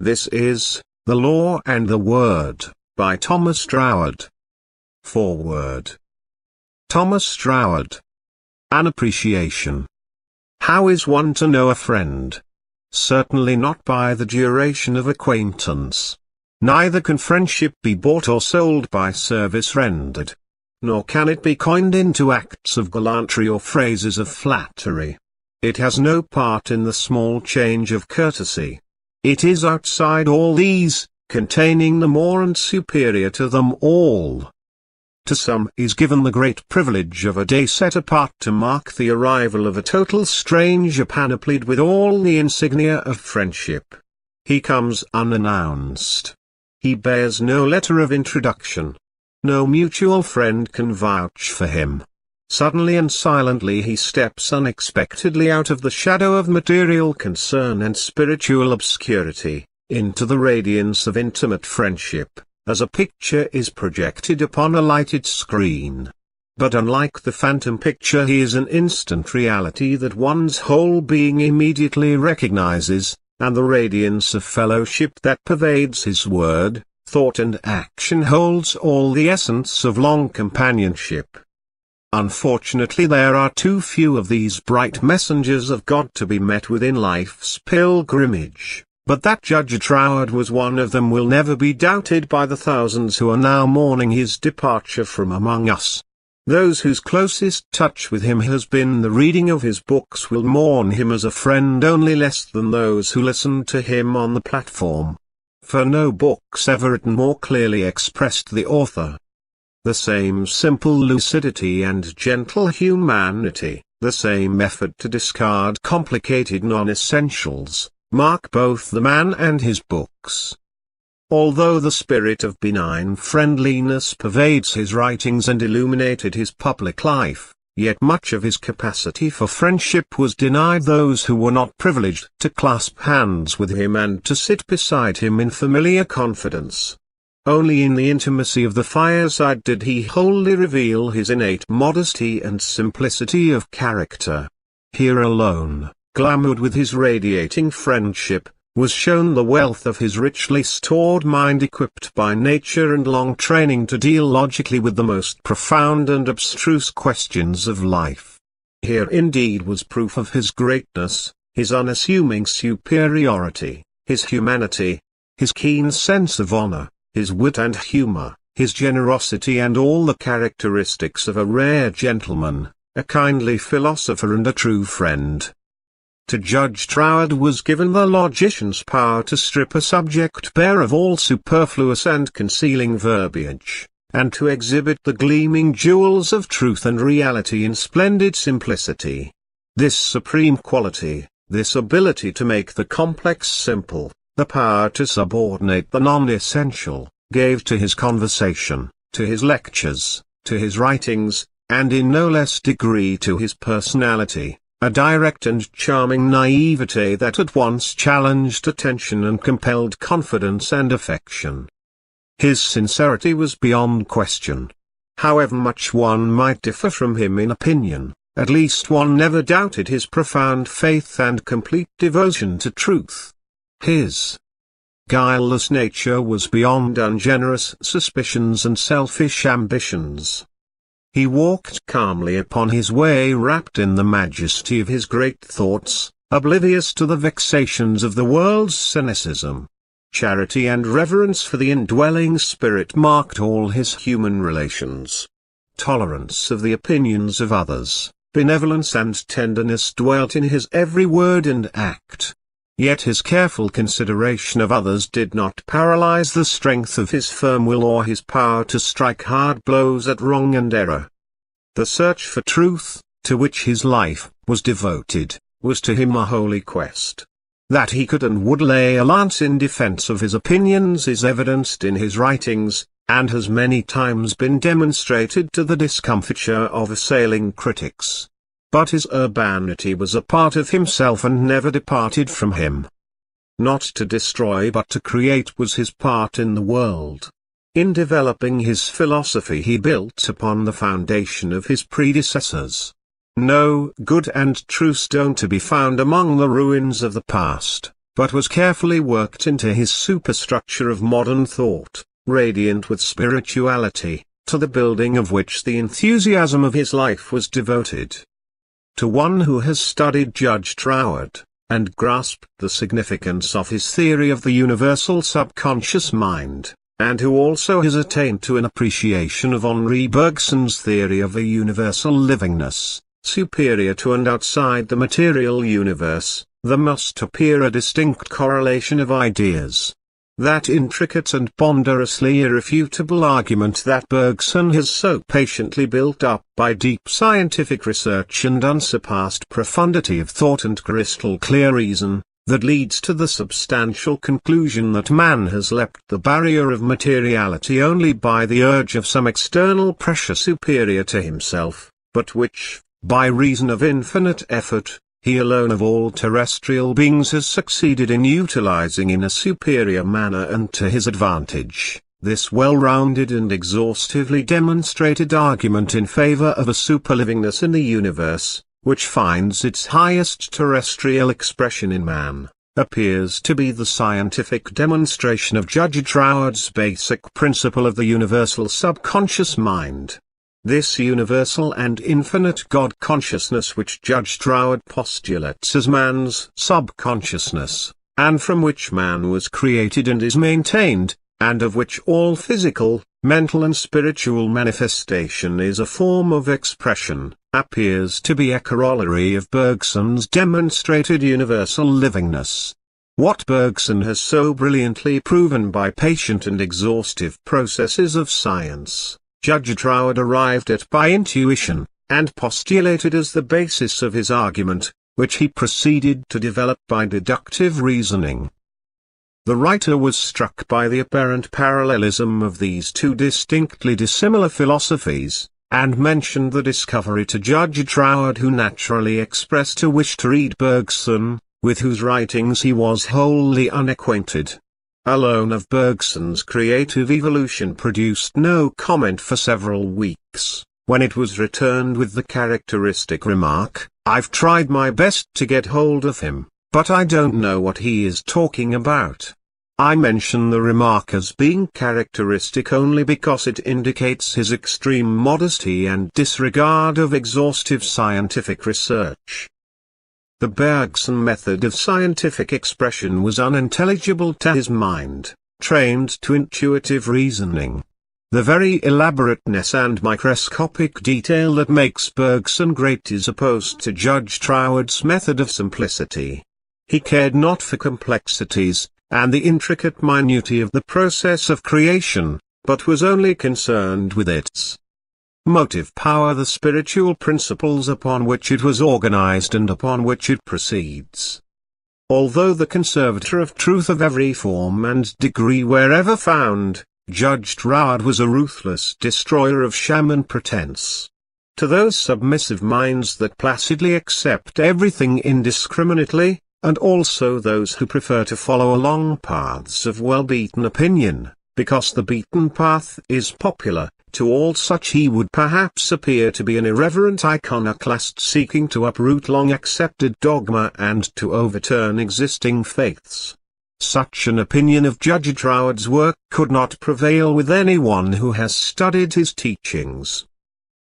This is The Law and the Word, by Thomas Troward. Foreword. Thomas Troward. An appreciation. How is one to know a friend? Certainly not by the duration of acquaintance. Neither can friendship be bought or sold by service rendered. Nor can it be coined into acts of gallantry or phrases of flattery. It has no part in the small change of courtesy. It is outside all these, containing the more and superior to them all. To some is given the great privilege of a day set apart to mark the arrival of a total stranger panoplied with all the insignia of friendship. He comes unannounced. He bears no letter of introduction. No mutual friend can vouch for him. Suddenly and silently he steps unexpectedly out of the shadow of material concern and spiritual obscurity, into the radiance of intimate friendship, as a picture is projected upon a lighted screen. But unlike the phantom picture, he is an instant reality that one's whole being immediately recognizes, and the radiance of fellowship that pervades his word, thought and action holds all the essence of long companionship. Unfortunately, there are too few of these bright messengers of God to be met with in life's pilgrimage, but that Judge Troward was one of them will never be doubted by the thousands who are now mourning his departure from among us. Those whose closest touch with him has been the reading of his books will mourn him as a friend only less than those who listened to him on the platform. For no books ever written more clearly expressed the author. The same simple lucidity and gentle humanity, the same effort to discard complicated non-essentials, mark both the man and his books. Although the spirit of benign friendliness pervades his writings and illuminated his public life, yet much of his capacity for friendship was denied those who were not privileged to clasp hands with him and to sit beside him in familiar confidence. Only in the intimacy of the fireside did he wholly reveal his innate modesty and simplicity of character. Here alone, glamoured with his radiating friendship, was shown the wealth of his richly stored mind, equipped by nature and long training to deal logically with the most profound and abstruse questions of life. Here indeed was proof of his greatness, his unassuming superiority, his humanity, his keen sense of honour, his wit and humour, his generosity, and all the characteristics of a rare gentleman, a kindly philosopher and a true friend. To Judge Troward was given the logician's power to strip a subject bare of all superfluous and concealing verbiage, and to exhibit the gleaming jewels of truth and reality in splendid simplicity. This supreme quality, this ability to make the complex simple, the power to subordinate the non-essential, gave to his conversation, to his lectures, to his writings, and in no less degree to his personality, a direct and charming naivete that at once challenged attention and compelled confidence and affection. His sincerity was beyond question. However much one might differ from him in opinion, at least one never doubted his profound faith and complete devotion to truth. His guileless nature was beyond ungenerous suspicions and selfish ambitions. He walked calmly upon his way, wrapped in the majesty of his great thoughts, oblivious to the vexations of the world's cynicism. Charity and reverence for the indwelling spirit marked all his human relations. Tolerance of the opinions of others, benevolence and tenderness dwelt in his every word and act. Yet his careful consideration of others did not paralyze the strength of his firm will or his power to strike hard blows at wrong and error. The search for truth, to which his life was devoted, was to him a holy quest. That he could and would lay a lance in defense of his opinions is evidenced in his writings, and has many times been demonstrated to the discomfiture of assailing critics. But his urbanity was a part of himself and never departed from him. Not to destroy but to create was his part in the world. In developing his philosophy he built upon the foundation of his predecessors. No good and true stone to be found among the ruins of the past. but was carefully worked into his superstructure of modern thought, radiant with spirituality, to the building of which the enthusiasm of his life was devoted. To one who has studied Judge Troward, and grasped the significance of his theory of the universal subconscious mind, and who also has attained to an appreciation of Henri Bergson's theory of a universal livingness, superior to and outside the material universe, there must appear a distinct correlation of ideas. That intricate and ponderously irrefutable argument that Bergson has so patiently built up by deep scientific research and unsurpassed profundity of thought and crystal clear reason, that leads to the substantial conclusion that man has leapt the barrier of materiality only by the urge of some external pressure superior to himself, but which, by reason of infinite effort, he alone of all terrestrial beings has succeeded in utilizing in a superior manner and to his advantage. This well-rounded and exhaustively demonstrated argument in favor of a superlivingness in the universe, which finds its highest terrestrial expression in man, appears to be the scientific demonstration of Judge Troward's basic principle of the universal subconscious mind. This universal and infinite God consciousness which Judge Troward postulates as man's subconsciousness, and from which man was created and is maintained, and of which all physical, mental and spiritual manifestation is a form of expression, appears to be a corollary of Bergson's demonstrated universal livingness. What Bergson has so brilliantly proven by patient and exhaustive processes of science, Judge Troward arrived at by intuition, and postulated as the basis of his argument, which he proceeded to develop by deductive reasoning. The writer was struck by the apparent parallelism of these two distinctly dissimilar philosophies, and mentioned the discovery to Judge Troward, who naturally expressed a wish to read Bergson, with whose writings he was wholly unacquainted. Alone of Bergson's creative evolution produced no comment for several weeks, when it was returned with the characteristic remark, "I've tried my best to get hold of him, but I don't know what he is talking about." I mention the remark as being characteristic only because it indicates his extreme modesty and disregard of exhaustive scientific research. The Bergson method of scientific expression was unintelligible to his mind, trained to intuitive reasoning. The very elaborateness and microscopic detail that makes Bergson great is opposed to Judge Troward's method of simplicity. He cared not for complexities, and the intricate minutiae of the process of creation, but was only concerned with its motive power, the spiritual principles upon which it was organized and upon which it proceeds. Although the conservator of truth of every form and degree wherever found, Judge Troward was a ruthless destroyer of sham and pretense. To those submissive minds that placidly accept everything indiscriminately, and also those who prefer to follow along paths of well-beaten opinion, because the beaten path is popular, to all such he would perhaps appear to be an irreverent iconoclast seeking to uproot long-accepted dogma and to overturn existing faiths. Such an opinion of Judge Troward's work could not prevail with anyone who has studied his teachings.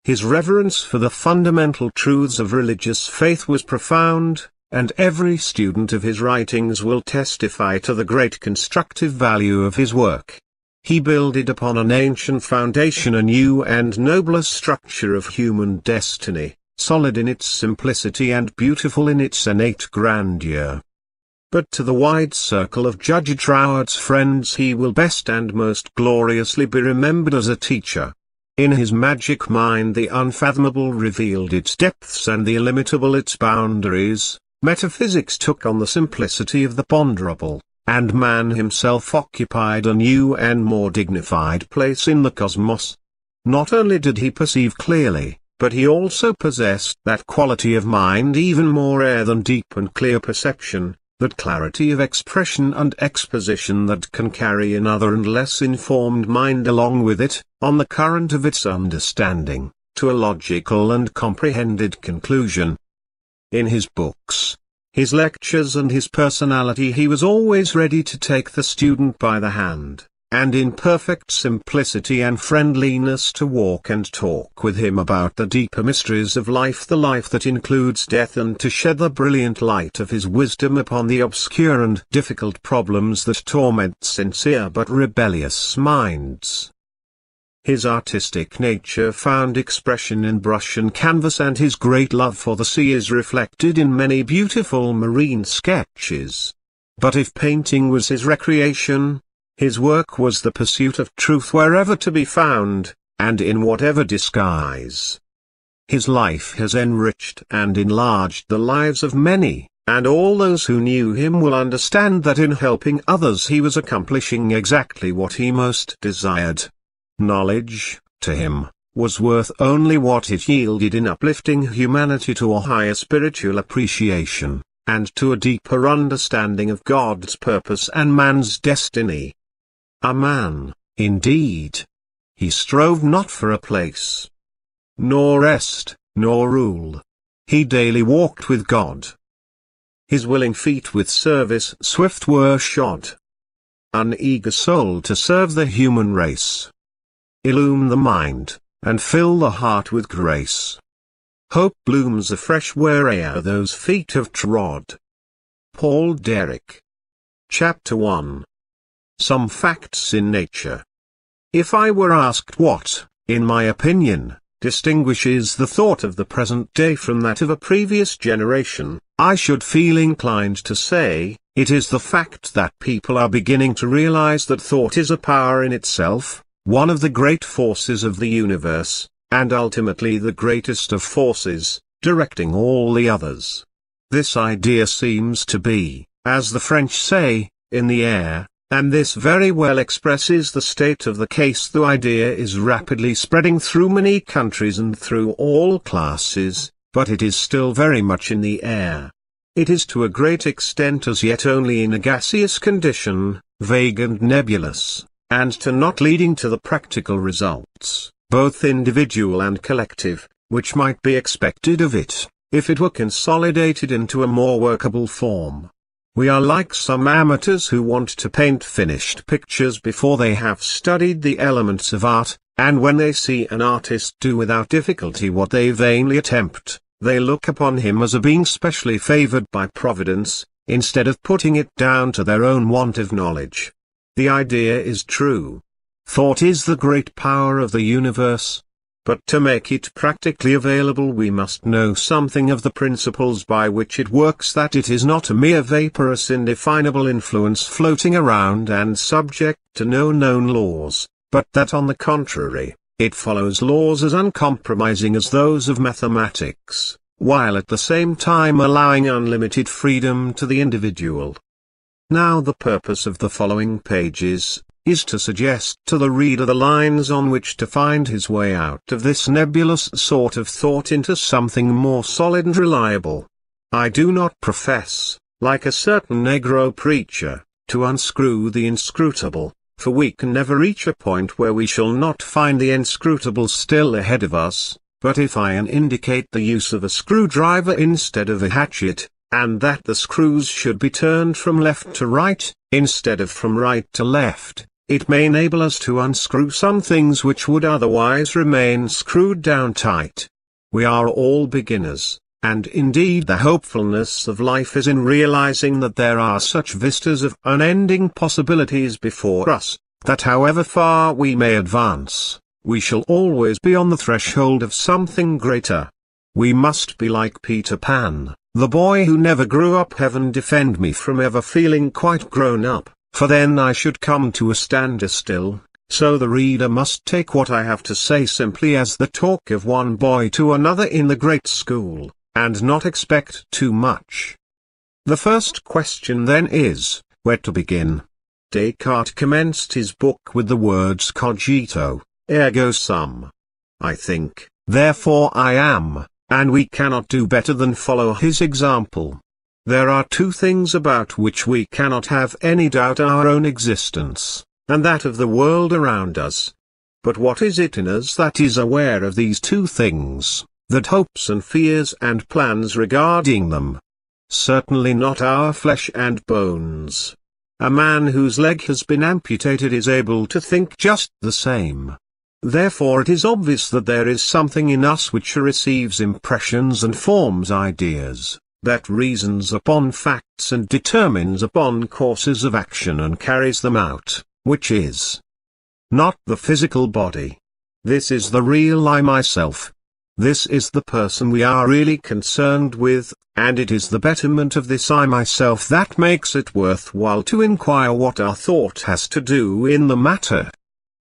His reverence for the fundamental truths of religious faith was profound, and every student of his writings will testify to the great constructive value of his work. He builded upon an ancient foundation a new and nobler structure of human destiny, solid in its simplicity and beautiful in its innate grandeur. But to the wide circle of Judge Troward's friends he will best and most gloriously be remembered as a teacher. In his magic mind the unfathomable revealed its depths and the illimitable its boundaries. Metaphysics took on the simplicity of the ponderable, and man himself occupied a new and more dignified place in the cosmos. Not only did he perceive clearly, but he also possessed that quality of mind even more rare than deep and clear perception, that clarity of expression and exposition that can carry another and less informed mind along with it, on the current of its understanding, to a logical and comprehended conclusion. In his books, his lectures and his personality, he was always ready to take the student by the hand, and in perfect simplicity and friendliness to walk and talk with him about the deeper mysteries of life, the life that includes death, and to shed the brilliant light of his wisdom upon the obscure and difficult problems that torment sincere but rebellious minds. His artistic nature found expression in brush and canvas, and his great love for the sea is reflected in many beautiful marine sketches. But if painting was his recreation, his work was the pursuit of truth wherever to be found, and in whatever disguise. His life has enriched and enlarged the lives of many, and all those who knew him will understand that in helping others he was accomplishing exactly what he most desired. Knowledge, to him, was worth only what it yielded in uplifting humanity to a higher spiritual appreciation, and to a deeper understanding of God's purpose and man's destiny. A man, indeed. He strove not for a place, nor rest, nor rule. He daily walked with God. His willing feet with service swift were shod. An eager soul to serve the human race. Illume the mind, and fill the heart with grace. Hope blooms afresh where'er those feet have trod. Paul Derrick. Chapter 1. Some Facts in Nature. If I were asked what, in my opinion, distinguishes the thought of the present day from that of a previous generation, I should feel inclined to say, it is the fact that people are beginning to realize that thought is a power in itself, one of the great forces of the universe, and ultimately the greatest of forces, directing all the others. This idea seems to be, as the French say, in the air. And this very well expresses the state of the case. The idea is rapidly spreading through many countries and through all classes, but it is still very much in the air. It is to a great extent as yet only in a gaseous condition, vague and nebulous, and to not leading to the practical results, both individual and collective, which might be expected of it, if it were consolidated into a more workable form. We are like some amateurs who want to paint finished pictures before they have studied the elements of art, and when they see an artist do without difficulty what they vainly attempt, they look upon him as a being specially favored by Providence, instead of putting it down to their own want of knowledge. The idea is true. Thought is the great power of the universe. But to make it practically available we must know something of the principles by which it works, that it is not a mere vaporous indefinable influence floating around and subject to no known laws, but that on the contrary, it follows laws as uncompromising as those of mathematics, while at the same time allowing unlimited freedom to the individual. Now the purpose of the following pages is to suggest to the reader the lines on which to find his way out of this nebulous sort of thought into something more solid and reliable. I do not profess, like a certain Negro preacher, to unscrew the inscrutable, for we can never reach a point where we shall not find the inscrutable still ahead of us, but if I indicate the use of a screwdriver instead of a hatchet, and that the screws should be turned from left to right, instead of from right to left, it may enable us to unscrew some things which would otherwise remain screwed down tight. We are all beginners, and indeed the hopefulness of life is in realizing that there are such vistas of unending possibilities before us, that however far we may advance, we shall always be on the threshold of something greater. We must be like Peter Pan, the boy who never grew up. Heaven defend me from ever feeling quite grown up, for then I should come to a standstill. So the reader must take what I have to say simply as the talk of one boy to another in the great school, and not expect too much. The first question then is, where to begin? Descartes commenced his book with the words cogito, ergo sum. I think, therefore I am, and we cannot do better than follow his example. There are two things about which we cannot have any doubt: our own existence, and that of the world around us. But what is it in us that is aware of these two things, that hopes and fears and plans regarding them? certainly not our flesh and bones. A man whose leg has been amputated is able to think just the same. Therefore it is obvious that there is something in us which receives impressions and forms ideas, that reasons upon facts and determines upon courses of action and carries them out, which is not the physical body. This is the real I myself. This is the person we are really concerned with, and it is the betterment of this I myself that makes it worthwhile to inquire what our thought has to do in the matter.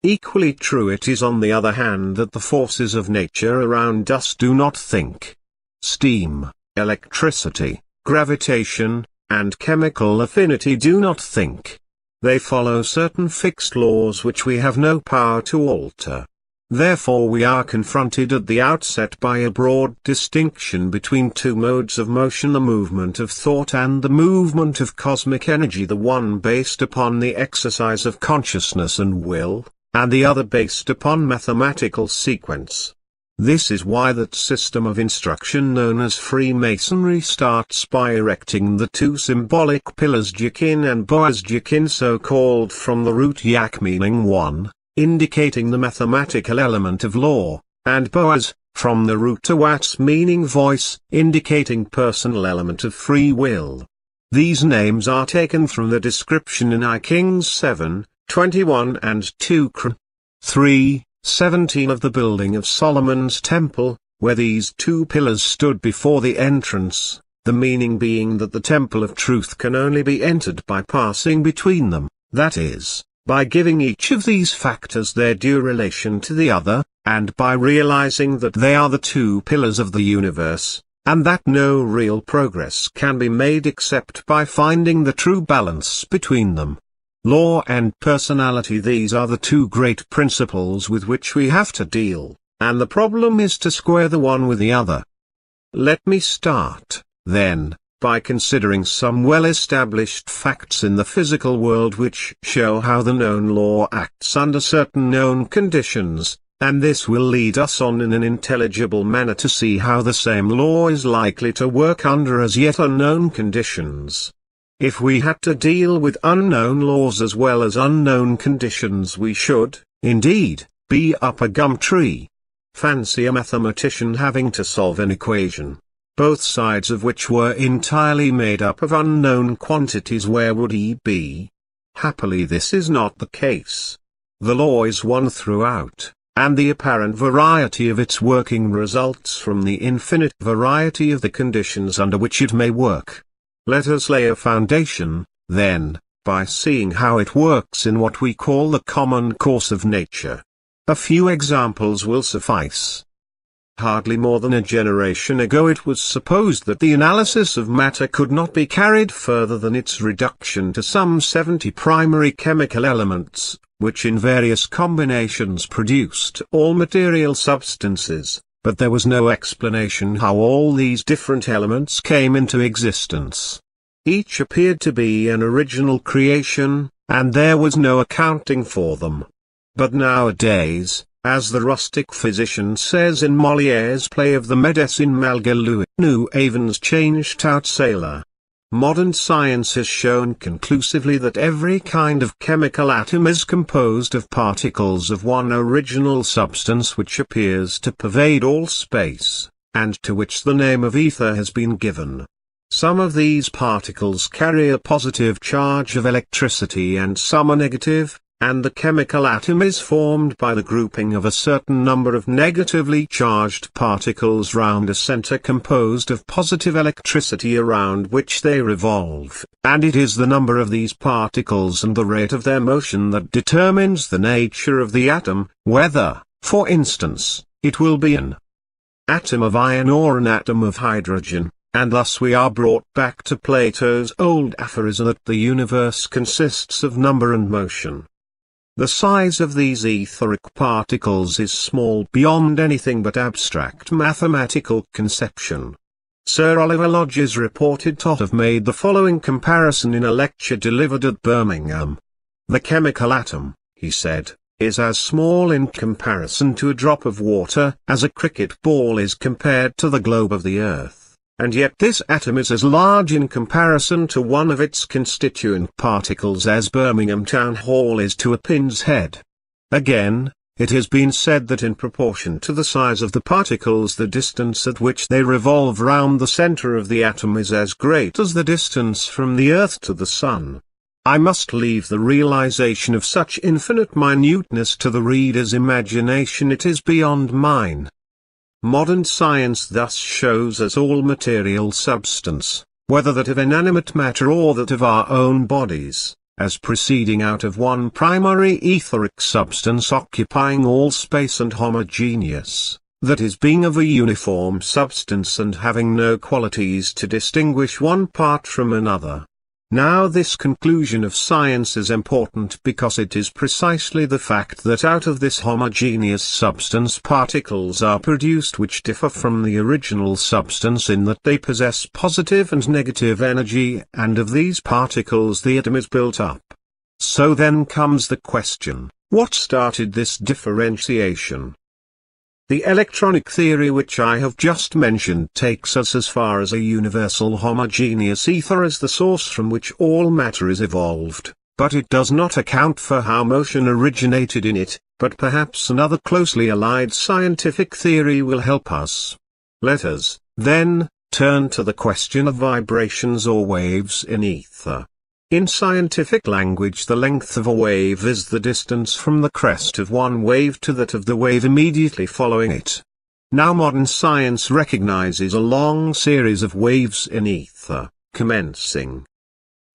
Equally true it is on the other hand that the forces of nature around us do not think. Steam, electricity, gravitation, and chemical affinity do not think. They follow certain fixed laws which we have no power to alter. Therefore we are confronted at the outset by a broad distinction between two modes of motion: the movement of thought and the movement of cosmic energy, the one based upon the exercise of consciousness and will, and the other based upon mathematical sequence. This is why that system of instruction known as Freemasonry starts by erecting the two symbolic pillars Jachin and Boaz, Jachin so called from the root yak meaning one, indicating the mathematical element of law, and Boaz, from the root awats meaning voice, indicating personal element of free will. These names are taken from the description in I Kings 7:21 and 2 Kr. 3:17 of the building of Solomon's temple, where these two pillars stood before the entrance, the meaning being that the temple of truth can only be entered by passing between them, that is, by giving each of these factors their due relation to the other, and by realizing that they are the two pillars of the universe, and that no real progress can be made except by finding the true balance between them. Law and personality, these are the two great principles with which we have to deal, and the problem is to square the one with the other. Let me start, then, by considering some well-established facts in the physical world which show how the known law acts under certain known conditions, and this will lead us on in an intelligible manner to see how the same law is likely to work under as yet unknown conditions. If we had to deal with unknown laws as well as unknown conditions, we should, indeed, be up a gum tree. Fancy a mathematician having to solve an equation, both sides of which were entirely made up of unknown quantities. Where would he be? Happily this is not the case. The law is one throughout, and the apparent variety of its working results from the infinite variety of the conditions under which it may work. Let us lay a foundation, then, by seeing how it works in what we call the common course of nature. A few examples will suffice. Hardly more than a generation ago it was supposed that the analysis of matter could not be carried further than its reduction to some 70 primary chemical elements, which in various combinations produced all material substances. But there was no explanation how all these different elements came into existence. Each appeared to be an original creation, and there was no accounting for them. But nowadays, as the rustic physician says in Molière's play of the Médecin Malgalu, New Avon's changed-out sailor, modern science has shown conclusively that every kind of chemical atom is composed of particles of one original substance which appears to pervade all space, and to which the name of ether has been given. Some of these particles carry a positive charge of electricity and some a negative, and the chemical atom is formed by the grouping of a certain number of negatively charged particles round a center composed of positive electricity around which they revolve, and it is the number of these particles and the rate of their motion that determines the nature of the atom, whether, for instance, it will be an atom of iron or an atom of hydrogen, and thus we are brought back to Plato's old aphorism that the universe consists of number and motion. The size of these etheric particles is small beyond anything but abstract mathematical conception. Sir Oliver Lodge is reported to have made the following comparison in a lecture delivered at Birmingham. The chemical atom, he said, is as small in comparison to a drop of water as a cricket ball is compared to the globe of the earth, and yet this atom is as large in comparison to one of its constituent particles as Birmingham Town Hall is to a pin's head. Again, it has been said that in proportion to the size of the particles the distance at which they revolve round the center of the atom is as great as the distance from the Earth to the Sun. I must leave the realization of such infinite minuteness to the reader's imagination. It is beyond mine. Modern science thus shows us all material substance, whether that of inanimate matter or that of our own bodies, as proceeding out of one primary etheric substance occupying all space and homogeneous, that is, being of a uniform substance and having no qualities to distinguish one part from another. Now this conclusion of science is important because it is precisely the fact that out of this homogeneous substance particles are produced which differ from the original substance in that they possess positive and negative energy, and of these particles the atom is built up. So then comes the question, what started this differentiation? The electronic theory which I have just mentioned takes us as far as a universal homogeneous ether as the source from which all matter is evolved, but it does not account for how motion originated in it, but perhaps another closely allied scientific theory will help us. Let us, then, turn to the question of vibrations or waves in ether. In scientific language, the length of a wave is the distance from the crest of one wave to that of the wave immediately following it. Now modern science recognizes a long series of waves in ether, commencing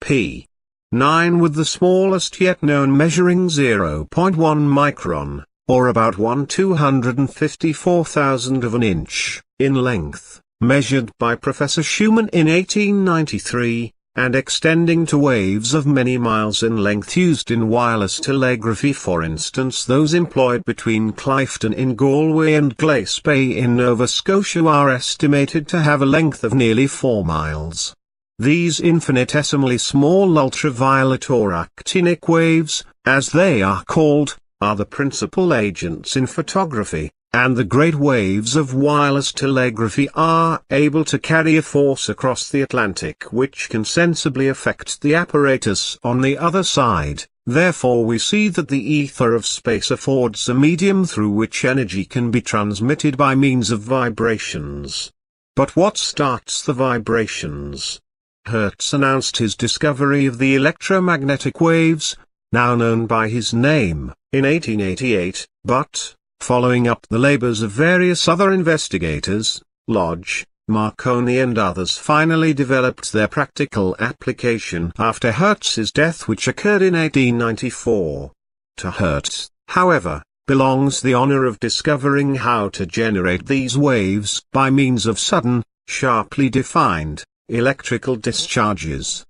p9 with the smallest yet known measuring 0.1 micron, or about 1/254,000 of an inch, in length, measured by Professor Schumann in 1893. And extending to waves of many miles in length used in wireless telegraphy, for instance those employed between Clifton in Galway and Glace Bay in Nova Scotia are estimated to have a length of nearly 4 miles. These infinitesimally small ultraviolet or actinic waves, as they are called, are the principal agents in photography, and the great waves of wireless telegraphy are able to carry a force across the Atlantic which can sensibly affect the apparatus on the other side. Therefore we see that the ether of space affords a medium through which energy can be transmitted by means of vibrations. But what starts the vibrations? Hertz announced his discovery of the electromagnetic waves, now known by his name, in 1888, but, following up the labors of various other investigators, Lodge, Marconi and others finally developed their practical application after Hertz's death, which occurred in 1894. To Hertz, however, belongs the honor of discovering how to generate these waves by means of sudden, sharply defined, electrical discharges.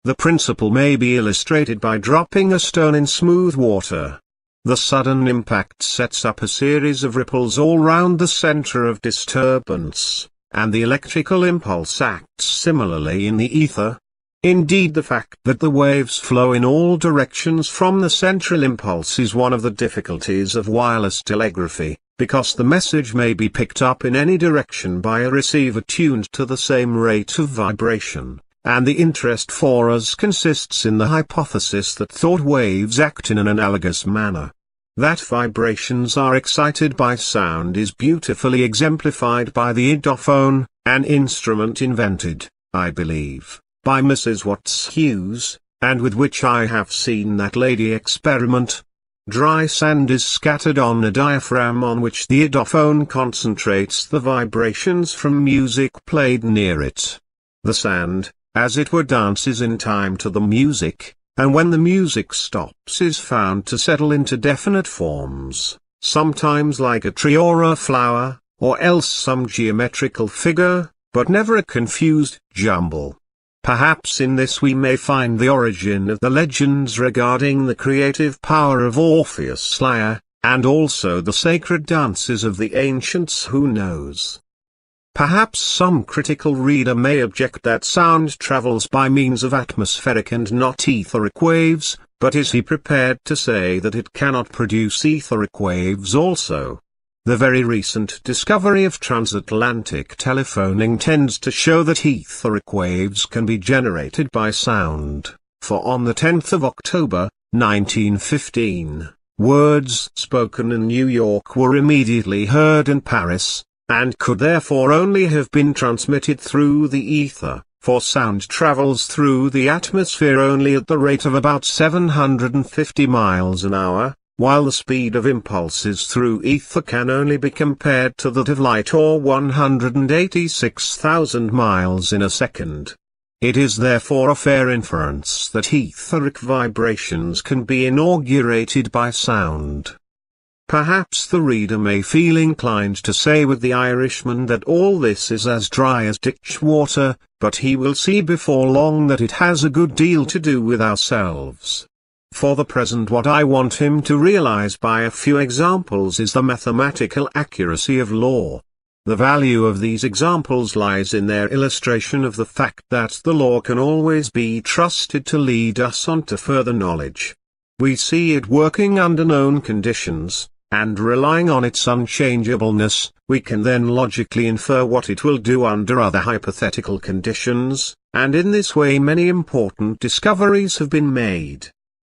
The principle may be illustrated by dropping a stone in smooth water. The sudden impact sets up a series of ripples all round the center of disturbance, and the electrical impulse acts similarly in the ether. Indeed, the fact that the waves flow in all directions from the central impulse is one of the difficulties of wireless telegraphy, because the message may be picked up in any direction by a receiver tuned to the same rate of vibration. And the interest for us consists in the hypothesis that thought waves act in an analogous manner. That vibrations are excited by sound is beautifully exemplified by the iodophone, an instrument invented, I believe, by Mrs. Watts Hughes, and with which I have seen that lady experiment. Dry sand is scattered on a diaphragm on which the iodophone concentrates the vibrations from music played near it. The sand, as it were, dances in time to the music, and when the music stops is found to settle into definite forms, sometimes like a tree or a flower, or else some geometrical figure, but never a confused jumble. Perhaps in this we may find the origin of the legends regarding the creative power of Orpheus' lyre, and also the sacred dances of the ancients. Who knows? Perhaps some critical reader may object that sound travels by means of atmospheric and not etheric waves, but is he prepared to say that it cannot produce etheric waves also? The very recent discovery of transatlantic telephoning tends to show that etheric waves can be generated by sound, for on the 10th of October, 1915, words spoken in New York were immediately heard in Paris, and could therefore only have been transmitted through the ether, for sound travels through the atmosphere only at the rate of about 750 miles an hour, while the speed of impulses through ether can only be compared to that of light, or 186,000 miles in a second. It is therefore a fair inference that etheric vibrations can be inaugurated by sound. Perhaps the reader may feel inclined to say with the Irishman that all this is as dry as ditch water, but he will see before long that it has a good deal to do with ourselves. For the present, what I want him to realize by a few examples is the mathematical accuracy of law. The value of these examples lies in their illustration of the fact that the law can always be trusted to lead us on to further knowledge. We see it working under known conditions, and relying on its unchangeableness, we can then logically infer what it will do under other hypothetical conditions, and in this way many important discoveries have been made.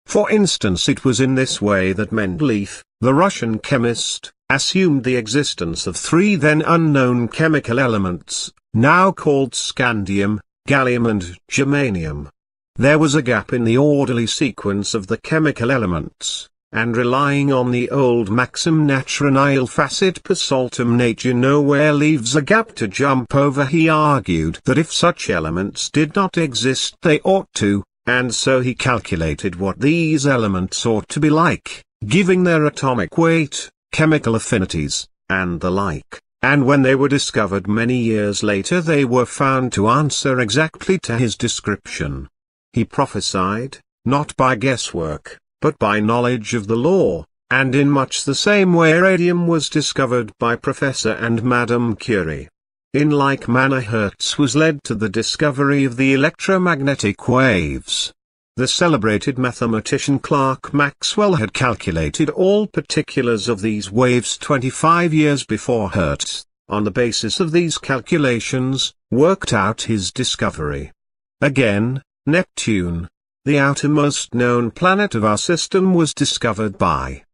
For instance, it was in this way that Mendeleev, the Russian chemist, assumed the existence of three then unknown chemical elements, now called scandium, gallium and germanium. There was a gap in the orderly sequence of the chemical elements, and relying on the old maxim natura nihil facit per saltum, nature nowhere leaves a gap to jump over, he argued that if such elements did not exist they ought to, and so he calculated what these elements ought to be like, giving their atomic weight, chemical affinities, and the like, and when they were discovered many years later they were found to answer exactly to his description. He prophesied, not by guesswork, but by knowledge of the law, and in much the same way radium was discovered by Professor and Madame Curie. In like manner Hertz was led to the discovery of the electromagnetic waves. The celebrated mathematician Clerk Maxwell had calculated all particulars of these waves 25 years before Hertz, on the basis of these calculations, worked out his discovery. Again, Neptune, the outermost known planet of our system, was discovered by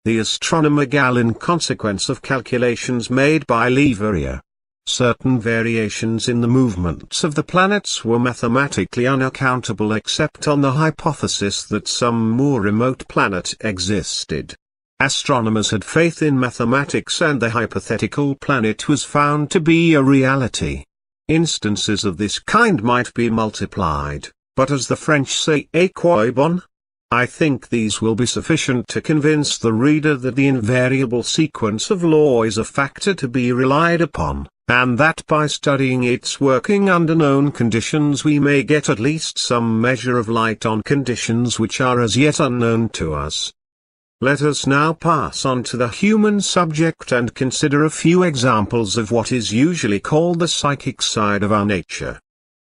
the astronomer Gall in consequence of calculations made by Leverrier. Certain variations in the movements of the planets were mathematically unaccountable except on the hypothesis that some more remote planet existed. Astronomers had faith in mathematics, and the hypothetical planet was found to be a reality. Instances of this kind might be multiplied, but as the French say, "et quoi bon?" I think these will be sufficient to convince the reader that the invariable sequence of law is a factor to be relied upon, and that by studying its working under known conditions we may get at least some measure of light on conditions which are as yet unknown to us. Let us now pass on to the human subject and consider a few examples of what is usually called the psychic side of our nature.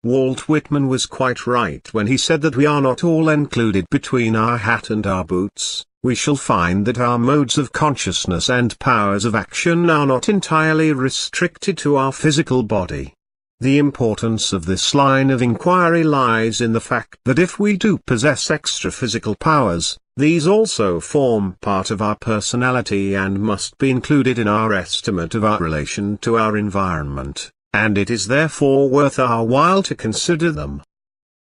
Walt Whitman was quite right when he said that we are not all included between our hat and our boots. We shall find that our modes of consciousness and powers of action are not entirely restricted to our physical body. The importance of this line of inquiry lies in the fact that if we do possess extra physical powers, these also form part of our personality and must be included in our estimate of our relation to our environment, and it is therefore worth our while to consider them.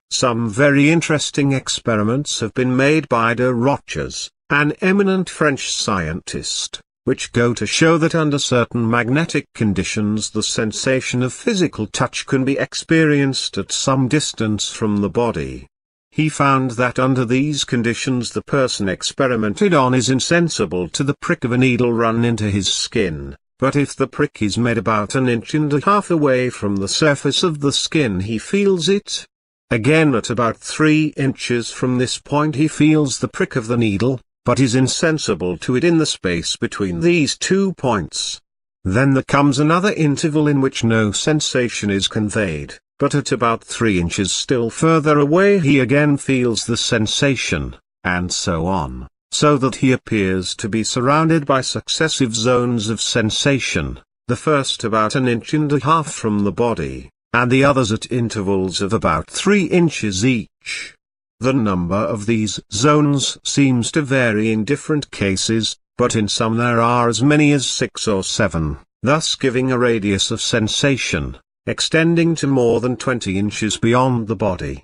Some very interesting experiments have been made by de Rochers, an eminent French scientist, which go to show that under certain magnetic conditions the sensation of physical touch can be experienced at some distance from the body. He found that under these conditions the person experimented on is insensible to the prick of a needle run into his skin, but if the prick is made about 1.5 inches away from the surface of the skin he feels it. Again at about 3 inches from this point he feels the prick of the needle, but is insensible to it in the space between these 2 points. Then there comes another interval in which no sensation is conveyed, but at about 3 inches still further away he again feels the sensation, and so on. so that he appears to be surrounded by successive zones of sensation, the first about 1.5 inches from the body, and the others at intervals of about 3 inches each. The number of these zones seems to vary in different cases, but in some there are as many as 6 or 7, thus giving a radius of sensation, extending to more than 20 inches beyond the body.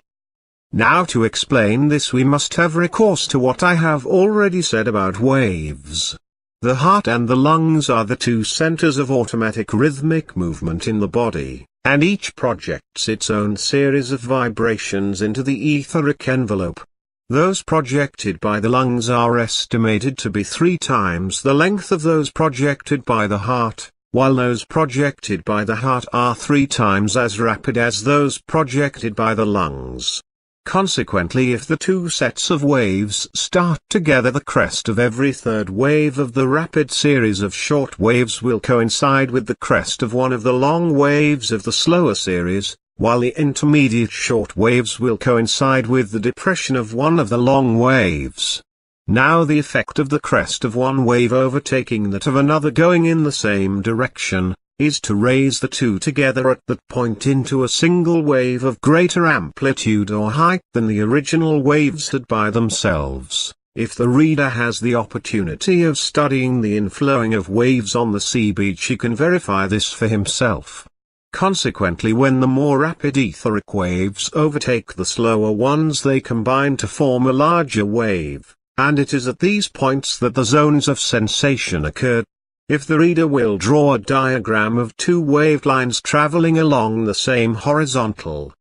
Now to explain this we must have recourse to what I have already said about waves. The heart and the lungs are the two centers of automatic rhythmic movement in the body, and each projects its own series of vibrations into the etheric envelope. Those projected by the lungs are estimated to be 3 times the length of those projected by the heart, while those projected by the heart are 3 times as rapid as those projected by the lungs. Consequently, if the two sets of waves start together, the crest of every third wave of the rapid series of short waves will coincide with the crest of one of the long waves of the slower series, while the intermediate short waves will coincide with the depression of one of the long waves. Now the effect of the crest of one wave overtaking that of another going in the same direction, is to raise the two together at that point into a single wave of greater amplitude or height than the original waves had by themselves. If the reader has the opportunity of studying the inflowing of waves on the sea beach, he can verify this for himself. Consequently, when the more rapid etheric waves overtake the slower ones, they combine to form a larger wave, and it is at these points that the zones of sensation occur. If the reader will draw a diagram of two waved lines traveling along the same horizontal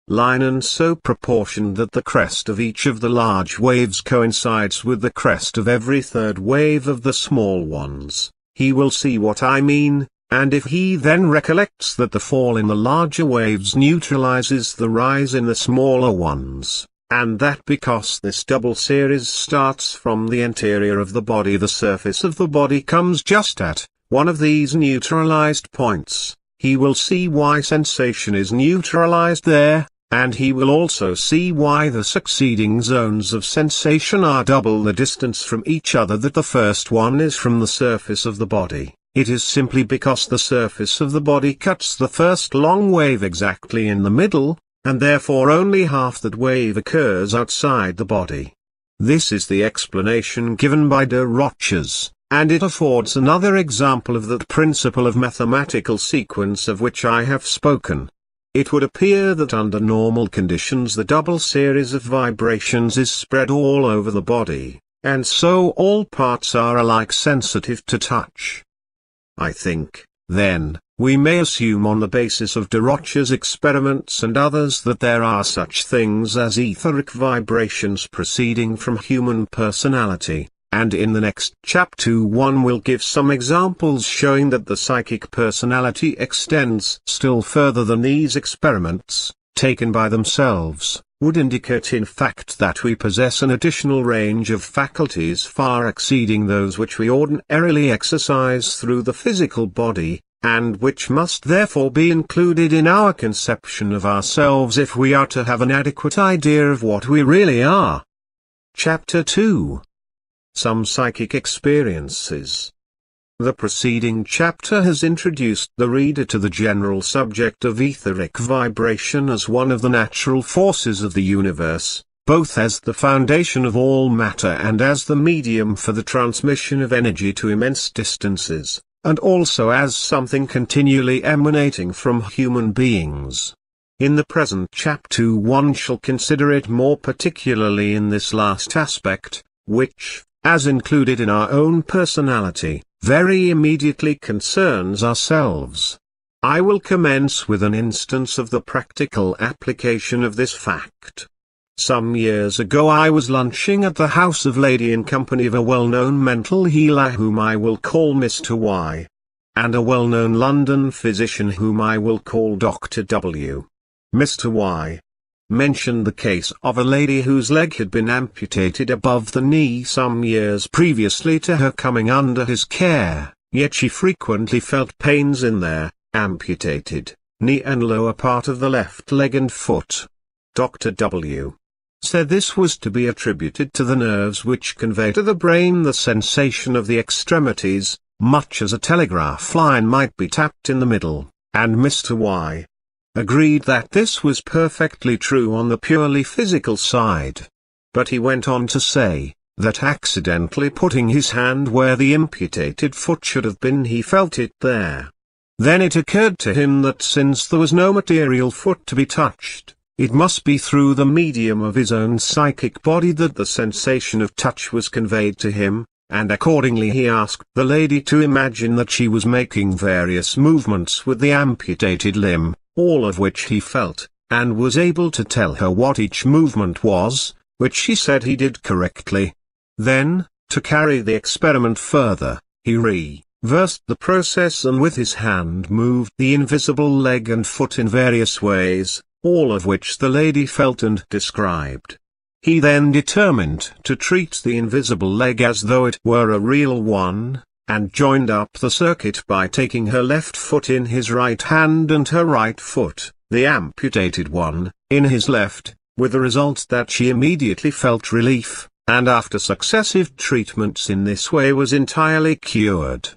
line and so proportioned that the crest of each of the large waves coincides with the crest of every third wave of the small ones, he will see what I mean, and if he then recollects that the fall in the larger waves neutralizes the rise in the smaller ones, and that because this double series starts from the interior of the body, the surface of the body comes just at one of these neutralized points, he will see why sensation is neutralized there, and he will also see why the succeeding zones of sensation are double the distance from each other that the first one is from the surface of the body. It is simply because the surface of the body cuts the first long wave exactly in the middle, and therefore only half that wave occurs outside the body. This is the explanation given by de Roches, and it affords another example of that principle of mathematical sequence of which I have spoken. It would appear that under normal conditions the double series of vibrations is spread all over the body, and so all parts are alike sensitive to touch. I think, then, we may assume on the basis of de Roches' experiments and others that there are such things as etheric vibrations proceeding from human personality, and in the next chapter one will give some examples showing that the psychic personality extends still further than these experiments, taken by themselves, would indicate in fact that we possess an additional range of faculties far exceeding those which we ordinarily exercise through the physical body, and which must therefore be included in our conception of ourselves if we are to have an adequate idea of what we really are. Chapter 2. Some Psychic Experiences. The preceding chapter has introduced the reader to the general subject of etheric vibration as one of the natural forces of the universe, both as the foundation of all matter and as the medium for the transmission of energy to immense distances, and also as something continually emanating from human beings. In the present chapter one shall consider it more particularly in this last aspect, which, as included in our own personality, very immediately concerns ourselves. I will commence with an instance of the practical application of this fact. Some years ago I was lunching at the house of lady in company of a well-known mental healer whom I will call Mr. Y, and a well-known London physician whom I will call Dr. W. Mr. Y mentioned the case of a lady whose leg had been amputated above the knee some years previously to her coming under his care, yet she frequently felt pains in their amputated knee and lower part of the left leg and foot. Dr. W. said this was to be attributed to the nerves which convey to the brain the sensation of the extremities, much as a telegraph line might be tapped in the middle, and Mr. Y agreed that this was perfectly true on the purely physical side. But he went on to say, that accidentally putting his hand where the amputated foot should have been, he felt it there. Then it occurred to him that since there was no material foot to be touched, it must be through the medium of his own psychic body that the sensation of touch was conveyed to him, and accordingly he asked the lady to imagine that she was making various movements with the amputated limb, all of which he felt, and was able to tell her what each movement was, which she said he did correctly. Then, to carry the experiment further, he reversed the process and with his hand moved the invisible leg and foot in various ways, all of which the lady felt and described. He then determined to treat the invisible leg as though it were a real one, and joined up the circuit by taking her left foot in his right hand and her right foot, the amputated one, in his left, with the result that she immediately felt relief, and after successive treatments in this way was entirely cured.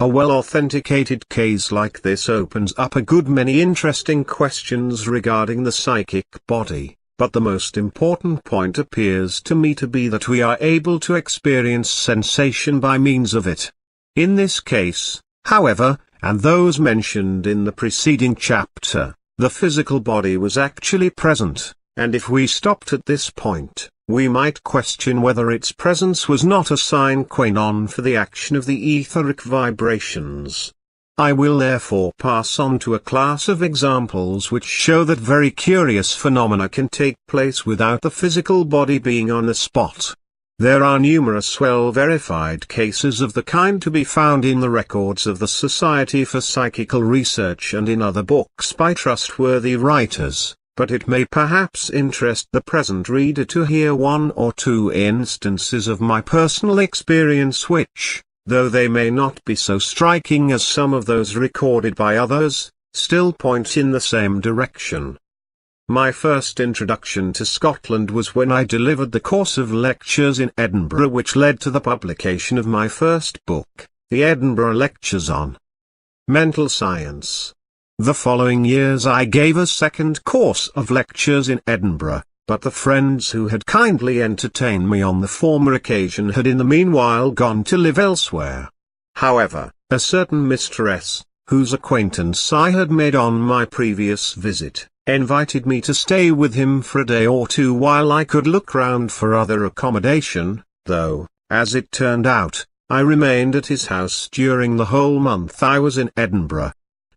A well-authenticated case like this opens up a good many interesting questions regarding the psychic body, but the most important point appears to me to be that we are able to experience sensation by means of it. In this case, however, and those mentioned in the preceding chapter, the physical body was actually present, and if we stopped at this point, we might question whether its presence was not a sine qua non for the action of the etheric vibrations. I will therefore pass on to a class of examples which show that very curious phenomena can take place without the physical body being on the spot. There are numerous well-verified cases of the kind to be found in the records of the Society for Psychical Research and in other books by trustworthy writers. But it may perhaps interest the present reader to hear one or two instances of my personal experience which, though they may not be so striking as some of those recorded by others, still point in the same direction. My first introduction to Scotland was when I delivered the course of lectures in Edinburgh which led to the publication of my first book, the Edinburgh Lectures on Mental Science. The following years I gave a second course of lectures in Edinburgh, but the friends who had kindly entertained me on the former occasion had in the meanwhile gone to live elsewhere. However, a certain Mr. S, whose acquaintance I had made on my previous visit, invited me to stay with him for a day or two while I could look round for other accommodation, though, as it turned out, I remained at his house during the whole month I was in Edinburgh.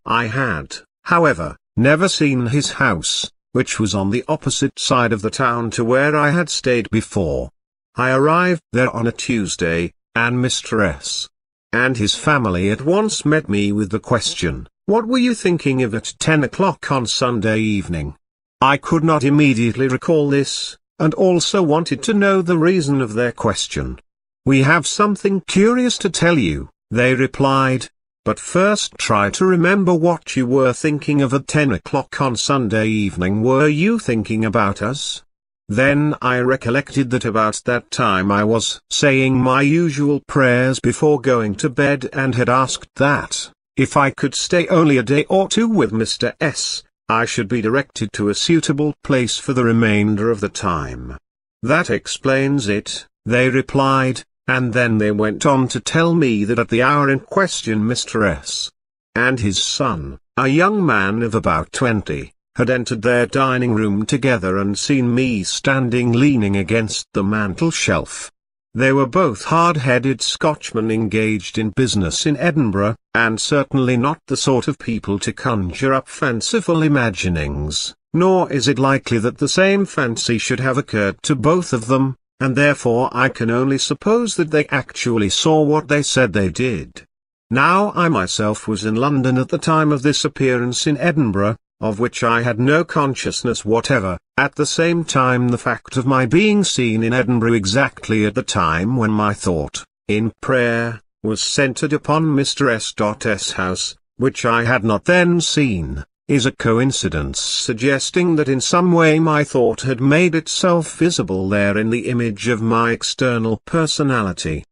I had, however, never seen his house, which was on the opposite side of the town to where I had stayed before. I arrived there on a Tuesday, and Mr. S and his family at once met me with the question, "What were you thinking of at 10 o'clock on Sunday evening?" I could not immediately recall this, and also wanted to know the reason of their question. "We have something curious to tell you," they replied. "But first try to remember what you were thinking of at 10 o'clock on Sunday evening. Were you thinking about us?" Then I recollected that about that time I was saying my usual prayers before going to bed and had asked that, if I could stay only a day or two with Mr. S, I should be directed to a suitable place for the remainder of the time. "That explains it," they replied. And then they went on to tell me that at the hour in question Mr. S and his son, a young man of about 20, had entered their dining room together and seen me standing leaning against the mantel shelf. They were both hard-headed Scotchmen engaged in business in Edinburgh, and certainly not the sort of people to conjure up fanciful imaginings, nor is it likely that the same fancy should have occurred to both of them. And therefore I can only suppose that they actually saw what they said they did. Now I myself was in London at the time of this appearance in Edinburgh, of which I had no consciousness whatever. At the same time the fact of my being seen in Edinburgh exactly at the time when my thought, in prayer, was centred upon Mr. S.'s house, which I had not then seen, is a coincidence suggesting that in some way my thought had made itself visible there in the image of my external personality.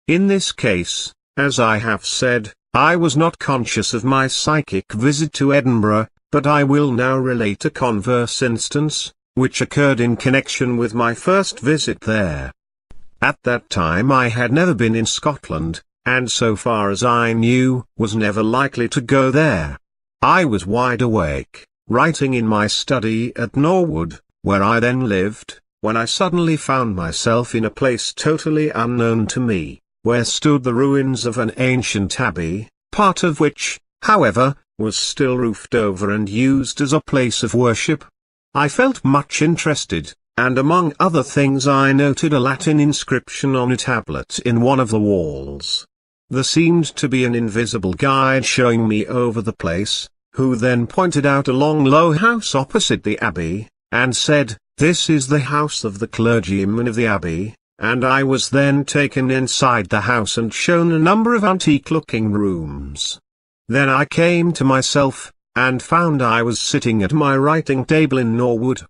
In this case, as I have said, I was not conscious of my psychic visit to Edinburgh, but I will now relate a converse instance, which occurred in connection with my first visit there. At that time I had never been in Scotland, and so far as I knew, was never likely to go there. I was wide awake, writing in my study at Norwood, where I then lived, when I suddenly found myself in a place totally unknown to me, where stood the ruins of an ancient abbey, part of which, however, was still roofed over and used as a place of worship. I felt much interested, and among other things I noted a Latin inscription on a tablet in one of the walls. There seemed to be an invisible guide showing me over the place, who then pointed out a long low house opposite the abbey, and said, "This is the house of the clergyman of the abbey," and I was then taken inside the house and shown a number of antique-looking rooms. Then I came to myself, and found I was sitting at my writing table in Norwood.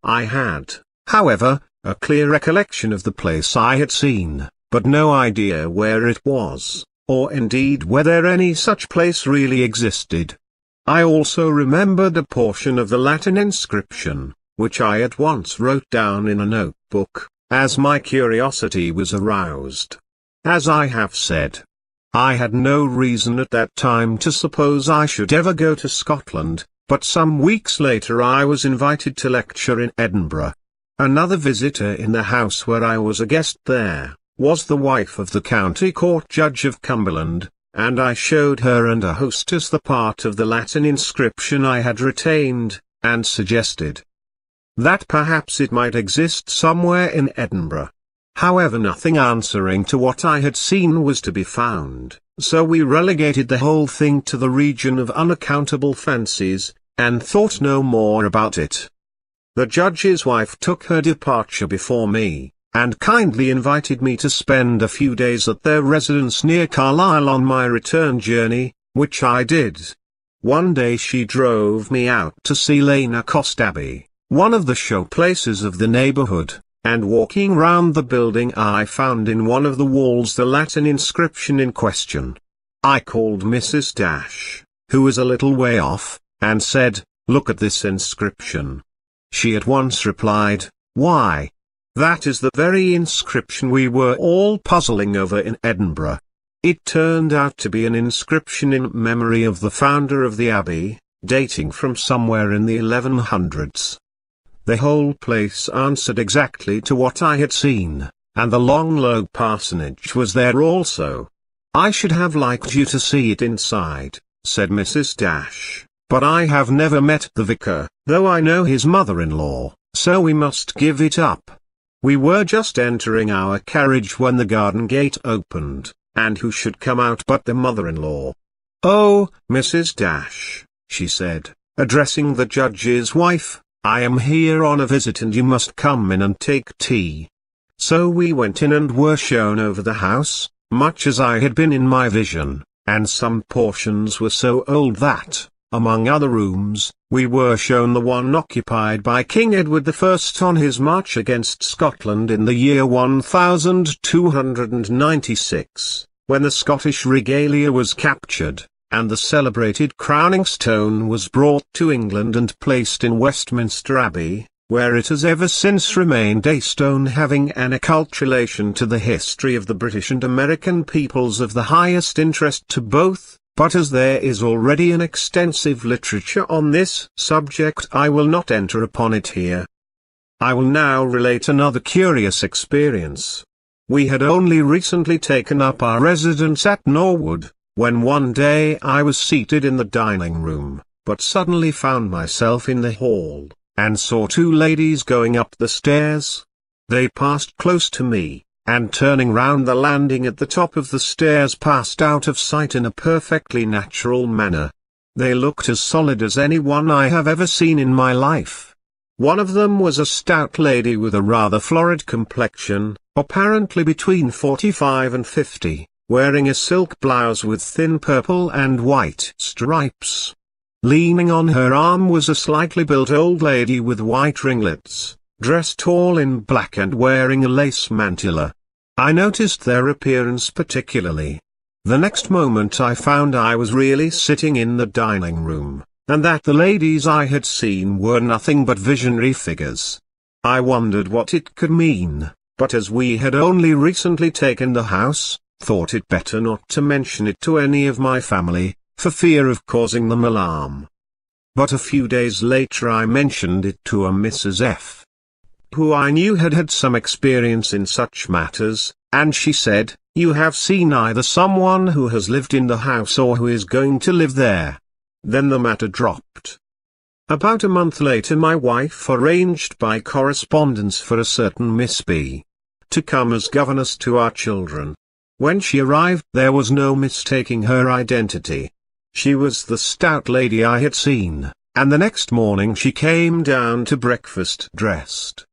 I had, however, a clear recollection of the place I had seen, but no idea where it was, or indeed whether any such place really existed. I also remembered a portion of the Latin inscription, which I at once wrote down in a notebook, as my curiosity was aroused. As I have said, I had no reason at that time to suppose I should ever go to Scotland, but some weeks later I was invited to lecture in Edinburgh. Another visitor in the house where I was a guest there, was the wife of the County Court Judge of Cumberland, and I showed her and a hostess the part of the Latin inscription I had retained, and suggested that perhaps it might exist somewhere in Edinburgh. However, nothing answering to what I had seen was to be found, so we relegated the whole thing to the region of unaccountable fancies, and thought no more about it. The judge's wife took her departure before me, and kindly invited me to spend a few days at their residence near Carlisle on my return journey, which I did. One day she drove me out to see Lanecost Abbey, one of the show places of the neighbourhood, and walking round the building I found in one of the walls the Latin inscription in question. I called Mrs. Dash, who was a little way off, and said, "Look at this inscription." She at once replied, "Why, that is the very inscription we were all puzzling over in Edinburgh." It turned out to be an inscription in memory of the founder of the abbey, dating from somewhere in the 1100s. The whole place answered exactly to what I had seen, and the long low parsonage was there also. "I should have liked you to see it inside," said Mrs. Dash, "but I have never met the vicar, though I know his mother-in-law, so we must give it up." We were just entering our carriage when the garden gate opened, and who should come out but the mother-in-law. "Oh, Mrs. Dash," she said, addressing the judge's wife, "I am here on a visit and you must come in and take tea." So we went in and were shown over the house, much as I had been in my vision, and some portions were so old that, among other rooms, we were shown the one occupied by King Edward I on his march against Scotland in the year 1296, when the Scottish regalia was captured, and the celebrated crowning stone was brought to England and placed in Westminster Abbey, where it has ever since remained, a stone having an occult relation to the history of the British and American peoples of the highest interest to both. But as there is already an extensive literature on this subject, I will not enter upon it here. I will now relate another curious experience. We had only recently taken up our residence at Norwood, when one day I was seated in the dining room, but suddenly found myself in the hall, and saw two ladies going up the stairs. They passed close to me, and turning round the landing at the top of the stairs passed out of sight in a perfectly natural manner. They looked as solid as anyone I have ever seen in my life. One of them was a stout lady with a rather florid complexion, apparently between 45 and 50, wearing a silk blouse with thin purple and white stripes. Leaning on her arm was a slightly built old lady with white ringlets, dressed all in black and wearing a lace mantilla. I noticed their appearance particularly. The next moment I found I was really sitting in the dining room, and that the ladies I had seen were nothing but visionary figures. I wondered what it could mean, but as we had only recently taken the house, thought it better not to mention it to any of my family, for fear of causing them alarm. But a few days later I mentioned it to a Mrs. F., who I knew had had some experience in such matters, and she said, "You have seen either someone who has lived in the house or who is going to live there." Then the matter dropped. About a month later my wife arranged by correspondence for a certain Miss B. to come as governess to our children. When she arrived there was no mistaking her identity. She was the stout lady I had seen, and the next morning she came down to breakfast dressed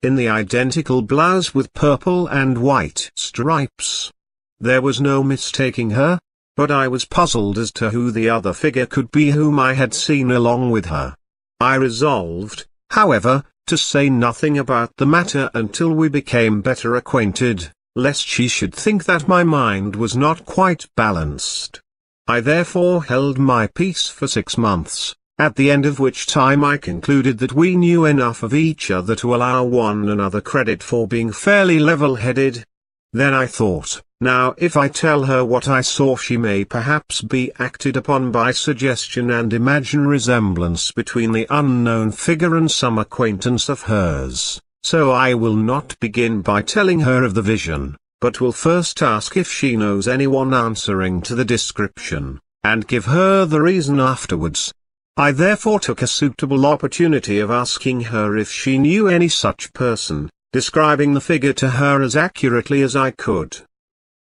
in the identical blouse with purple and white stripes. There was no mistaking her, but I was puzzled as to who the other figure could be whom I had seen along with her. I resolved, however, to say nothing about the matter until we became better acquainted, lest she should think that my mind was not quite balanced. I therefore held my peace for 6 months, at the end of which time I concluded that we knew enough of each other to allow one another credit for being fairly level-headed. Then I thought, now if I tell her what I saw she may perhaps be acted upon by suggestion and imagine resemblance between the unknown figure and some acquaintance of hers, so I will not begin by telling her of the vision, but will first ask if she knows anyone answering to the description, and give her the reason afterwards. I therefore took a suitable opportunity of asking her if she knew any such person, describing the figure to her as accurately as I could.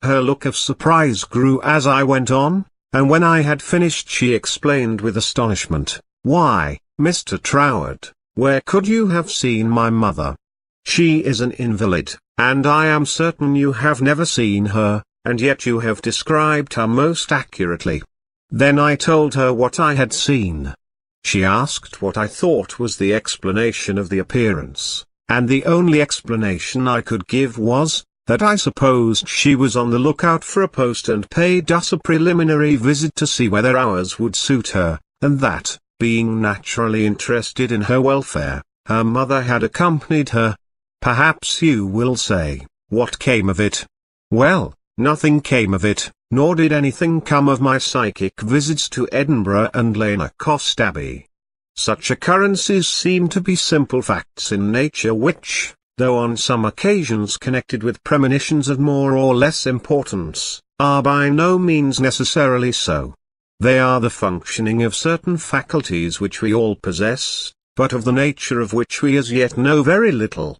Her look of surprise grew as I went on, and when I had finished she explained with astonishment, "Why, Mr. Troward, where could you have seen my mother? She is an invalid, and I am certain you have never seen her, and yet you have described her most accurately." Then I told her what I had seen. She asked what I thought was the explanation of the appearance, and the only explanation I could give was, that I supposed she was on the lookout for a post and paid us a preliminary visit to see whether ours would suit her, and that, being naturally interested in her welfare, her mother had accompanied her. Perhaps you will say, what came of it? Well, nothing came of it, nor did anything come of my psychic visits to Edinburgh and Lanercost Abbey. Such occurrences seem to be simple facts in nature which, though on some occasions connected with premonitions of more or less importance, are by no means necessarily so. They are the functioning of certain faculties which we all possess, but of the nature of which we as yet know very little.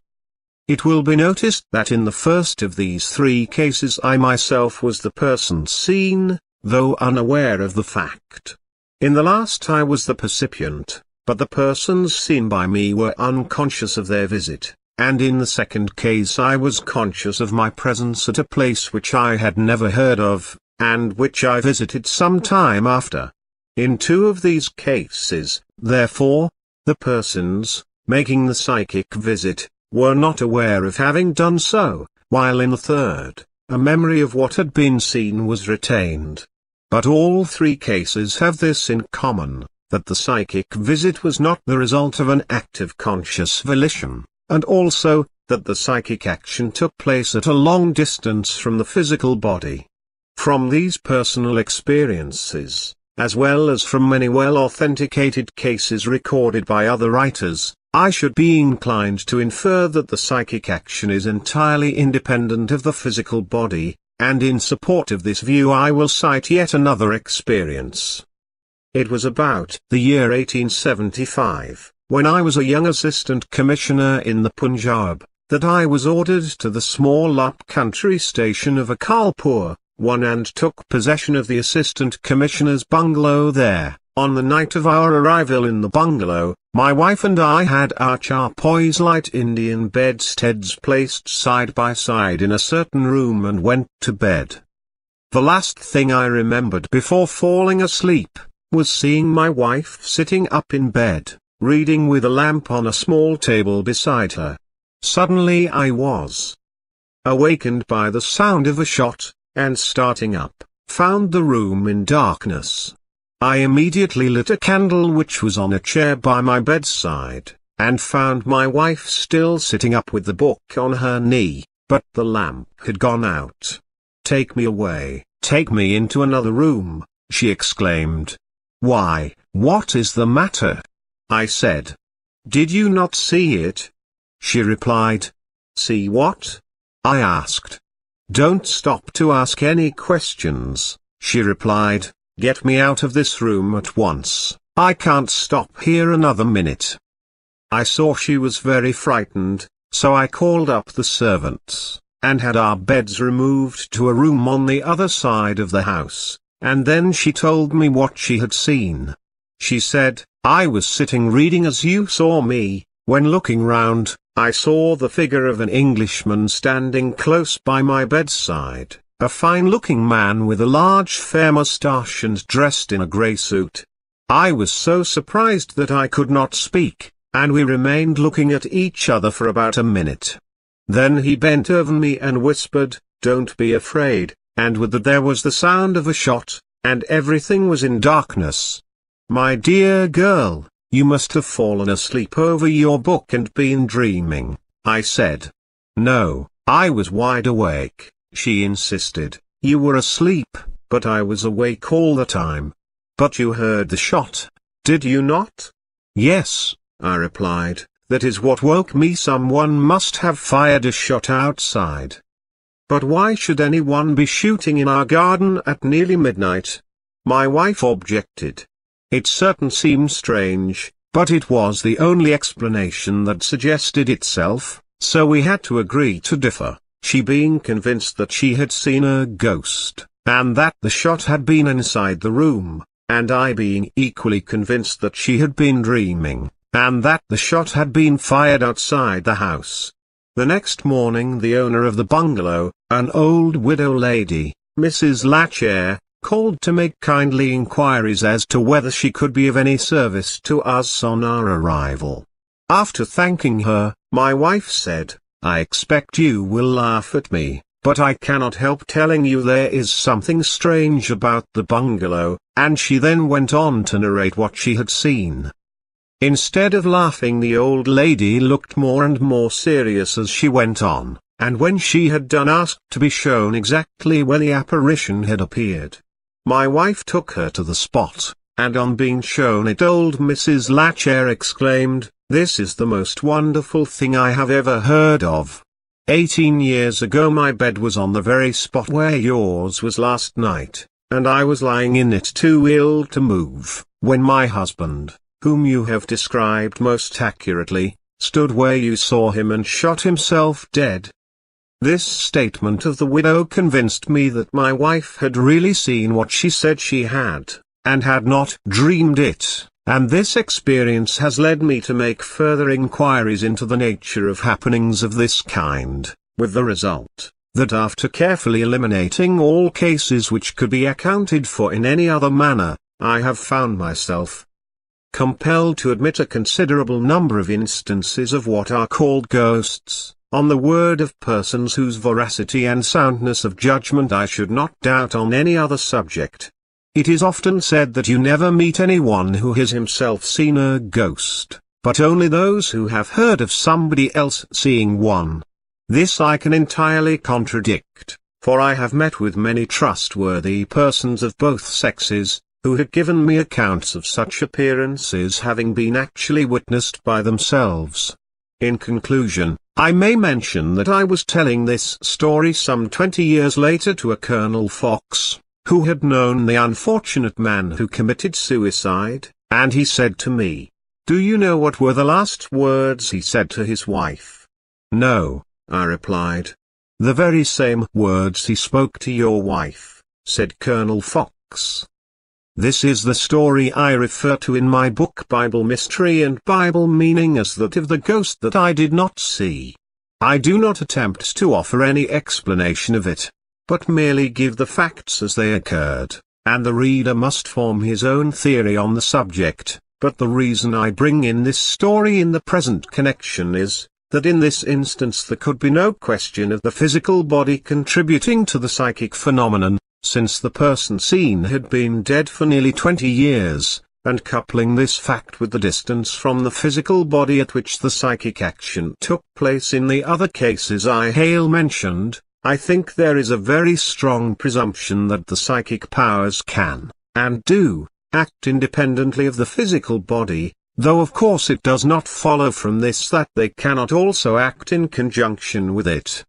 It will be noticed that in the first of these 3 cases I myself was the person seen, though unaware of the fact. In the last I was the percipient, but the persons seen by me were unconscious of their visit, and in the second case I was conscious of my presence at a place which I had never heard of, and which I visited some time after. In 2 of these cases, therefore, the persons, making the psychic visit, were not aware of having done so, while in the third, a memory of what had been seen was retained. But all 3 cases have this in common, that the psychic visit was not the result of an active conscious volition, and also, that the psychic action took place at a long distance from the physical body. From these personal experiences, as well as from many well-authenticated cases recorded by other writers, I should be inclined to infer that the psychic action is entirely independent of the physical body, and in support of this view I will cite yet another experience. It was about the year 1875, when I was a young assistant commissioner in the Punjab, that I was ordered to the small up-country station of Akalpur, and took possession of the assistant commissioner's bungalow there. On the night of our arrival in the bungalow, my wife and I had our charpoys light Indian bedsteads placed side by side in a certain room and went to bed. The last thing I remembered before falling asleep, was seeing my wife sitting up in bed, reading with a lamp on a small table beside her. Suddenly I was awakened by the sound of a shot, and starting up, found the room in darkness. I immediately lit a candle which was on a chair by my bedside, and found my wife still sitting up with the book on her knee, but the lamp had gone out. "Take me away, take me into another room," she exclaimed. "Why, what is the matter?" I said. "Did you not see it?" She replied. "See what?" I asked. "Don't stop to ask any questions," she replied. "Get me out of this room at once, I can't stop here another minute." I saw she was very frightened, so I called up the servants, and had our beds removed to a room on the other side of the house, and then she told me what she had seen. She said, "I was sitting reading as you saw me, when looking round, I saw the figure of an Englishman standing close by my bedside, a fine-looking man with a large fair moustache and dressed in a grey suit. I was so surprised that I could not speak, and we remained looking at each other for about a minute. Then he bent over me and whispered, 'Don't be afraid,' and with that there was the sound of a shot, and everything was in darkness. My dear girl, you must have fallen asleep over your book and been dreaming," I said. "No, I was wide awake," she insisted. "You were asleep, but I was awake all the time." "But you heard the shot, did you not?" "Yes," I replied, "that is what woke me. Someone must have fired a shot outside." "But why should anyone be shooting in our garden at nearly midnight?" my wife objected. It certainly seemed strange, but it was the only explanation that suggested itself, so we had to agree to differ, she being convinced that she had seen a ghost, and that the shot had been inside the room, and I being equally convinced that she had been dreaming, and that the shot had been fired outside the house. The next morning the owner of the bungalow, an old widow lady, Mrs. Latcher, called to make kindly inquiries as to whether she could be of any service to us on our arrival. After thanking her, my wife said, "I expect you will laugh at me, but I cannot help telling you there is something strange about the bungalow," and she then went on to narrate what she had seen. Instead of laughing, the old lady looked more and more serious as she went on, and when she had done asked to be shown exactly where the apparition had appeared. My wife took her to the spot, and on being shown it, old Mrs. Latcher exclaimed, "This is the most wonderful thing I have ever heard of. 18 years ago my bed was on the very spot where yours was last night, and I was lying in it too ill to move, when my husband, whom you have described most accurately, stood where you saw him and shot himself dead." This statement of the widow convinced me that my wife had really seen what she said she had, and had not dreamed it, and this experience has led me to make further inquiries into the nature of happenings of this kind, with the result, that after carefully eliminating all cases which could be accounted for in any other manner, I have found myself compelled to admit a considerable number of instances of what are called ghosts, on the word of persons whose veracity and soundness of judgment I should not doubt on any other subject. It is often said that you never meet anyone who has himself seen a ghost, but only those who have heard of somebody else seeing one. This I can entirely contradict, for I have met with many trustworthy persons of both sexes, who had given me accounts of such appearances having been actually witnessed by themselves. In conclusion, I may mention that I was telling this story some 20 years later to a Colonel Fox, who had known the unfortunate man who committed suicide, and he said to me, "Do you know what were the last words he said to his wife?" "No," I replied. "The very same words he spoke to your wife," said Colonel Fox. This is the story I refer to in my book Bible Mystery and Bible Meaning as that of the ghost that I did not see. I do not attempt to offer any explanation of it, but merely give the facts as they occurred. and the reader must form his own theory on the subject, but the reason I bring in this story in the present connection is, that in this instance there could be no question of the physical body contributing to the psychic phenomenon, since the person seen had been dead for nearly 20 years, and coupling this fact with the distance from the physical body at which the psychic action took place in the other cases I mentioned, I think there is a very strong presumption that the psychic powers can, and do, act independently of the physical body, though of course it does not follow from this that they cannot also act in conjunction with it.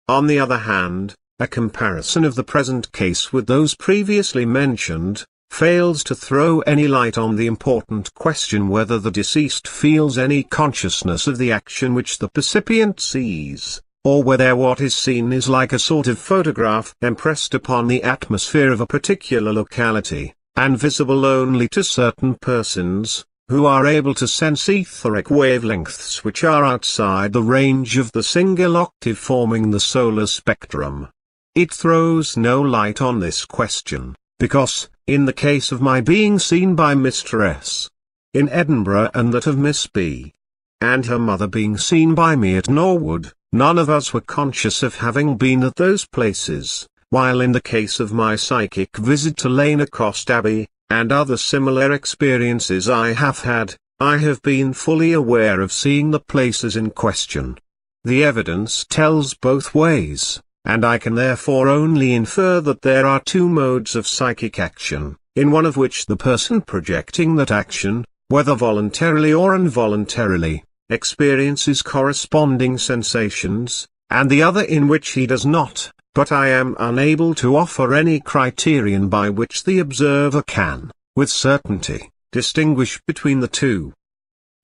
On the other hand, a comparison of the present case with those previously mentioned, fails to throw any light on the important question whether the deceased feels any consciousness of the action which the percipient sees, or whether what is seen is like a sort of photograph impressed upon the atmosphere of a particular locality, and visible only to certain persons, who are able to sense etheric wavelengths which are outside the range of the single octave forming the solar spectrum. It throws no light on this question, because, in the case of my being seen by Mr. S. in Edinburgh and that of Miss B. and her mother being seen by me at Norwood, none of us were conscious of having been at those places, while in the case of my psychic visit to Lanecost Abbey, and other similar experiences I have had, I have been fully aware of seeing the places in question. The evidence tells both ways, and I can therefore only infer that there are two modes of psychic action, in one of which the person projecting that action, whether voluntarily or involuntarily, experiences corresponding sensations, and the other in which he does not, but I am unable to offer any criterion by which the observer can, with certainty, distinguish between the two.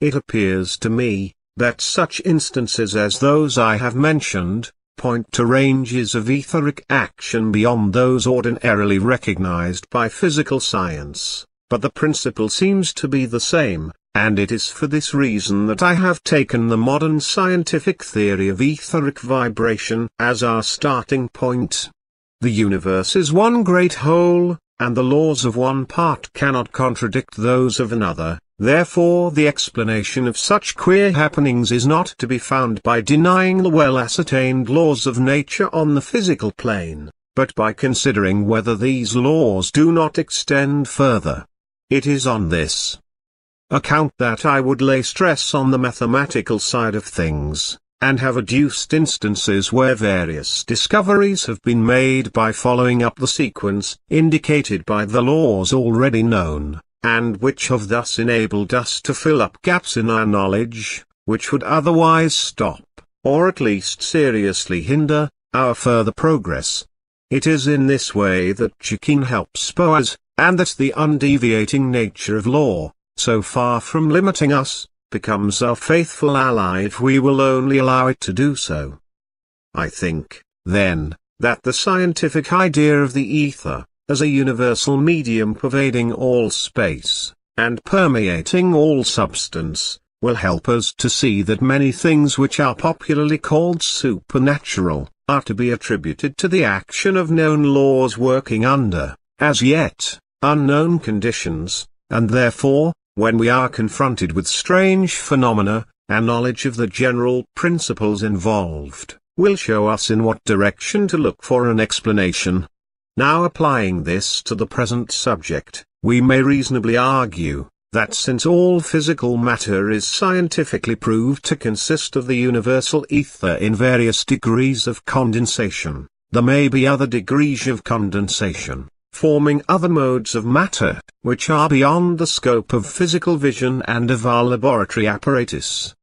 It appears to me, that such instances as those I have mentioned, point to ranges of etheric action beyond those ordinarily recognized by physical science, but the principle seems to be the same, and it is for this reason that I have taken the modern scientific theory of etheric vibration as our starting point. The universe is one great whole, and the laws of one part cannot contradict those of another, therefore the explanation of such queer happenings is not to be found by denying the well-ascertained laws of nature on the physical plane, but by considering whether these laws do not extend further. It is on this account that I would lay stress on the mathematical side of things, and have adduced instances where various discoveries have been made by following up the sequence indicated by the laws already known, and which have thus enabled us to fill up gaps in our knowledge, which would otherwise stop, or at least seriously hinder, our further progress. It is in this way that Jachin helps Boaz, and that the undeviating nature of law, so far from limiting us, becomes our faithful ally if we will only allow it to do so. I think, then, that the scientific idea of the ether, as a universal medium pervading all space, and permeating all substance, will help us to see that many things which are popularly called supernatural, are to be attributed to the action of known laws working under, as yet, unknown conditions, and therefore, when we are confronted with strange phenomena, our knowledge of the general principles involved, will show us in what direction to look for an explanation. Now applying this to the present subject, we may reasonably argue, that since all physical matter is scientifically proved to consist of the universal ether in various degrees of condensation, there may be other degrees of condensation, forming other modes of matter, which are beyond the scope of physical vision and of our laboratory apparatus.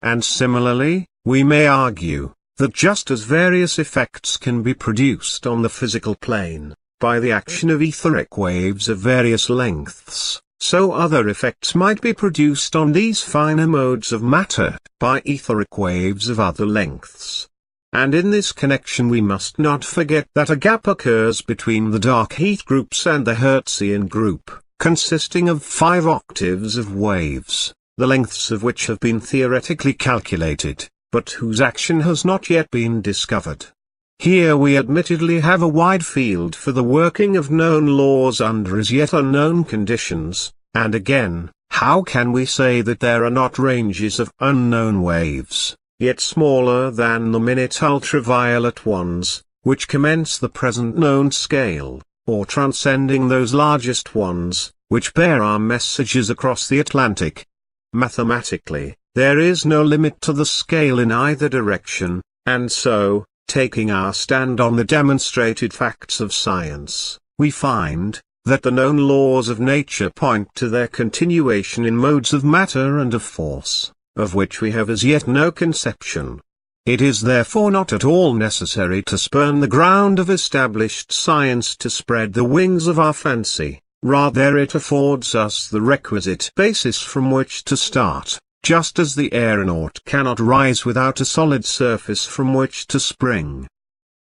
And similarly, we may argue, that just as various effects can be produced on the physical plane, by the action of etheric waves of various lengths, so other effects might be produced on these finer modes of matter, by etheric waves of other lengths. And in this connection we must not forget that a gap occurs between the dark heat groups and the Hertzian group, consisting of 5 octaves of waves, the lengths of which have been theoretically calculated, but whose action has not yet been discovered. Here we admittedly have a wide field for the working of known laws under as yet unknown conditions, and again, how can we say that there are not ranges of unknown waves, yet smaller than the minute ultraviolet ones, which commence the present known scale, or transcending those largest ones, which bear our messages across the Atlantic? Mathematically, there is no limit to the scale in either direction, and so, taking our stand on the demonstrated facts of science, we find that the known laws of nature point to their continuation in modes of matter and of force, of which we have as yet no conception. It is therefore not at all necessary to spurn the ground of established science to spread the wings of our fancy, rather it affords us the requisite basis from which to start. Just as the aeronaut cannot rise without a solid surface from which to spring.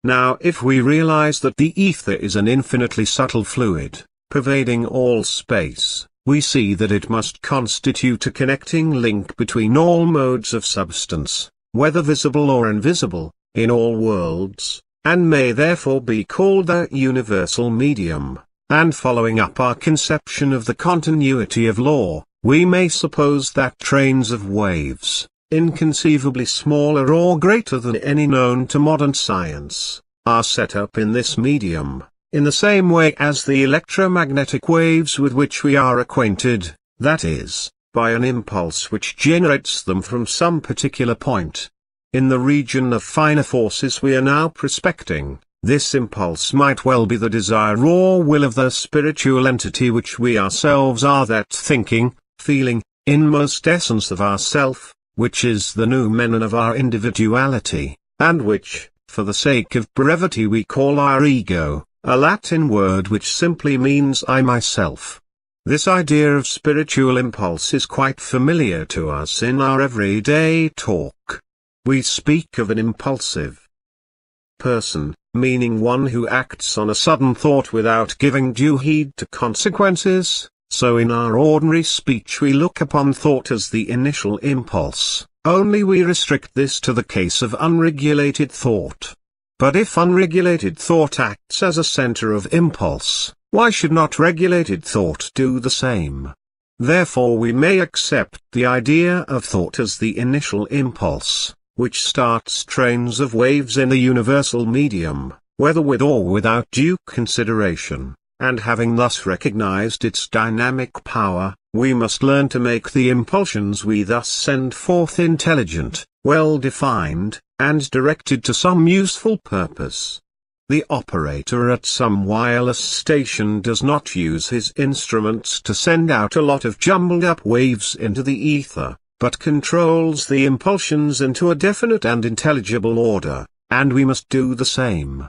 Now if we realize that the ether is an infinitely subtle fluid, pervading all space, we see that it must constitute a connecting link between all modes of substance, whether visible or invisible, in all worlds, and may therefore be called the universal medium. And following up our conception of the continuity of law, we may suppose that trains of waves, inconceivably smaller or greater than any known to modern science, are set up in this medium, in the same way as the electromagnetic waves with which we are acquainted, that is, by an impulse which generates them from some particular point. In the region of finer forces we are now prospecting, this impulse might well be the desire or will of the spiritual entity which we ourselves are, that thinking, feeling, inmost essence of ourself, which is the noumenon of our individuality, and which, for the sake of brevity we call our ego, a Latin word which simply means I myself. This idea of spiritual impulse is quite familiar to us in our everyday talk. We speak of an impulsive person, meaning one who acts on a sudden thought without giving due heed to consequences. So in our ordinary speech we look upon thought as the initial impulse, only we restrict this to the case of unregulated thought. But if unregulated thought acts as a center of impulse, why should not regulated thought do the same? Therefore we may accept the idea of thought as the initial impulse, which starts trains of waves in the universal medium, whether with or without due consideration. And having thus recognized its dynamic power, we must learn to make the impulsions we thus send forth intelligent, well defined, and directed to some useful purpose. The operator at some wireless station does not use his instruments to send out a lot of jumbled up waves into the ether, but controls the impulsions into a definite and intelligible order, and we must do the same.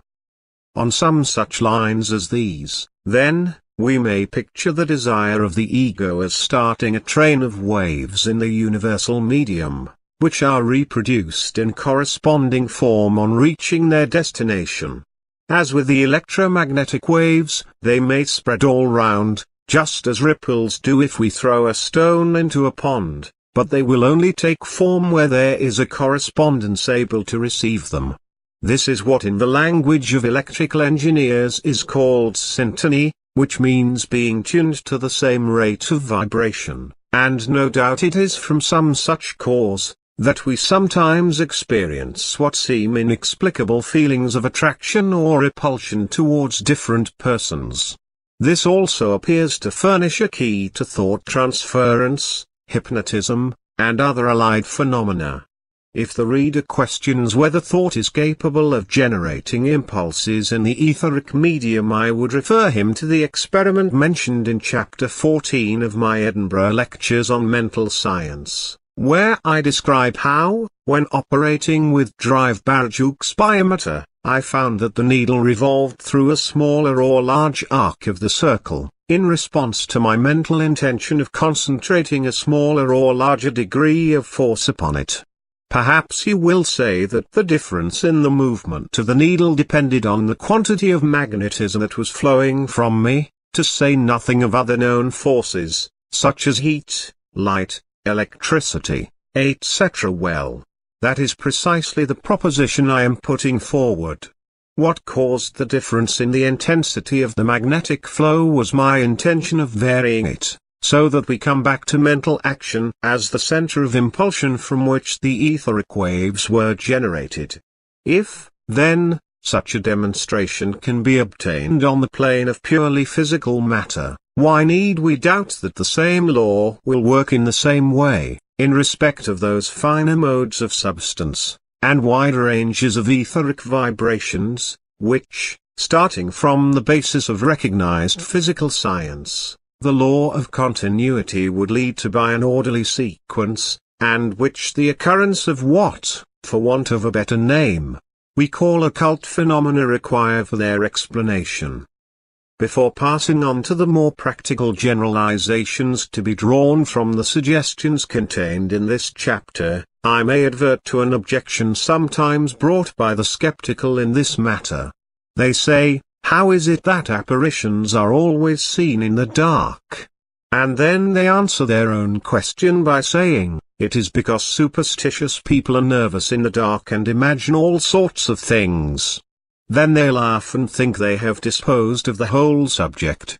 On some such lines as these, then, we may picture the desire of the ego as starting a train of waves in the universal medium, which are reproduced in corresponding form on reaching their destination. As with the electromagnetic waves, they may spread all round, just as ripples do if we throw a stone into a pond, but they will only take form where there is a correspondence able to receive them. This is what in the language of electrical engineers is called syntony, which means being tuned to the same rate of vibration, and no doubt it is from some such cause that we sometimes experience what seem inexplicable feelings of attraction or repulsion towards different persons. This also appears to furnish a key to thought transference, hypnotism, and other allied phenomena. If the reader questions whether thought is capable of generating impulses in the etheric medium, I would refer him to the experiment mentioned in Chapter 14 of my Edinburgh Lectures on Mental Science, where I describe how, when operating with Drive-Barajouk's biometer, I found that the needle revolved through a smaller or large arc of the circle, in response to my mental intention of concentrating a smaller or larger degree of force upon it. Perhaps you will say that the difference in the movement of the needle depended on the quantity of magnetism that was flowing from me, to say nothing of other known forces, such as heat, light, electricity, etc. Well, that is precisely the proposition I am putting forward. What caused the difference in the intensity of the magnetic flow was my intention of varying it, so that we come back to mental action as the center of impulsion from which the etheric waves were generated. If, then, such a demonstration can be obtained on the plane of purely physical matter, why need we doubt that the same law will work in the same way, in respect of those finer modes of substance, and wider ranges of etheric vibrations, which, starting from the basis of recognized physical science, the law of continuity would lead to by an orderly sequence, and which the occurrence of what, for want of a better name, we call occult phenomena require for their explanation. Before passing on to the more practical generalizations to be drawn from the suggestions contained in this chapter, I may advert to an objection sometimes brought by the skeptical in this matter. They say, how is it that apparitions are always seen in the dark? And then they answer their own question by saying, it is because superstitious people are nervous in the dark and imagine all sorts of things. Then they laugh and think they have disposed of the whole subject.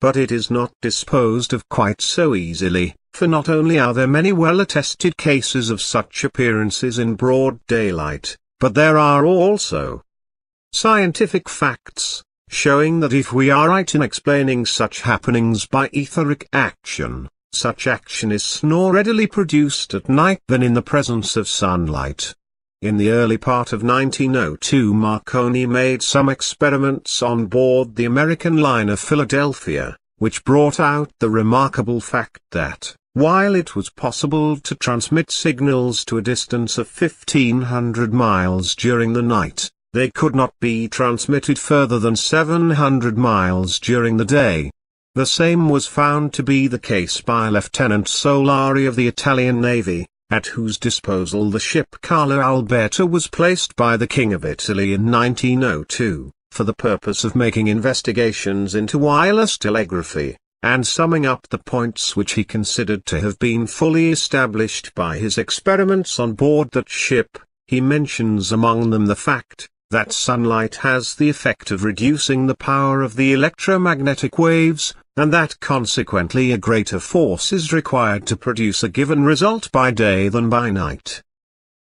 But it is not disposed of quite so easily, for not only are there many well-attested cases of such appearances in broad daylight, but there are also scientific facts, showing that if we are right in explaining such happenings by etheric action, such action is more readily produced at night than in the presence of sunlight. In the early part of 1902 Marconi made some experiments on board the American liner Philadelphia, which brought out the remarkable fact that, while it was possible to transmit signals to a distance of 1,500 miles during the night, they could not be transmitted further than 700 miles during the day. The same was found to be the case by Lieutenant Solari of the Italian Navy, at whose disposal the ship Carlo Alberto was placed by the King of Italy in 1902, for the purpose of making investigations into wireless telegraphy, and summing up the points which he considered to have been fully established by his experiments on board that ship. He mentions among them the fact that sunlight has the effect of reducing the power of the electromagnetic waves, and that consequently a greater force is required to produce a given result by day than by night.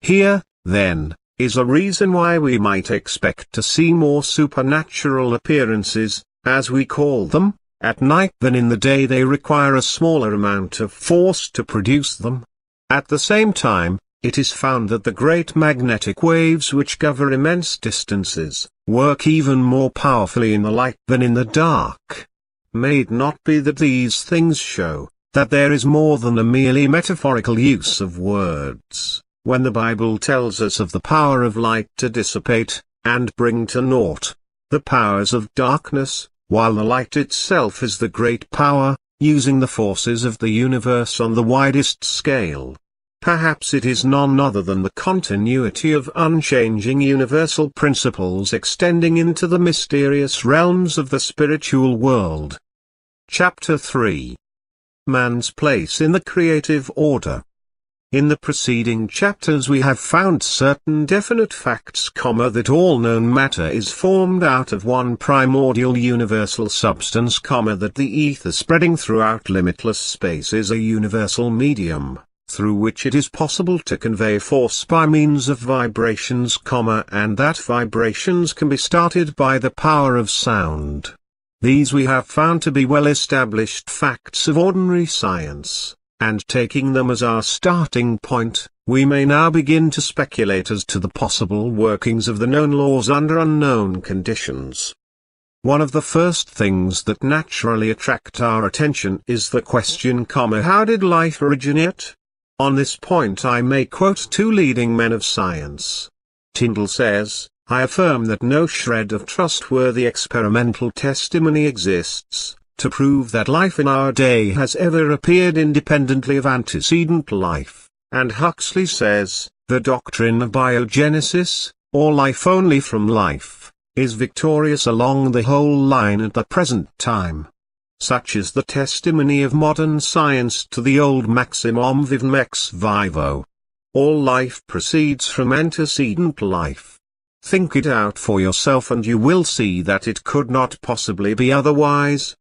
Here, then, is a reason why we might expect to see more supernatural appearances, as we call them, at night than in the day. They require a smaller amount of force to produce them. At the same time, it is found that the great magnetic waves which cover immense distances, work even more powerfully in the light than in the dark. May it not be that these things show that there is more than a merely metaphorical use of words, when the Bible tells us of the power of light to dissipate, and bring to naught, the powers of darkness, while the light itself is the great power, using the forces of the universe on the widest scale. Perhaps it is none other than the continuity of unchanging universal principles extending into the mysterious realms of the spiritual world. Chapter 3. Man's place in the creative order. In the preceding chapters we have found certain definite facts, that all known matter is formed out of one primordial universal substance, that the ether spreading throughout limitless space is a universal medium, through which it is possible to convey force by means of vibrations, and that vibrations can be started by the power of sound. These we have found to be well-established facts of ordinary science, and taking them as our starting point, we may now begin to speculate as to the possible workings of the known laws under unknown conditions. One of the first things that naturally attract our attention is the question, how did life originate? On this point I may quote two leading men of science. Tyndall says, I affirm that no shred of trustworthy experimental testimony exists, to prove that life in our day has ever appeared independently of antecedent life, and Huxley says, the doctrine of biogenesis, or life only from life, is victorious along the whole line at the present time. Such is the testimony of modern science to the old maximum vivum ex vivo. All life proceeds from antecedent life. Think it out for yourself and you will see that it could not possibly be otherwise.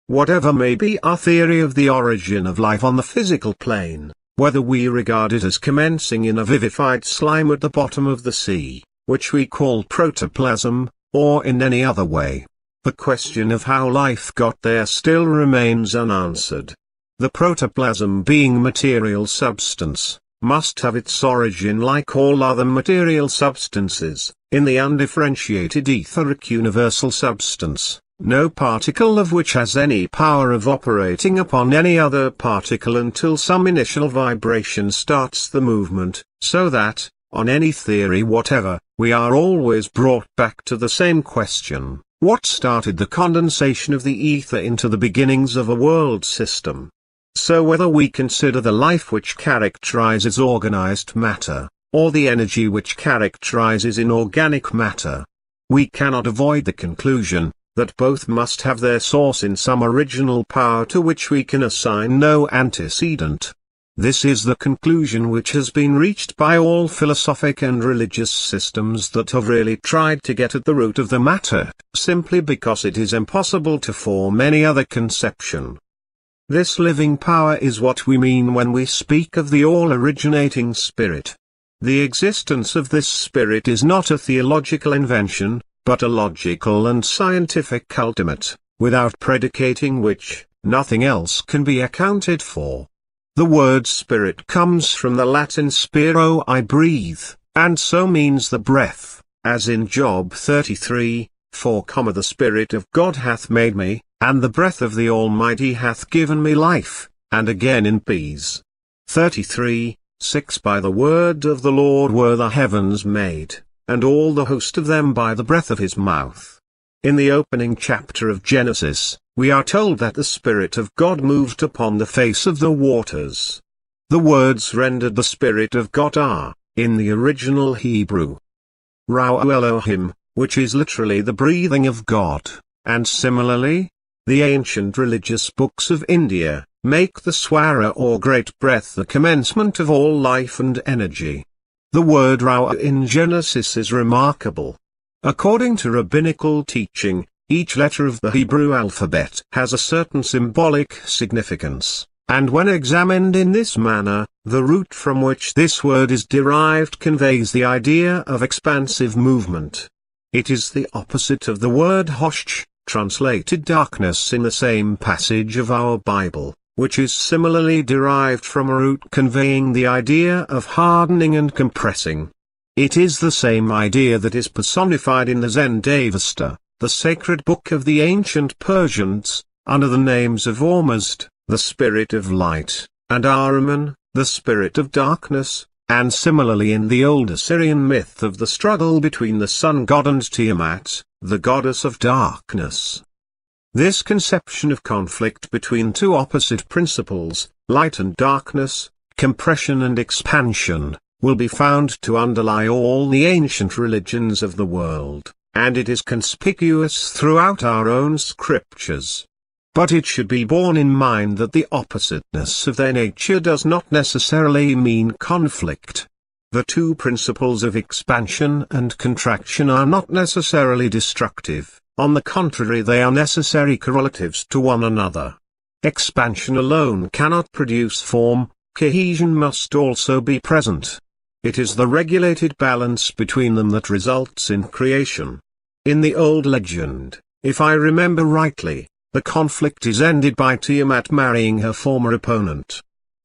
Whatever may be our theory of the origin of life on the physical plane, whether we regard it as commencing in a vivified slime at the bottom of the sea, which we call protoplasm, or in any other way, the question of how life got there still remains unanswered. The protoplasm, being material substance, must have its origin, like all other material substances, in the undifferentiated etheric universal substance, no particle of which has any power of operating upon any other particle until some initial vibration starts the movement, so that, on any theory whatever, we are always brought back to the same question: what started the condensation of the ether into the beginnings of a world system? So whether we consider the life which characterizes organized matter, or the energy which characterizes inorganic matter, we cannot avoid the conclusion that both must have their source in some original power to which we can assign no antecedent. This is the conclusion which has been reached by all philosophic and religious systems that have really tried to get at the root of the matter, simply because it is impossible to form any other conception. This living power is what we mean when we speak of the all-originating spirit. The existence of this spirit is not a theological invention, but a logical and scientific ultimate, without predicating which, nothing else can be accounted for. The word spirit comes from the Latin spiro, I breathe, and so means the breath, as in Job 33:4, the Spirit of God hath made me, and the breath of the Almighty hath given me life, and again in Ps 33:6, by the word of the Lord were the heavens made, and all the host of them by the breath of his mouth. In the opening chapter of Genesis, we are told that the Spirit of God moved upon the face of the waters. The words rendered the Spirit of God are, in the original Hebrew, Ruach Elohim, which is literally the breathing of God, and similarly, the ancient religious books of India make the swara or great breath the commencement of all life and energy. The word Ruach in Genesis is remarkable. According to rabbinical teaching, each letter of the Hebrew alphabet has a certain symbolic significance, and when examined in this manner, the root from which this word is derived conveys the idea of expansive movement. It is the opposite of the word hosh, translated darkness in the same passage of our Bible, which is similarly derived from a root conveying the idea of hardening and compressing. It is the same idea that is personified in the Zendavesta, the sacred book of the ancient Persians, under the names of Ormuzd, the spirit of light, and Ahriman, the spirit of darkness, and similarly in the old Assyrian myth of the struggle between the sun god and Tiamat, the goddess of darkness. This conception of conflict between two opposite principles, light and darkness, compression and expansion, will be found to underlie all the ancient religions of the world, and it is conspicuous throughout our own scriptures. But it should be borne in mind that the oppositeness of their nature does not necessarily mean conflict. The two principles of expansion and contraction are not necessarily destructive, on the contrary they are necessary correlatives to one another. Expansion alone cannot produce form, cohesion must also be present. It is the regulated balance between them that results in creation. In the old legend, if I remember rightly, the conflict is ended by Tiamat marrying her former opponent.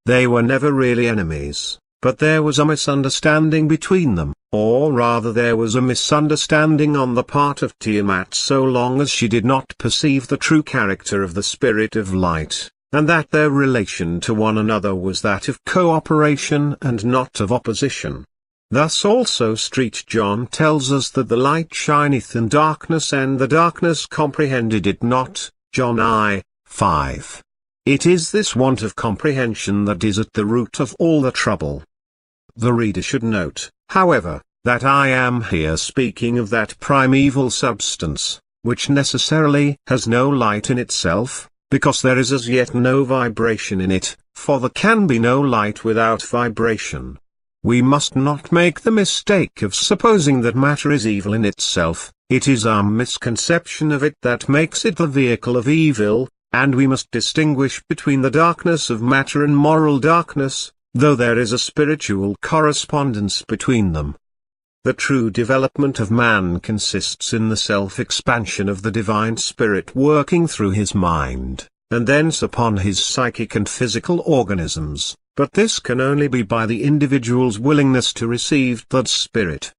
They were never really enemies, but there was a misunderstanding between them, or rather there was a misunderstanding on the part of Tiamat so long as she did not perceive the true character of the spirit of light, and that their relation to one another was that of cooperation and not of opposition. Thus also St. John tells us that the light shineth in darkness and the darkness comprehended it not, John I, 5. It is this want of comprehension that is at the root of all the trouble. The reader should note, however, that I am here speaking of that primeval substance, which necessarily has no light in itself, because there is as yet no vibration in it, for there can be no light without vibration. We must not make the mistake of supposing that matter is evil in itself. It is our misconception of it that makes it the vehicle of evil, and we must distinguish between the darkness of matter and moral darkness, though there is a spiritual correspondence between them. The true development of man consists in the self-expansion of the divine spirit working through his mind, and thence upon his psychic and physical organisms, but this can only be by the individual's willingness to receive that spirit.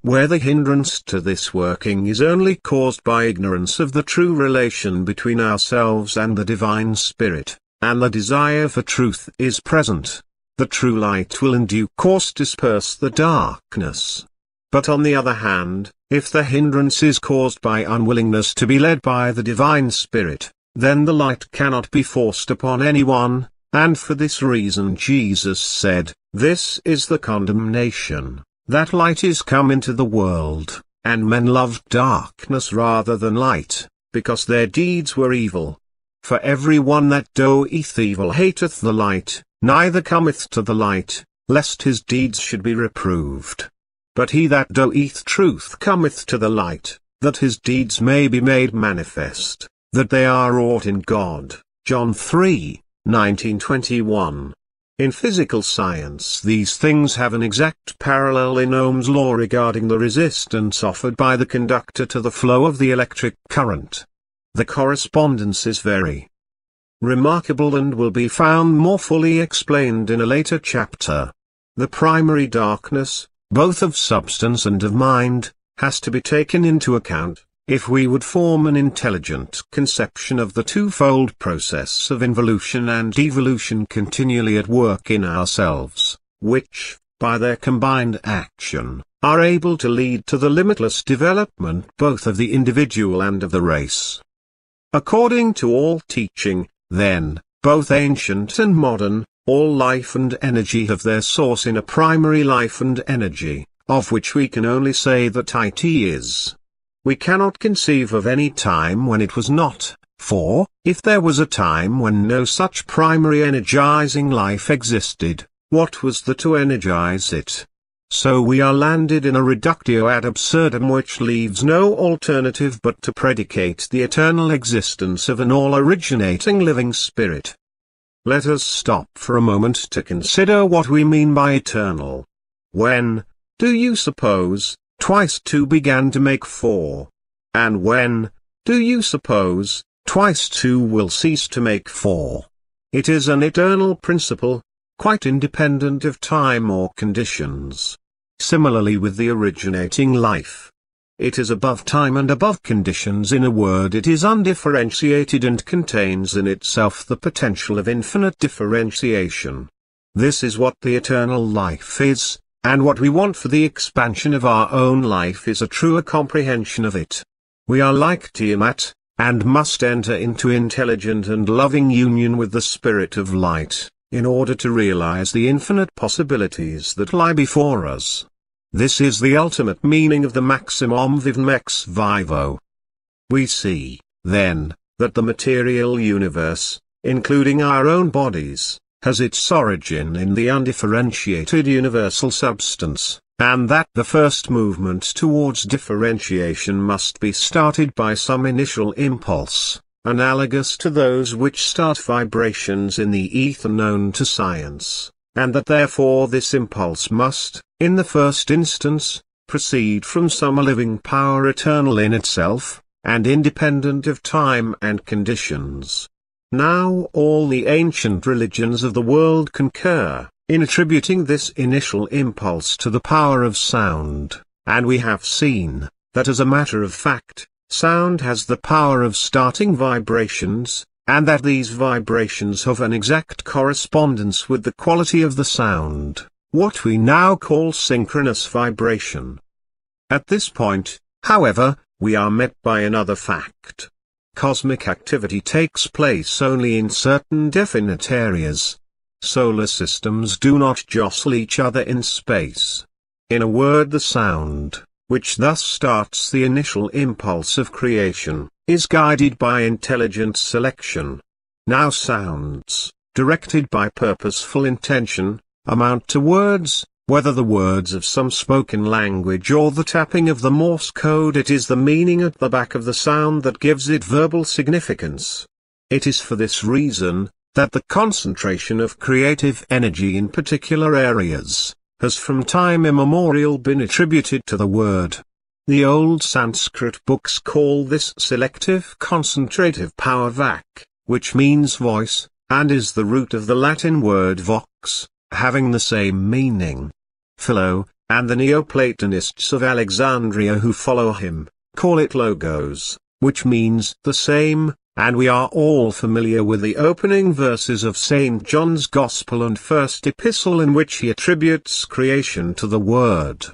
Where the hindrance to this working is only caused by ignorance of the true relation between ourselves and the divine spirit, and the desire for truth is present, the true light will in due course disperse the darkness. But on the other hand, if the hindrance is caused by unwillingness to be led by the divine spirit, then the light cannot be forced upon anyone, and for this reason Jesus said, "This is the condemnation, that light is come into the world, and men loved darkness rather than light, because their deeds were evil. For every one that doeth evil hateth the light, neither cometh to the light, lest his deeds should be reproved. But he that doeth truth cometh to the light, that his deeds may be made manifest, that they are wrought in God." John 3:19-21. In physical science these things have an exact parallel in Ohm's law regarding the resistance offered by the conductor to the flow of the electric current. The correspondence is very remarkable and will be found more fully explained in a later chapter. The primary darkness, both of substance and of mind, has to be taken into account, if we would form an intelligent conception of the twofold process of involution and evolution continually at work in ourselves, which, by their combined action, are able to lead to the limitless development both of the individual and of the race. According to all teaching, then, both ancient and modern, all life and energy have their source in a primary life and energy, of which we can only say that it is. We cannot conceive of any time when it was not, for, if there was a time when no such primary energizing life existed, what was there to energize it? So we are landed in a reductio ad absurdum which leaves no alternative but to predicate the eternal existence of an all-originating living spirit. Let us stop for a moment to consider what we mean by eternal. When, do you suppose, twice two began to make four? And when, do you suppose, twice two will cease to make four? It is an eternal principle, quite independent of time or conditions. Similarly with the originating life. It is above time and above conditions. In a word, it is undifferentiated and contains in itself the potential of infinite differentiation. This is what the eternal life is, and what we want for the expansion of our own life is a truer comprehension of it. We are like Tiamat, and must enter into intelligent and loving union with the Spirit of Light, in order to realize the infinite possibilities that lie before us. This is the ultimate meaning of the maximum vivum ex vivo. We see, then, that the material universe, including our own bodies, has its origin in the undifferentiated universal substance, and that the first movement towards differentiation must be started by some initial impulse, analogous to those which start vibrations in the ether known to science, and that therefore this impulse must, in the first instance, proceed from some living power eternal in itself, and independent of time and conditions. Now all the ancient religions of the world concur in attributing this initial impulse to the power of sound, and we have seen that as a matter of fact, sound has the power of starting vibrations, and that these vibrations have an exact correspondence with the quality of the sound, what we now call synchronous vibration. At this point, however, we are met by another fact. Cosmic activity takes place only in certain definite areas. Solar systems do not jostle each other in space. In a word, the sound, which thus starts the initial impulse of creation, is guided by intelligent selection. Now sounds, directed by purposeful intention, amount to words, Whether the words of some spoken language or the tapping of the Morse code, it is the meaning at the back of the sound that gives it verbal significance. It is for this reason that the concentration of creative energy in particular areas has from time immemorial been attributed to the word. The old Sanskrit books call this selective concentrative power vak, which means voice, and is the root of the Latin word vox, having the same meaning. Philo, and the Neoplatonists of Alexandria who follow him, call it logos, which means the same, and we are all familiar with the opening verses of St. John's Gospel and First Epistle in which he attributes creation to the Word.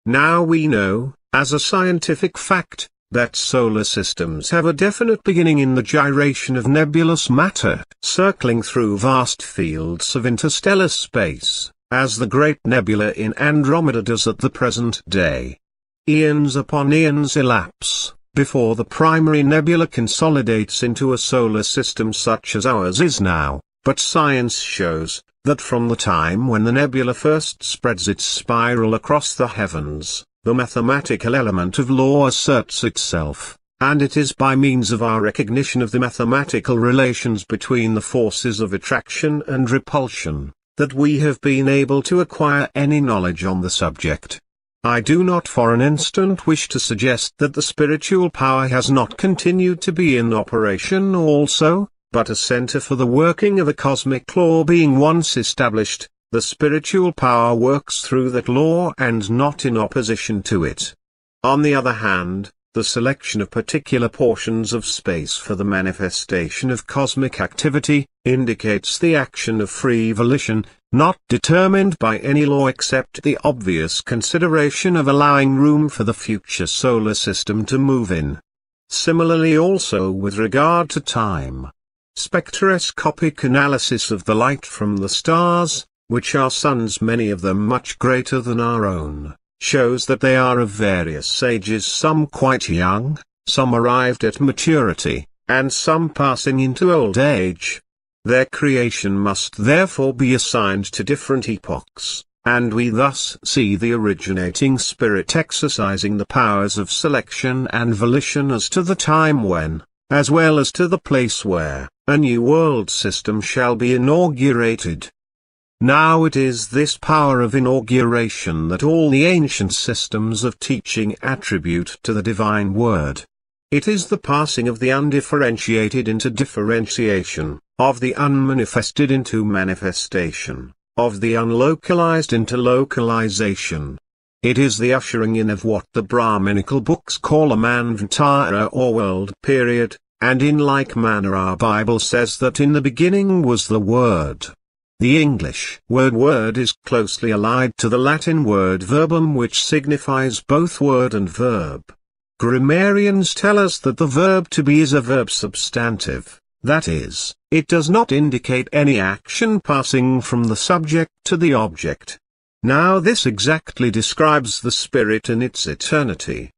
Now we know, as a scientific fact, that solar systems have a definite beginning in the gyration of nebulous matter circling through vast fields of interstellar space, as the great nebula in Andromeda does at the present day. Eons upon eons elapse before the primary nebula consolidates into a solar system such as ours is now, but science shows that from the time when the nebula first spreads its spiral across the heavens, the mathematical element of law asserts itself, and it is by means of our recognition of the mathematical relations between the forces of attraction and repulsion that we have been able to acquire any knowledge on the subject. I do not for an instant wish to suggest that the spiritual power has not continued to be in operation also, but a center for the working of a cosmic law being once established, the spiritual power works through that law and not in opposition to it. On the other hand, the selection of particular portions of space for the manifestation of cosmic activity indicates the action of free volition, not determined by any law except the obvious consideration of allowing room for the future solar system to move in. Similarly also with regard to time. Spectroscopic analysis of the light from the stars, which are suns, many of them much greater than our own, shows that they are of various ages, some quite young, some arrived at maturity, and some passing into old age. Their creation must therefore be assigned to different epochs, and we thus see the originating spirit exercising the powers of selection and volition as to the time when, as well as to the place where, a new world system shall be inaugurated. Now it is this power of inauguration that all the ancient systems of teaching attribute to the divine word. It is the passing of the undifferentiated into differentiation, of the unmanifested into manifestation, of the unlocalized into localization. It is the ushering in of what the Brahminical books call a manvantara or world period, and in like manner our Bible says that in the beginning was the Word. The English word is closely allied to the Latin word verbum, which signifies both word and verb. Grammarians tell us that the verb to be is a verb substantive, that is, it does not indicate any action passing from the subject to the object. Now this exactly describes the Spirit in its eternity.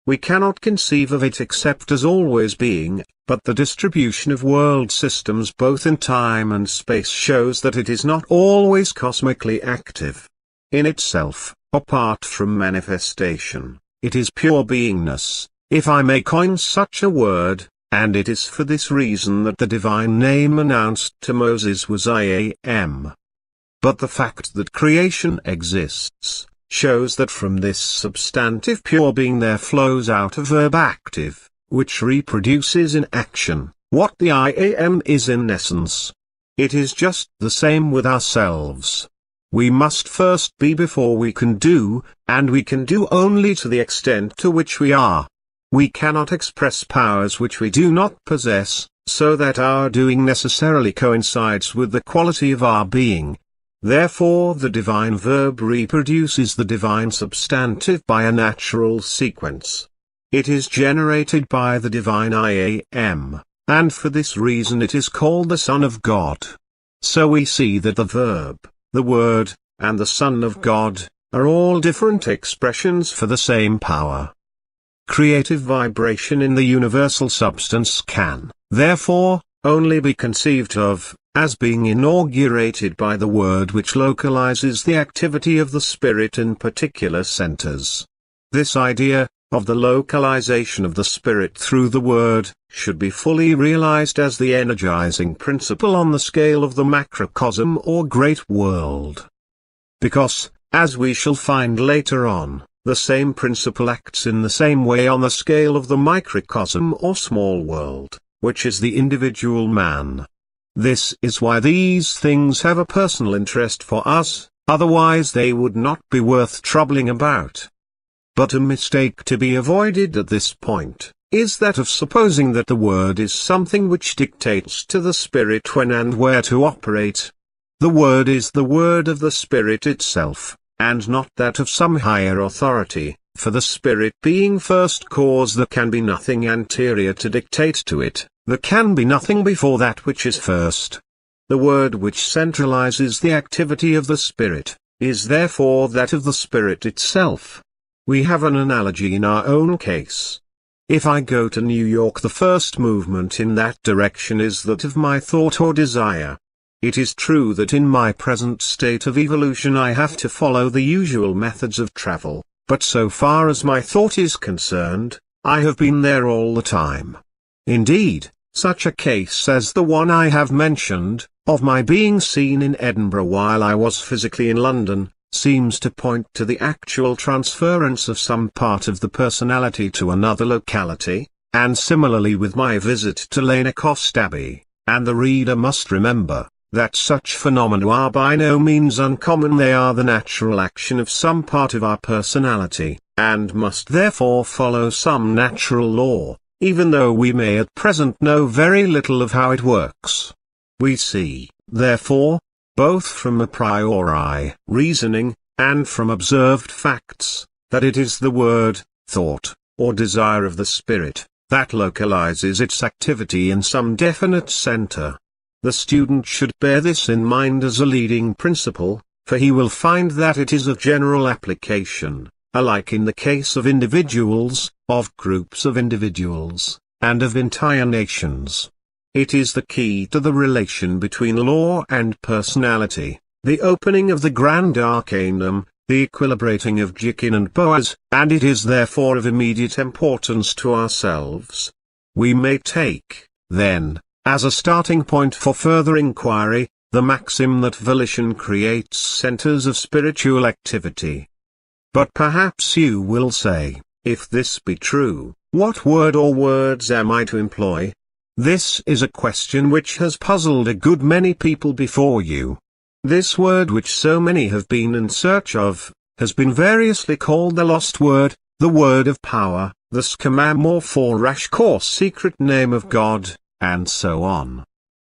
We cannot conceive of it except as always being, but the distribution of world systems both in time and space shows that it is not always cosmically active. In itself, apart from manifestation, it is pure beingness, if I may coin such a word, and it is for this reason that the divine name announced to Moses was I Am. But the fact that creation exists, shows that from this substantive pure being there flows out a verb active, which reproduces in action, what the I Am is in essence. It is just the same with ourselves. We must first be before we can do, and we can do only to the extent to which we are. We cannot express powers which we do not possess, so that our doing necessarily coincides with the quality of our being. Therefore the divine verb reproduces the divine substantive by a natural sequence. It is generated by the divine I Am, and for this reason it is called the Son of God. So we see that the verb, the Word, and the Son of God, are all different expressions for the same power. Creative vibration in the universal substance can, therefore, only be conceived of, as being inaugurated by the word which localizes the activity of the Spirit in particular centers. This idea, of the localization of the Spirit through the Word, should be fully realized as the energizing principle on the scale of the macrocosm or great world. Because, as we shall find later on, the same principle acts in the same way on the scale of the microcosm or small world, which is the individual man. This is why these things have a personal interest for us, otherwise they would not be worth troubling about. But a mistake to be avoided at this point, is that of supposing that the Word is something which dictates to the Spirit when and where to operate. The Word is the word of the Spirit itself, and not that of some higher authority, for the Spirit being first cause there can be nothing anterior to dictate to it, there can be nothing before that which is first. The word which centralizes the activity of the Spirit, is therefore that of the Spirit itself. We have an analogy in our own case. If I go to New York, the first movement in that direction is that of my thought or desire. It is true that in my present state of evolution I have to follow the usual methods of travel, but so far as my thought is concerned, I have been there all the time. Indeed, such a case as the one I have mentioned, of my being seen in Edinburgh while I was physically in London, seems to point to the actual transference of some part of the personality to another locality, and similarly with my visit to Lanecost Abbey, and the reader must remember, that such phenomena are by no means uncommon. They are the natural action of some part of our personality, and must therefore follow some natural law, even though we may at present know very little of how it works. We see, therefore, both from a priori reasoning, and from observed facts, that it is the word, thought, or desire of the Spirit, that localizes its activity in some definite center. The student should bear this in mind as a leading principle, for he will find that it is of general application, alike in the case of individuals, of groups of individuals, and of entire nations. It is the key to the relation between law and personality, the opening of the grand arcanum, the equilibrating of Jachin and Boaz, and it is therefore of immediate importance to ourselves. We may take, then, as a starting point for further inquiry, the maxim that volition creates centers of spiritual activity. But perhaps you will say, if this be true, what word or words am I to employ? This is a question which has puzzled a good many people before you. This word which so many have been in search of, has been variously called the lost word, the word of power, the scamam or forashk or secret name of God, and so on.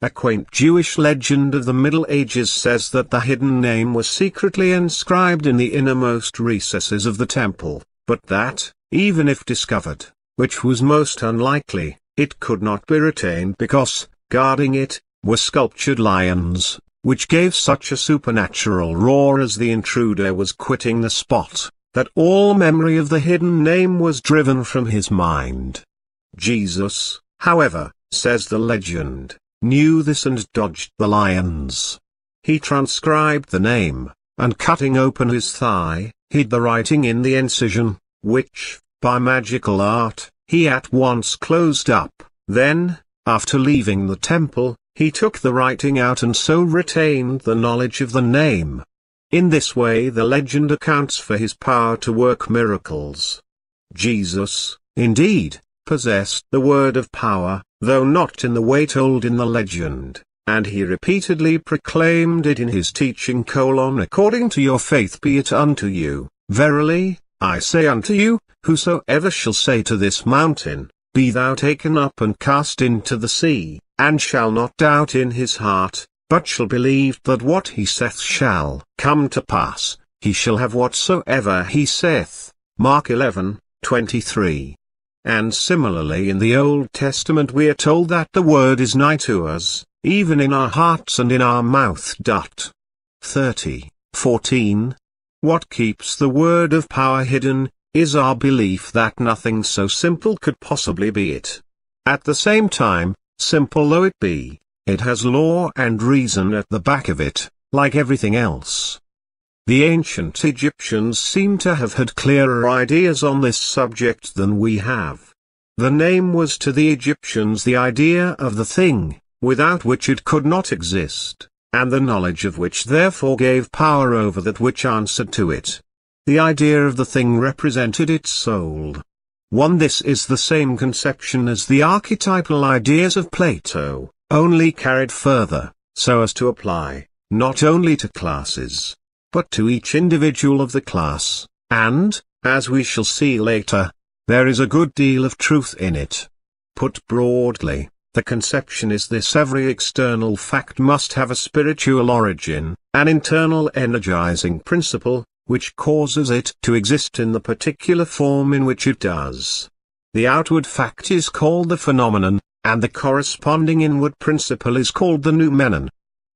A quaint Jewish legend of the Middle Ages says that the hidden name was secretly inscribed in the innermost recesses of the temple, but that, even if discovered, which was most unlikely, it could not be retained because, guarding it, were sculptured lions, which gave such a supernatural roar as the intruder was quitting the spot, that all memory of the hidden name was driven from his mind. Jesus, however, says the legend, knew this and dodged the lions. He transcribed the name, and cutting open his thigh, hid the writing in the incision, which, by magical art, he at once closed up. Then, after leaving the temple, he took the writing out and so retained the knowledge of the name. In this way the legend accounts for his power to work miracles. Jesus, indeed, possessed the word of power, though not in the way told in the legend, and he repeatedly proclaimed it in his teaching: according to your faith be it unto you. Verily, I say unto you, whosoever shall say to this mountain, Be thou taken up and cast into the sea, and shall not doubt in his heart, but shall believe that what he saith shall come to pass, he shall have whatsoever he saith. Mark 11:23. And similarly in the Old Testament we are told that the word is nigh to us, even in our hearts and in our mouth. 30:14. What keeps the word of power hidden, is our belief that nothing so simple could possibly be it. At the same time, simple though it be, It has law and reason at the back of it, like everything else. The ancient Egyptians seem to have had clearer ideas on this subject than we have. The name was to the Egyptians the idea of the thing, without which it could not exist, and the knowledge of which therefore gave power over that which answered to it. The idea of the thing represented its soul. This is the same conception as the archetypal ideas of Plato, only carried further, so as to apply, not only to classes, but to each individual of the class, and, as we shall see later, there is a good deal of truth in it. Put broadly, the conception is this: every external fact must have a spiritual origin, an internal energizing principle, which causes it to exist in the particular form in which it does. The outward fact is called the phenomenon, and the corresponding inward principle is called the noumenon.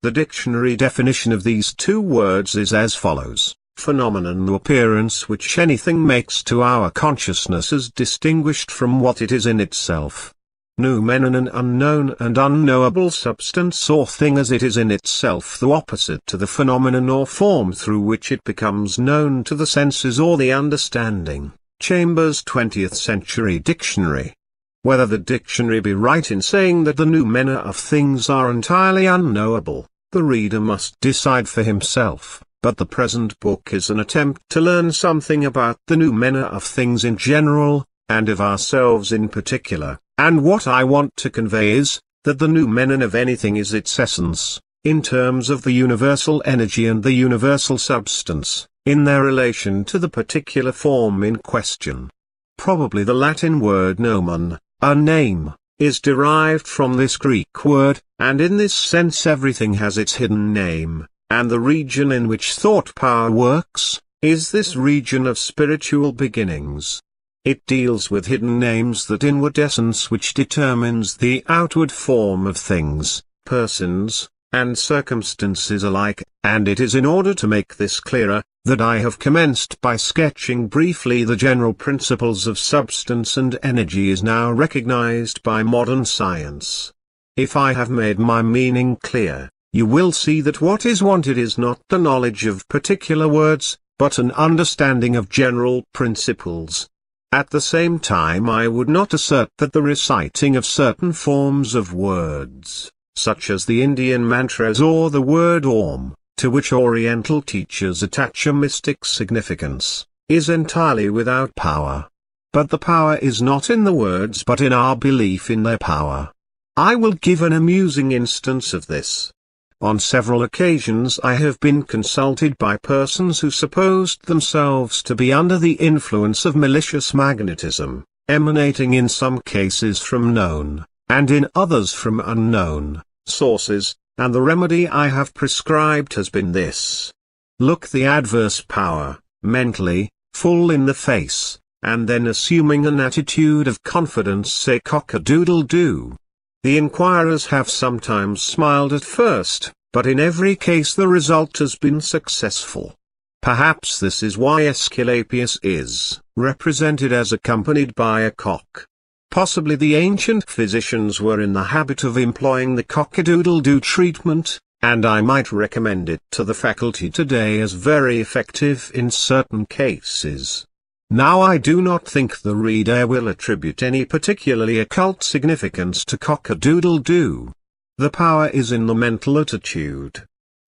The dictionary definition of these two words is as follows: phenomenon, the appearance which anything makes to our consciousness as distinguished from what it is in itself. Noumenon, an unknown and unknowable substance or thing as it is in itself, the opposite to the phenomenon or form through which it becomes known to the senses or the understanding. Chambers' 20th Century Dictionary. Whether the dictionary be right in saying that the noumena of things are entirely unknowable, the reader must decide for himself, but the present book is an attempt to learn something about the noumena of things in general, and of ourselves in particular, and what I want to convey is, that the noumenon of anything is its essence, in terms of the universal energy and the universal substance, in their relation to the particular form in question. Probably the Latin word nomen, a name, is derived from this Greek word, and in this sense everything has its hidden name, and the region in which thought power works, is this region of spiritual beginnings. It deals with hidden names, that inward essence which determines the outward form of things, persons, and circumstances alike, and it is in order to make this clearer, that I have commenced by sketching briefly the general principles of substance and energy as now recognized by modern science. If I have made my meaning clear, you will see that what is wanted is not the knowledge of particular words, but an understanding of general principles. At the same time, I would not assert that the reciting of certain forms of words, such as the Indian mantras or the word Om, to which Oriental teachers attach a mystic significance, is entirely without power. But the power is not in the words but in our belief in their power. I will give an amusing instance of this. On several occasions I have been consulted by persons who supposed themselves to be under the influence of malicious magnetism, emanating in some cases from known, and in others from unknown, sources, and the remedy I have prescribed has been this. Look the adverse power, mentally, full in the face, and then assuming an attitude of confidence say cock-a-doodle-doo. The inquirers have sometimes smiled at first, but in every case the result has been successful. Perhaps this is why Aesculapius is represented as accompanied by a cock. Possibly the ancient physicians were in the habit of employing the cock-a-doodle-doo treatment, and I might recommend it to the faculty today as very effective in certain cases. Now I do not think the reader will attribute any particularly occult significance to cock-a-doodle-doo. The power is in the mental attitude.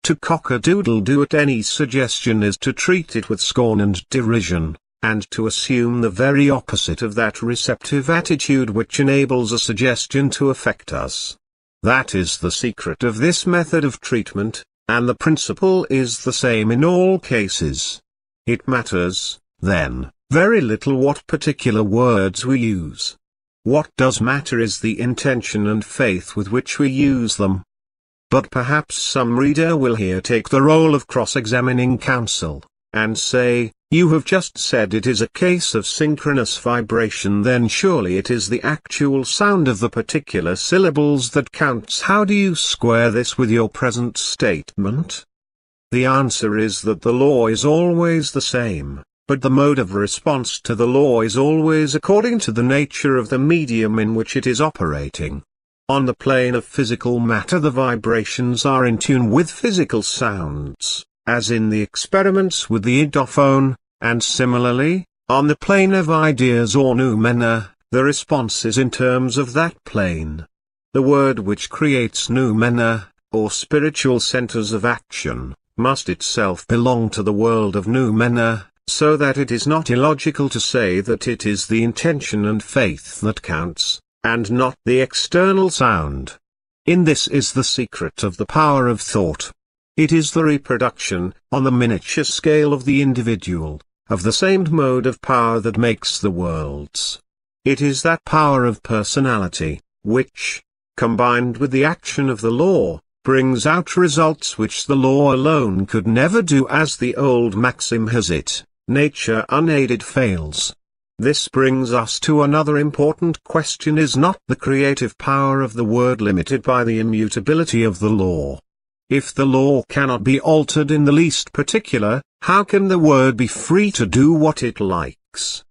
To cock-a-doodle-doo at any suggestion is to treat it with scorn and derision, and to assume the very opposite of that receptive attitude which enables a suggestion to affect us. That is the secret of this method of treatment, and the principle is the same in all cases. It matters, then, very little what particular words we use. What does matter is the intention and faith with which we use them. But perhaps some reader will here take the role of cross-examining counsel, and say, "You have just said it is a case of synchronous vibration, then surely it is the actual sound of the particular syllables that counts. How do you square this with your present statement?" The answer is that the law is always the same, but the mode of response to the law is always according to the nature of the medium in which it is operating. On the plane of physical matter the vibrations are in tune with physical sounds, as in the experiments with the idophone, and similarly, on the plane of ideas or noumena, the response is in terms of that plane. The word which creates noumena, or spiritual centers of action, must itself belong to the world of noumena, so that it is not illogical to say that it is the intention and faith that counts, and not the external sound. In this is the secret of the power of thought. It is the reproduction, on the miniature scale of the individual, of the same mode of power that makes the worlds. It is that power of personality, which, combined with the action of the law, brings out results which the law alone could never do, as the old maxim has it, nature unaided fails. This brings us to another important question: is not the creative power of the word limited by the immutability of the law? If the law cannot be altered in the least particular, how can the word be free to do what it likes?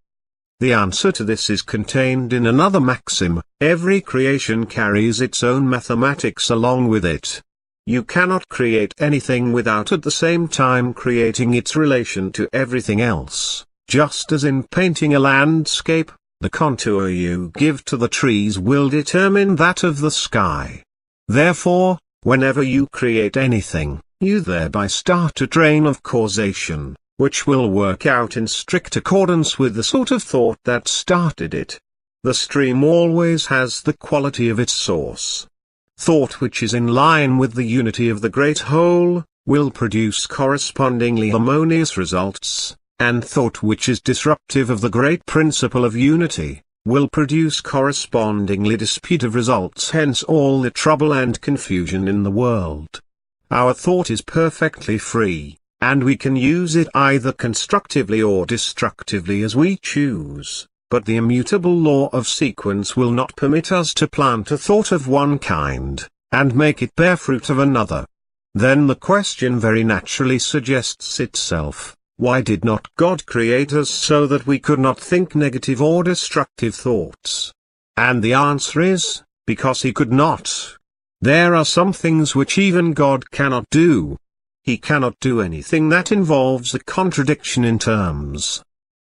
The answer to this is contained in another maxim: every creation carries its own mathematics along with it. You cannot create anything without at the same time creating its relation to everything else, just as in painting a landscape, the contour you give to the trees will determine that of the sky. Therefore, whenever you create anything, you thereby start a train of causation, which will work out in strict accordance with the sort of thought that started it. The stream always has the quality of its source. Thought which is in line with the unity of the great whole, will produce correspondingly harmonious results, and thought which is disruptive of the great principle of unity, will produce correspondingly disputive results. Hence all the trouble and confusion in the world. Our thought is perfectly free, and we can use it either constructively or destructively as we choose, but the immutable law of sequence will not permit us to plant a thought of one kind, and make it bear fruit of another. Then the question very naturally suggests itself: why did not God create us so that we could not think negative or destructive thoughts? And the answer is, because He could not. There are some things which even God cannot do. He cannot do anything that involves a contradiction in terms.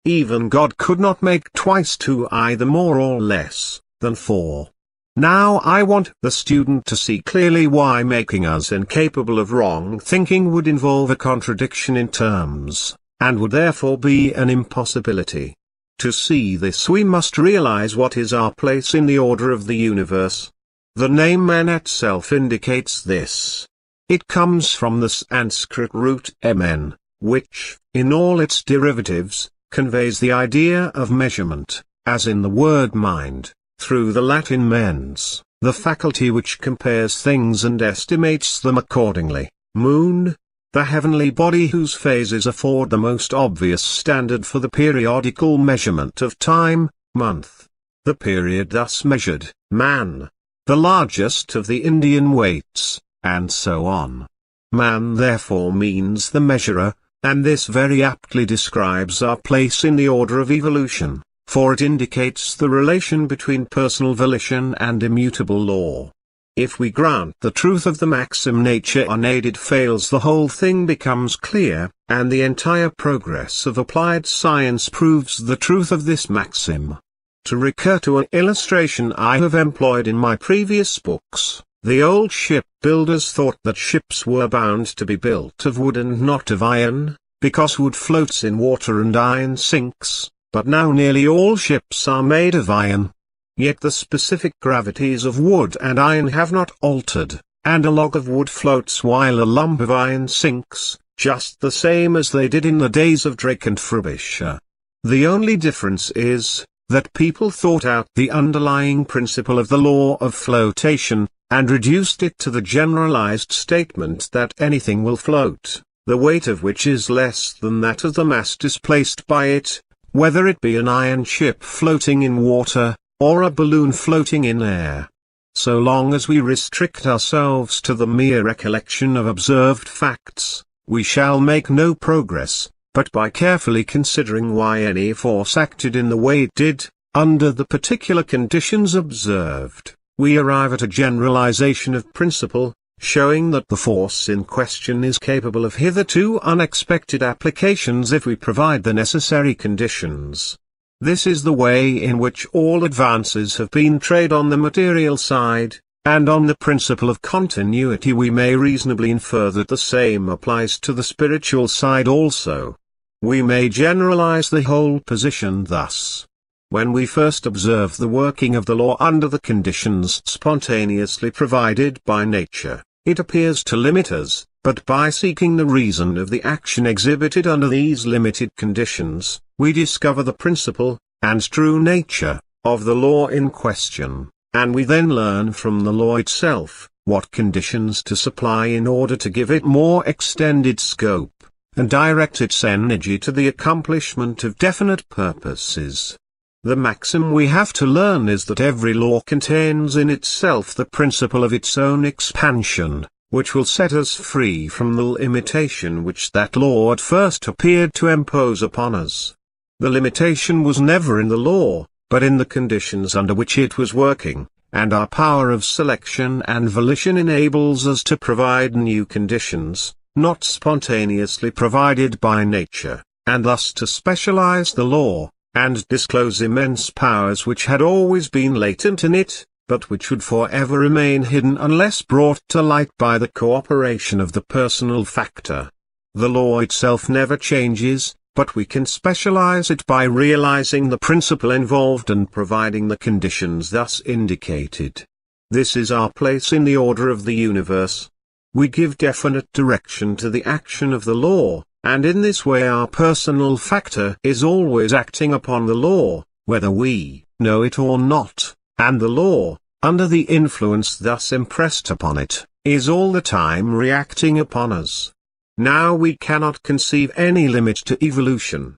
Even God could not make twice two either more or less than four. Now I want the student to see clearly why making us incapable of wrong thinking would involve a contradiction in terms, and would therefore be an impossibility. To see this we must realize what is our place in the order of the universe. The name man itself indicates this. It comes from the Sanskrit root mn, which, in all its derivatives, conveys the idea of measurement, as in the word mind, through the Latin mens, the faculty which compares things and estimates them accordingly. Moon, the heavenly body whose phases afford the most obvious standard for the periodical measurement of time, month. The period thus measured, man, the largest of the Indian weights, and so on. Man therefore means the measurer, and this very aptly describes our place in the order of evolution, for it indicates the relation between personal volition and immutable law. If we grant the truth of the maxim nature unaided fails, the whole thing becomes clear, and the entire progress of applied science proves the truth of this maxim. To recur to an illustration I have employed in my previous books, the old ship builders thought that ships were bound to be built of wood and not of iron, because wood floats in water and iron sinks, but now nearly all ships are made of iron. Yet the specific gravities of wood and iron have not altered, and a log of wood floats while a lump of iron sinks, just the same as they did in the days of Drake and Frobisher. The only difference is, that people thought out the underlying principle of the law of flotation, and reduced it to the generalized statement that anything will float, the weight of which is less than that of the mass displaced by it, whether it be an iron ship floating in water, or a balloon floating in air. So long as we restrict ourselves to the mere recollection of observed facts, we shall make no progress, but by carefully considering why any force acted in the way it did, under the particular conditions observed, we arrive at a generalization of principle, showing that the force in question is capable of hitherto unexpected applications if we provide the necessary conditions. This is the way in which all advances have been trade on the material side, and on the principle of continuity we may reasonably infer that the same applies to the spiritual side also. We may generalize the whole position thus. When we first observe the working of the law under the conditions spontaneously provided by nature, it appears to limit us, but by seeking the reason of the action exhibited under these limited conditions, we discover the principle, and true nature, of the law in question, and we then learn from the law itself, what conditions to supply in order to give it more extended scope, and direct its energy to the accomplishment of definite purposes. The maxim we have to learn is that every law contains in itself the principle of its own expansion, which will set us free from the limitation which that law at first appeared to impose upon us. The limitation was never in the law, but in the conditions under which it was working, and our power of selection and volition enables us to provide new conditions, not spontaneously provided by nature, and thus to specialize the law, and disclose immense powers which had always been latent in it, but which would forever remain hidden unless brought to light by the cooperation of the personal factor. The law itself never changes, but we can specialize it by realizing the principle involved and providing the conditions thus indicated. This is our place in the order of the universe. We give definite direction to the action of the law, and in this way our personal factor is always acting upon the law, whether we know it or not, and the law, under the influence thus impressed upon it, is all the time reacting upon us. Now we cannot conceive any limit to evolution.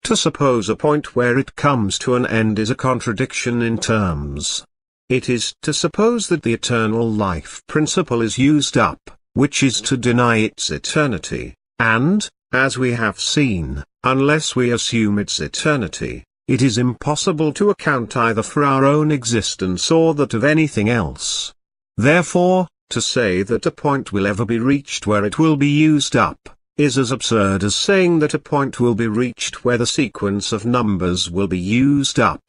To suppose a point where it comes to an end is a contradiction in terms. It is to suppose that the eternal life principle is used up, which is to deny its eternity, and, as we have seen, unless we assume its eternity, it is impossible to account either for our own existence or that of anything else. Therefore, to say that a point will ever be reached where it will be used up, is as absurd as saying that a point will be reached where the sequence of numbers will be used up.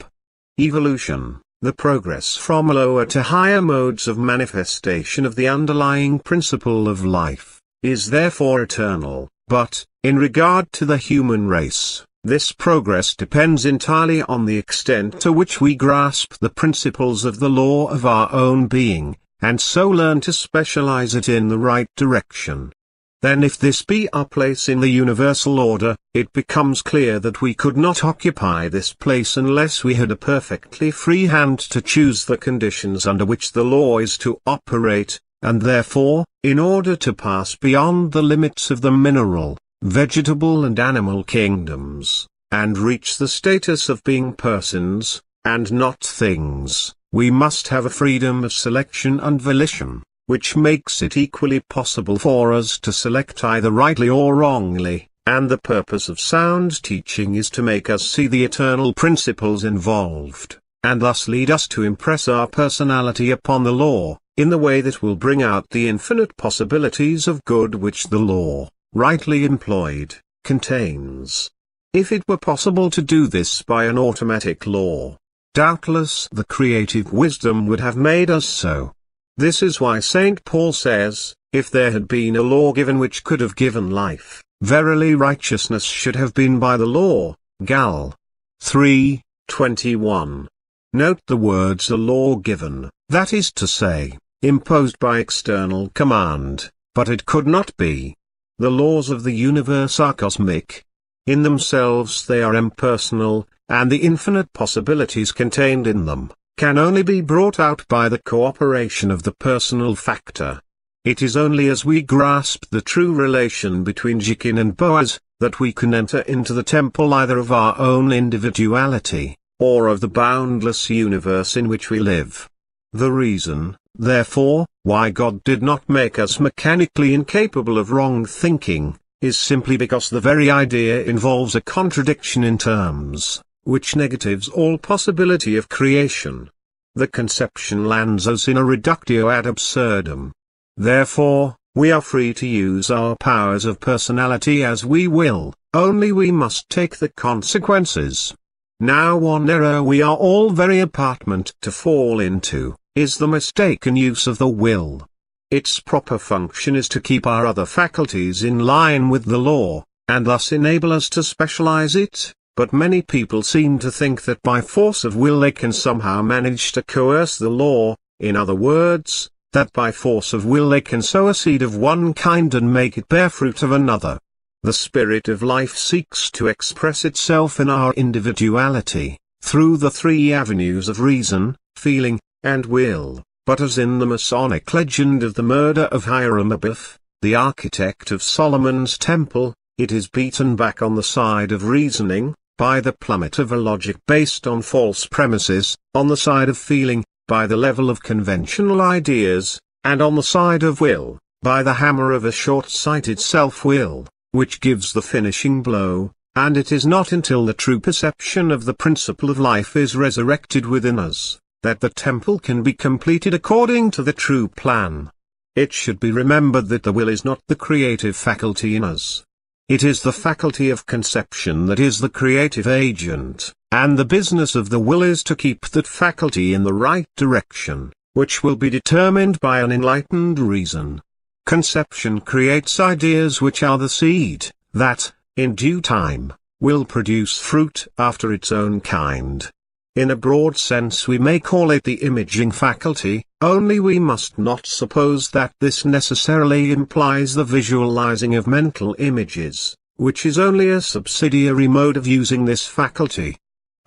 Evolution, the progress from lower to higher modes of manifestation of the underlying principle of life, is therefore eternal, but, in regard to the human race, this progress depends entirely on the extent to which we grasp the principles of the law of our own being, and so learn to specialize it in the right direction. Then if this be our place in the universal order, it becomes clear that we could not occupy this place unless we had a perfectly free hand to choose the conditions under which the law is to operate, and therefore, in order to pass beyond the limits of the mineral, vegetable and animal kingdoms, and reach the status of being persons, and not things, we must have a freedom of selection and volition, which makes it equally possible for us to select either rightly or wrongly, and the purpose of sound teaching is to make us see the eternal principles involved, and thus lead us to impress our personality upon the law, in the way that will bring out the infinite possibilities of good which the law, rightly employed, contains. If it were possible to do this by an automatic law, doubtless the creative wisdom would have made us so. This is why St. Paul says, if there had been a law given which could have given life, verily righteousness should have been by the law. Gal. 3:21. Note the words a law given, that is to say, imposed by external command, but it could not be. The laws of the universe are cosmic. In themselves they are impersonal, and the infinite possibilities contained in them can only be brought out by the cooperation of the personal factor. It is only as we grasp the true relation between Jachin and Boaz, that we can enter into the temple either of our own individuality, or of the boundless universe in which we live. The reason, therefore, why God did not make us mechanically incapable of wrong thinking, is simply because the very idea involves a contradiction in terms, which negatives all possibility of creation. the conception lands us in a reductio ad absurdum. Therefore, we are free to use our powers of personality as we will, only we must take the consequences. Now one error we are all very apartment to fall into, is the mistaken use of the will. Its proper function is to keep our other faculties in line with the law, and thus enable us to specialize it, but many people seem to think that by force of will they can somehow manage to coerce the law, in other words, that by force of will they can sow a seed of one kind and make it bear fruit of another. The spirit of life seeks to express itself in our individuality, through the three avenues of reason, feeling, and will, but as in the Masonic legend of the murder of Hiram Abiff, the architect of Solomon's temple, it is beaten back on the side of reasoning, by the plummet of a logic based on false premises, on the side of feeling, by the level of conventional ideas, and on the side of will, by the hammer of a short-sighted self-will, which gives the finishing blow, and it is not until the true perception of the principle of life is resurrected within us, that the temple can be completed according to the true plan. It should be remembered that the will is not the creative faculty in us. It is the faculty of conception that is the creative agent, and the business of the will is to keep that faculty in the right direction, which will be determined by an enlightened reason. Conception creates ideas which are the seed, that, in due time, will produce fruit after its own kind. In a broad sense we may call it the imaging faculty, only we must not suppose that this necessarily implies the visualizing of mental images, which is only a subsidiary mode of using this faculty.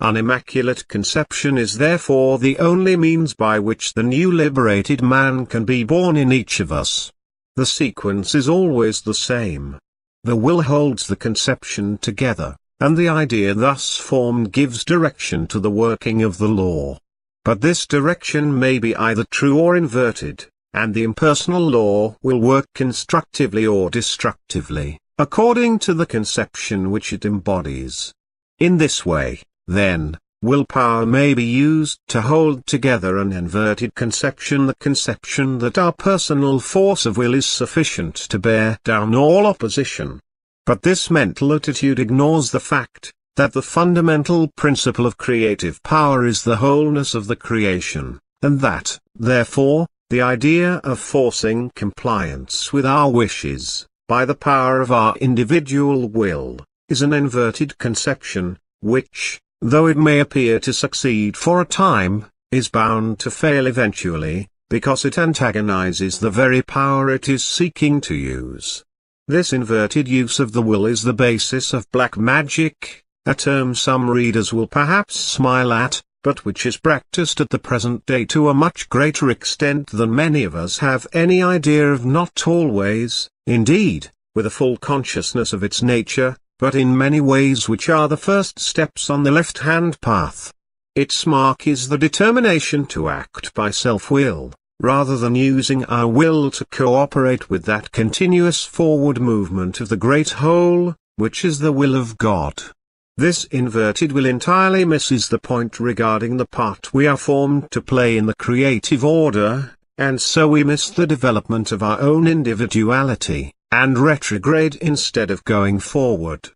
An immaculate conception is therefore the only means by which the new liberated man can be born in each of us. The sequence is always the same. The will holds the conception together, and the idea thus formed gives direction to the working of the law. But this direction may be either true or inverted, and the impersonal law will work constructively or destructively, according to the conception which it embodies. In this way, then, willpower may be used to hold together an inverted conception, the conception that our personal force of will is sufficient to bear down all opposition. But this mental attitude ignores the fact that the fundamental principle of creative power is the wholeness of the creation, and that, therefore, the idea of forcing compliance with our wishes, by the power of our individual will, is an inverted conception, which, though it may appear to succeed for a time, is bound to fail eventually, because it antagonizes the very power it is seeking to use. This inverted use of the will is the basis of black magic, a term some readers will perhaps smile at, but which is practiced at the present day to a much greater extent than many of us have any idea of, not always, indeed, with a full consciousness of its nature, but in many ways which are the first steps on the left-hand path. Its mark is the determination to act by self-will, rather than using our will to cooperate with that continuous forward movement of the great whole, which is the will of God. This inverted will entirely misses the point regarding the part we are formed to play in the creative order, and so we miss the development of our own individuality, and retrograde instead of going forward.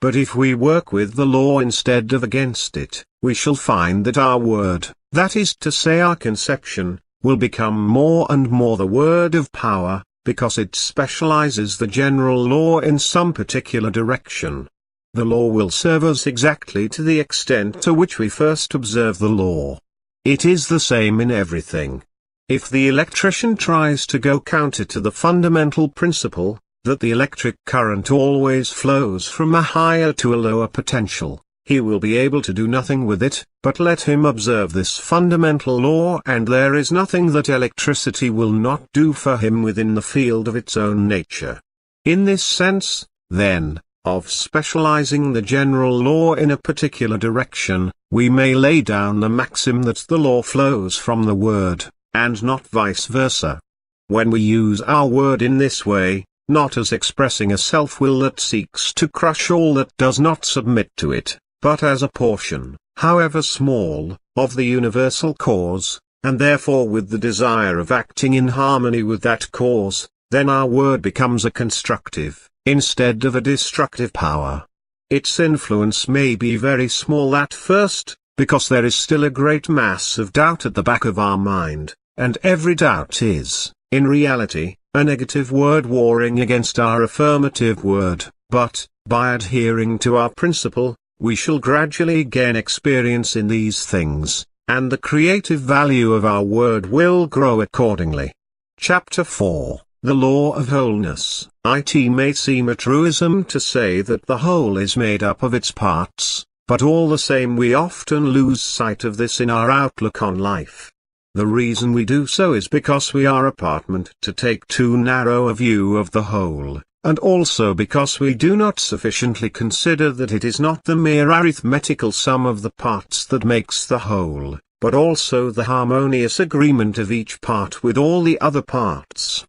But if we work with the law instead of against it, we shall find that our word, that is to say our conception, will become more and more the word of power, because it specializes the general law in some particular direction. The law will serve us exactly to the extent to which we first observe the law. It is the same in everything. If the electrician tries to go counter to the fundamental principle, that the electric current always flows from a higher to a lower potential, he will be able to do nothing with it, but let him observe this fundamental law, and there is nothing that electricity will not do for him within the field of its own nature. In this sense, then, of specializing the general law in a particular direction, we may lay down the maxim that the law flows from the word, and not vice versa. When we use our word in this way, not as expressing a self-will that seeks to crush all that does not submit to it, but as a portion, however small, of the universal cause, and therefore with the desire of acting in harmony with that cause, then our word becomes a constructive, instead of a destructive power. Its influence may be very small at first, because there is still a great mass of doubt at the back of our mind, and every doubt is, in reality, a negative word warring against our affirmative word, but, by adhering to our principle, we shall gradually gain experience in these things, and the creative value of our word will grow accordingly. Chapter 4, The Law of Wholeness. It may seem a truism to say that the whole is made up of its parts, but all the same we often lose sight of this in our outlook on life. The reason we do so is because we are apartment to take too narrow a view of the whole, and also because we do not sufficiently consider that it is not the mere arithmetical sum of the parts that makes the whole, but also the harmonious agreement of each part with all the other parts.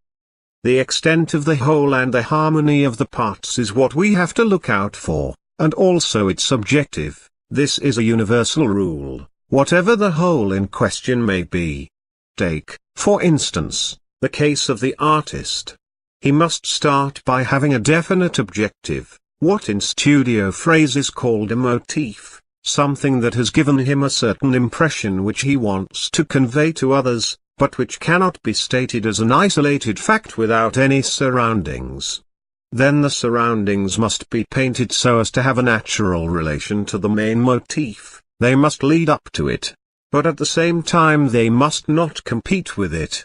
The extent of the whole and the harmony of the parts is what we have to look out for, and also its objective. This is a universal rule, whatever the whole in question may be. Take, for instance, the case of the artist. He must start by having a definite objective, what in studio phrase is called a motif, something that has given him a certain impression which he wants to convey to others, but which cannot be stated as an isolated fact without any surroundings. Then the surroundings must be painted so as to have a natural relation to the main motif, they must lead up to it. But at the same time they must not compete with it.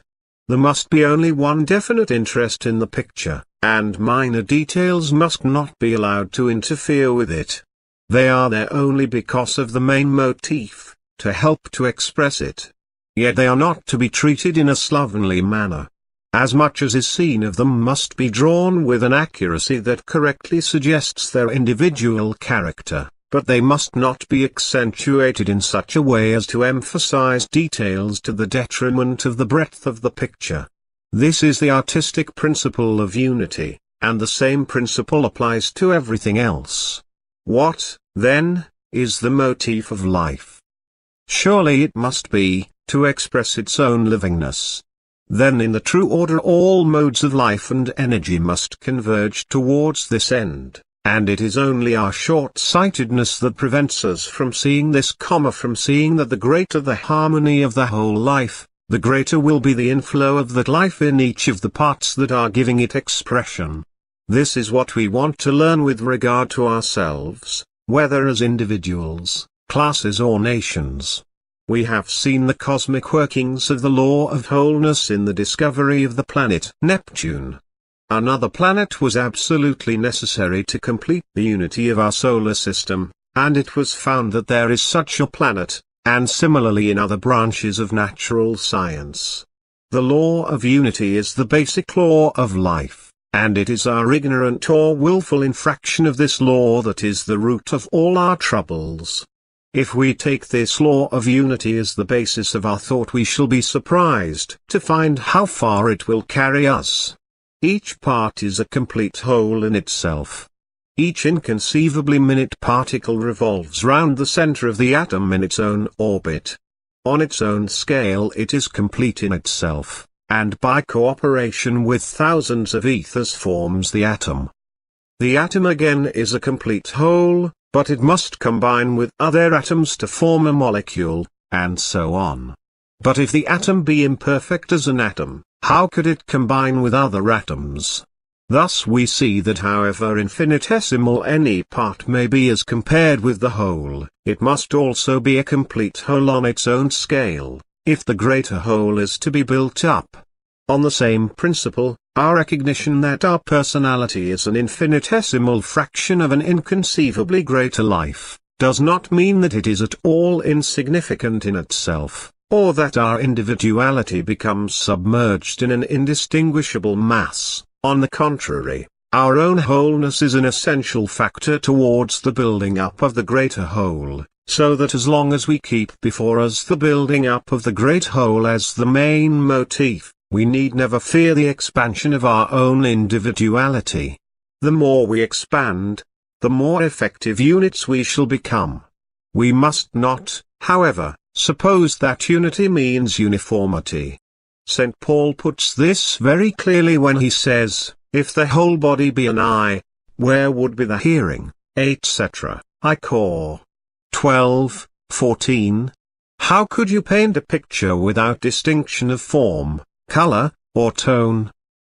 There must be only one definite interest in the picture, and minor details must not be allowed to interfere with it. They are there only because of the main motif, to help to express it. Yet they are not to be treated in a slovenly manner. As much as is seen of them must be drawn with an accuracy that correctly suggests their individual character, but they must not be accentuated in such a way as to emphasize details to the detriment of the breadth of the picture. This is the artistic principle of unity, and the same principle applies to everything else. What, then, is the motif of life? Surely it must be, to express its own livingness. Then in the true order all modes of life and energy must converge towards this end. And it is only our short-sightedness that prevents us from seeing this, from seeing that the greater the harmony of the whole life, the greater will be the inflow of that life in each of the parts that are giving it expression. This is what we want to learn with regard to ourselves, whether as individuals, classes or nations. We have seen the cosmic workings of the law of wholeness in the discovery of the planet Neptune. Another planet was absolutely necessary to complete the unity of our solar system, and it was found that there is such a planet, and similarly in other branches of natural science. The law of unity is the basic law of life, and it is our ignorant or willful infraction of this law that is the root of all our troubles. If we take this law of unity as the basis of our thought, we shall be surprised to find how far it will carry us. Each part is a complete whole in itself. Each inconceivably minute particle revolves round the center of the atom in its own orbit. On its own scale it is complete in itself, and by cooperation with thousands of ethers forms the atom. The atom again is a complete whole, but it must combine with other atoms to form a molecule, and so on. But if the atom be imperfect as an atom, how could it combine with other atoms? Thus we see that however infinitesimal any part may be as compared with the whole, it must also be a complete whole on its own scale, if the greater whole is to be built up. On the same principle, our recognition that our personality is an infinitesimal fraction of an inconceivably greater life, does not mean that it is at all insignificant in itself, or that our individuality becomes submerged in an indistinguishable mass. On the contrary, our own wholeness is an essential factor towards the building up of the greater whole, so that as long as we keep before us the building up of the great whole as the main motif, we need never fear the expansion of our own individuality. The more we expand, the more effective units we shall become. We must not, however, suppose that unity means uniformity. St. Paul puts this very clearly when he says, "If the whole body be an eye, where would be the hearing, etc." I Cor. 12:14. How could you paint a picture without distinction of form, color, or tone?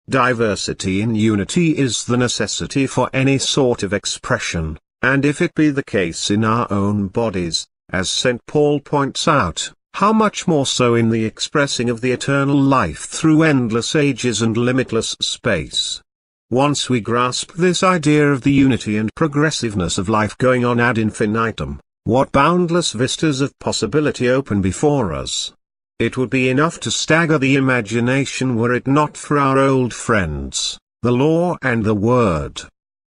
Diversity in unity is the necessity for any sort of expression, and if it be the case in our own bodies, as St. Paul points out, how much more so in the expressing of the eternal life through endless ages and limitless space. Once we grasp this idea of the unity and progressiveness of life going on ad infinitum, what boundless vistas of possibility open before us! It would be enough to stagger the imagination were it not for our old friends, the law and the word.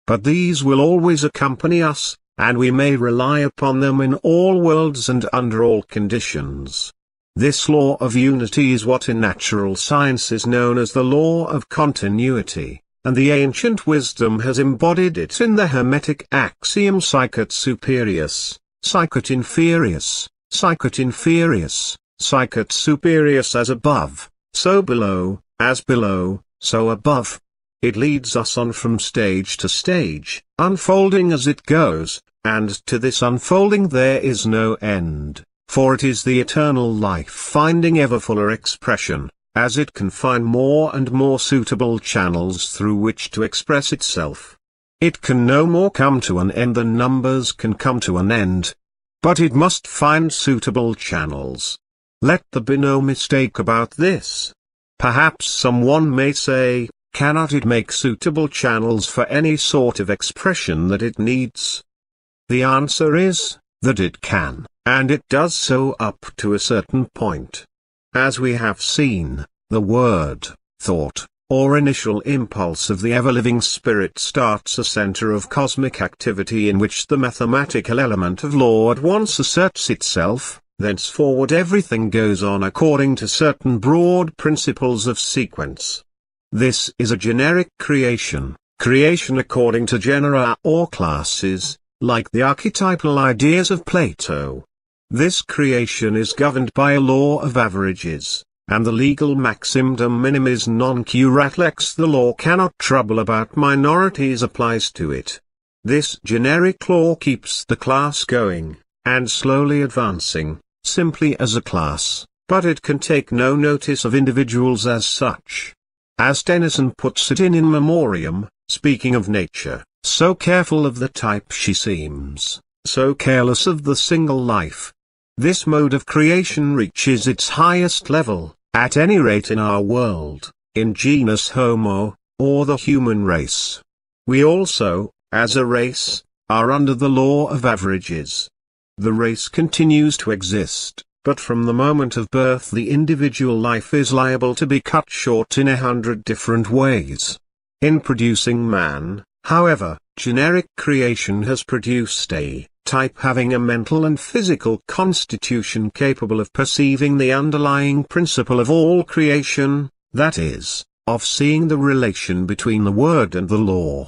But these will always accompany us, and we may rely upon them in all worlds and under all conditions. This law of unity is what in natural science is known as the law of continuity, and the ancient wisdom has embodied it in the Hermetic axiom Sicut superius, Sicut inferius, Sicut inferius, Sicut superius, as above, so below, as below, so above. It leads us on from stage to stage, unfolding as it goes, and to this unfolding there is no end, for it is the eternal life finding ever fuller expression, as it can find more and more suitable channels through which to express itself. It can no more come to an end than numbers can come to an end. But it must find suitable channels. Let there be no mistake about this. Perhaps someone may say, cannot it make suitable channels for any sort of expression that it needs? The answer is, that it can, and it does so up to a certain point. As we have seen, the word, thought, or initial impulse of the ever-living spirit starts a center of cosmic activity in which the mathematical element of law at once asserts itself. Thenceforward everything goes on according to certain broad principles of sequence. This is a generic creation according to genera or classes, like the archetypal ideas of Plato. This creation is governed by a law of averages, and the legal maxim de minimis non curat lex, the law cannot trouble about minorities, applies to it. This generic law keeps the class going, and slowly advancing, simply as a class, but it can take no notice of individuals as such. As Tennyson puts it in Memoriam, speaking of nature, so careful of the type she seems, so careless of the single life. This mode of creation reaches its highest level, at any rate in our world, in genus Homo, or the human race. We also, as a race, are under the law of averages. The race continues to exist, but from the moment of birth the individual life is liable to be cut short in 100 different ways. In producing man, however, generic creation has produced a type having a mental and physical constitution capable of perceiving the underlying principle of all creation, that is, of seeing the relation between the word and the law.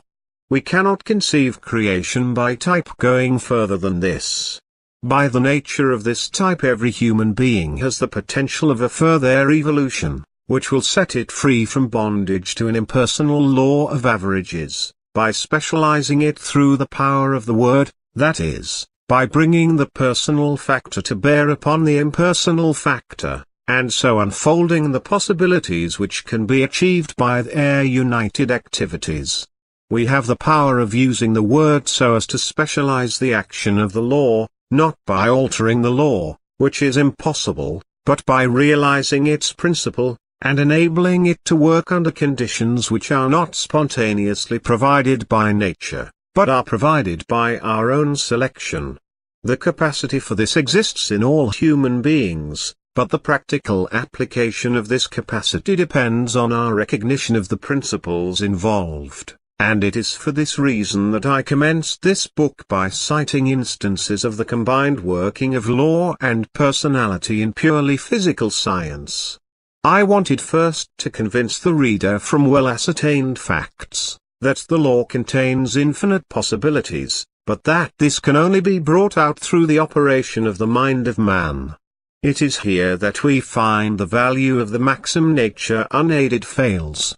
We cannot conceive creation by type going further than this. By the nature of this type every human being has the potential of a further evolution, which will set it free from bondage to an impersonal law of averages, by specializing it through the power of the word, that is, by bringing the personal factor to bear upon the impersonal factor, and so unfolding the possibilities which can be achieved by their united activities. We have the power of using the word so as to specialize the action of the law, not by altering the law, which is impossible, but by realizing its principle, and enabling it to work under conditions which are not spontaneously provided by nature, but are provided by our own selection. The capacity for this exists in all human beings, but the practical application of this capacity depends on our recognition of the principles involved. And it is for this reason that I commenced this book by citing instances of the combined working of law and personality in purely physical science. I wanted first to convince the reader from well-ascertained facts, that the law contains infinite possibilities, but that this can only be brought out through the operation of the mind of man. It is here that we find the value of the maxim nature unaided fails.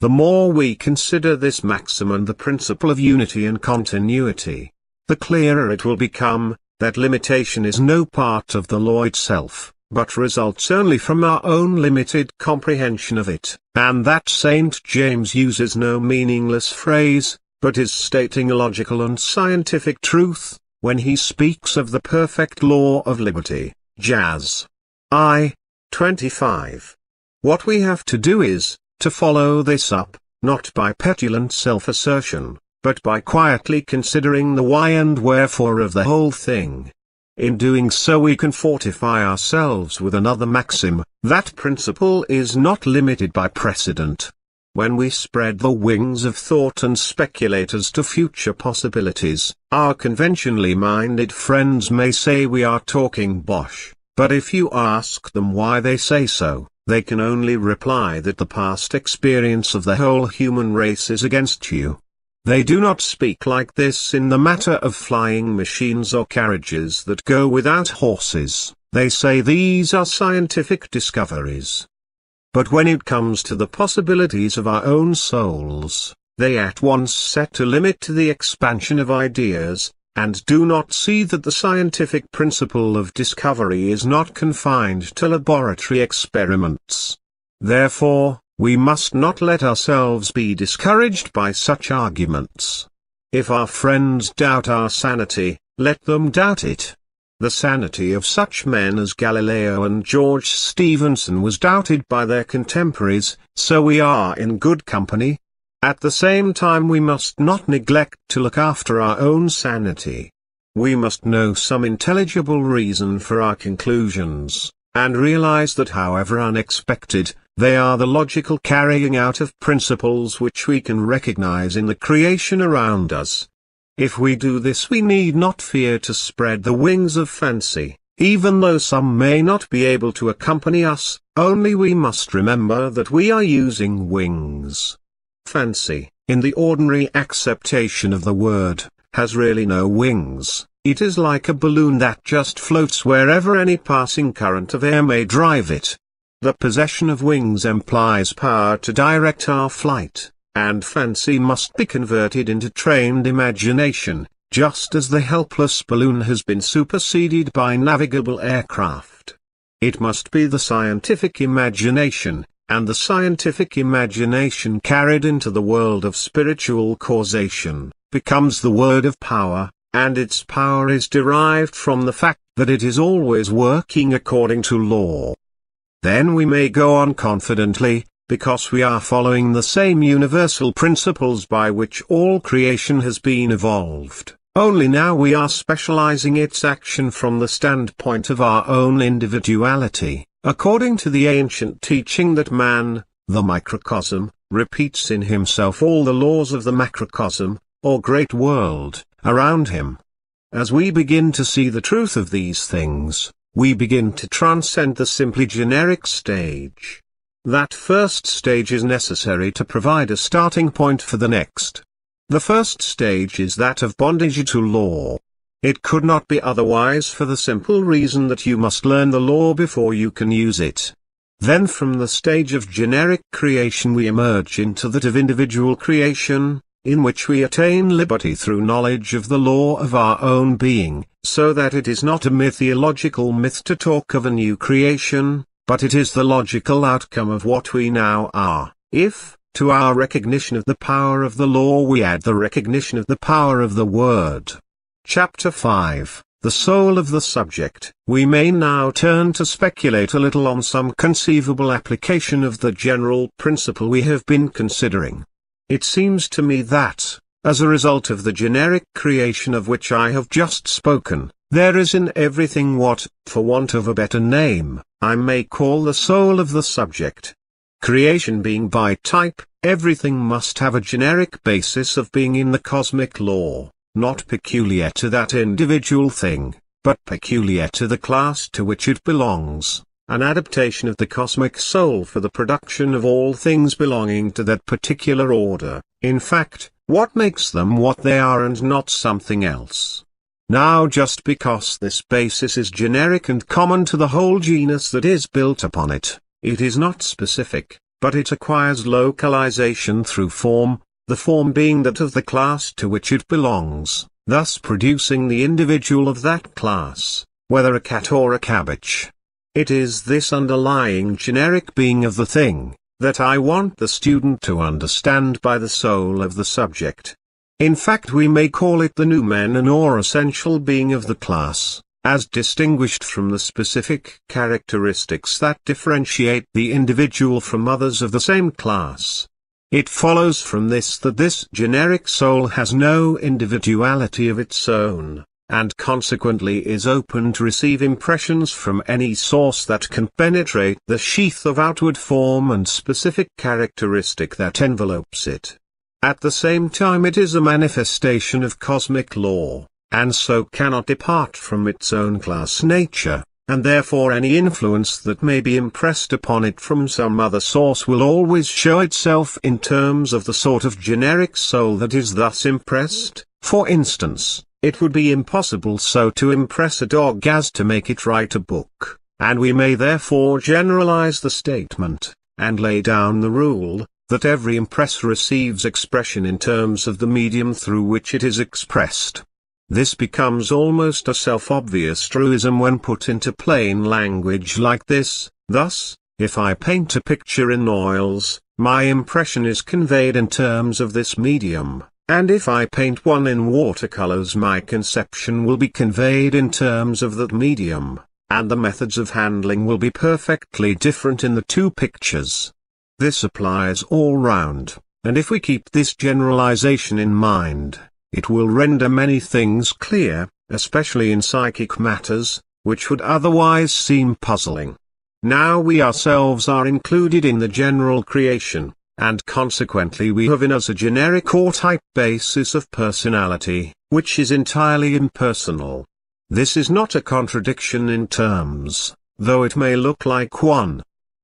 The more we consider this maxim and the principle of unity and continuity, the clearer it will become, that limitation is no part of the law itself, but results only from our own limited comprehension of it, and that St. James uses no meaningless phrase, but is stating a logical and scientific truth, when he speaks of the perfect law of liberty. Jas. I. 25. What we have to do is, to follow this up, not by petulant self-assertion, but by quietly considering the why and wherefore of the whole thing. In doing so we can fortify ourselves with another maxim, that principle is not limited by precedent. When we spread the wings of thought and speculate as to future possibilities, our conventionally minded friends may say we are talking bosh, but if you ask them why they say so, they can only reply that the past experience of the whole human race is against you. They do not speak like this in the matter of flying machines or carriages that go without horses, they say these are scientific discoveries. But when it comes to the possibilities of our own souls, they at once set a limit to the expansion of ideas, and do not see that the scientific principle of discovery is not confined to laboratory experiments. Therefore, we must not let ourselves be discouraged by such arguments. If our friends doubt our sanity, let them doubt it. The sanity of such men as Galileo and George Stephenson was doubted by their contemporaries, so we are in good company. At the same time we must not neglect to look after our own sanity. We must know some intelligible reason for our conclusions, and realize that however unexpected, they are the logical carrying out of principles which we can recognize in the creation around us. If we do this we need not fear to spread the wings of fancy, even though some may not be able to accompany us, only we must remember that we are using wings. Fancy, in the ordinary acceptation of the word, has really no wings. It is like a balloon that just floats wherever any passing current of air may drive it. The possession of wings implies power to direct our flight, and fancy must be converted into trained imagination, just as the helpless balloon has been superseded by navigable aircraft. It must be the scientific imagination, and the scientific imagination carried into the world of spiritual causation, becomes the word of power, and its power is derived from the fact that it is always working according to law. Then we may go on confidently, because we are following the same universal principles by which all creation has been evolved, only now we are specializing its action from the standpoint of our own individuality, according to the ancient teaching that man, the microcosm, repeats in himself all the laws of the macrocosm, or great world, around him. As we begin to see the truth of these things, we begin to transcend the simply generic stage. That first stage is necessary to provide a starting point for the next. The first stage is that of bondage to law. It could not be otherwise for the simple reason that you must learn the law before you can use it. Then from the stage of generic creation we emerge into that of individual creation, in which we attain liberty through knowledge of the law of our own being, so that it is not a mythological myth to talk of a new creation, but it is the logical outcome of what we now are, if, to our recognition of the power of the law we add the recognition of the power of the word. Chapter 5, The Soul of the Subject. We may now turn to speculate a little on some conceivable application of the general principle we have been considering. It seems to me that, as a result of the generic creation of which I have just spoken, there is in everything what, for want of a better name, I may call the soul of the subject. Creation being by type, everything must have a generic basis of being in the cosmic law, not peculiar to that individual thing, but peculiar to the class to which it belongs, an adaptation of the cosmic soul for the production of all things belonging to that particular order. In fact, What makes them what they are and not something else? Now just because this basis is generic and common to the whole genus that is built upon it, it is not specific, but it acquires localization through form, the form being that of the class to which it belongs, thus producing the individual of that class, whether a cat or a cabbage. It is this underlying generic being of the thing that I want the student to understand by the soul of the subject. In fact, we may call it the noumenon or essential being of the class, as distinguished from the specific characteristics that differentiate the individual from others of the same class. It follows from this that this generic soul has no individuality of its own, and consequently is open to receive impressions from any source that can penetrate the sheath of outward form and specific characteristic that envelopes it. At the same time, it is a manifestation of cosmic law, and so cannot depart from its own class nature, and therefore any influence that may be impressed upon it from some other source will always show itself in terms of the sort of generic soul that is thus impressed. For instance, it would be impossible so to impress a dog as to make it write a book, and we may therefore generalize the statement, and lay down the rule, that every impress receives expression in terms of the medium through which it is expressed. This becomes almost a self-obvious truism when put into plain language like this. Thus, if I paint a picture in oils, my impression is conveyed in terms of this medium, and if I paint one in watercolors, my conception will be conveyed in terms of that medium, and the methods of handling will be perfectly different in the two pictures. This applies all round, and if we keep this generalization in mind, it will render many things clear, especially in psychic matters, which would otherwise seem puzzling. Now we ourselves are included in the general creation, and consequently we have in us a generic or type basis of personality, which is entirely impersonal. This is not a contradiction in terms, though it may look like one.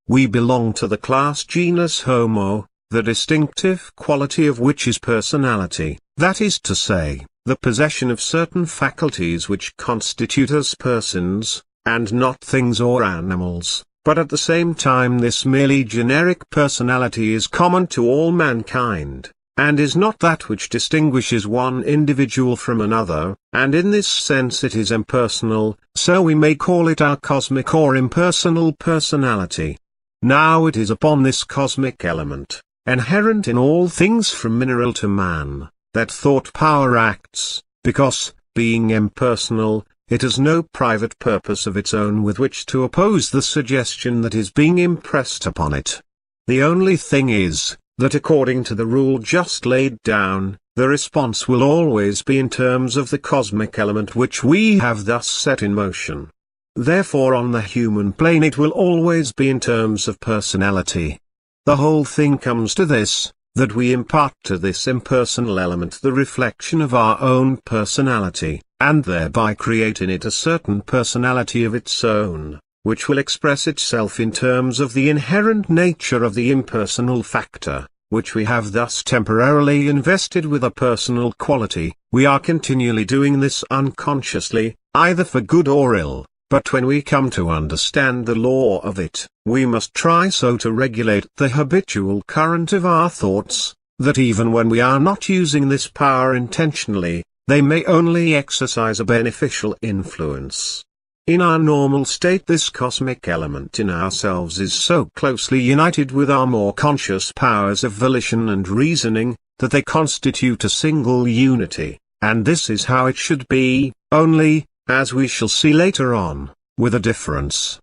We belong to the class genus Homo, the distinctive quality of which is personality, that is to say, the possession of certain faculties which constitute us persons, and not things or animals, but at the same time this merely generic personality is common to all mankind, and is not that which distinguishes one individual from another, and in this sense it is impersonal, so we may call it our cosmic or impersonal personality. Now it is upon this cosmic element, inherent in all things from mineral to man, that thought power acts, because, being impersonal, it has no private purpose of its own with which to oppose the suggestion that is being impressed upon it. The only thing is, that according to the rule just laid down, the response will always be in terms of the cosmic element which we have thus set in motion. Therefore on the human plane it will always be in terms of personality. The whole thing comes to this, that we impart to this impersonal element the reflection of our own personality, and thereby create in it a certain personality of its own, which will express itself in terms of the inherent nature of the impersonal factor, which we have thus temporarily invested with a personal quality. We are continually doing this unconsciously, either for good or ill. But when we come to understand the law of it, we must try so to regulate the habitual current of our thoughts, that even when we are not using this power intentionally, they may only exercise a beneficial influence. In our normal state this cosmic element in ourselves is so closely united with our more conscious powers of volition and reasoning, that they constitute a single unity, and this is how it should be, only, as we shall see later on, with a difference.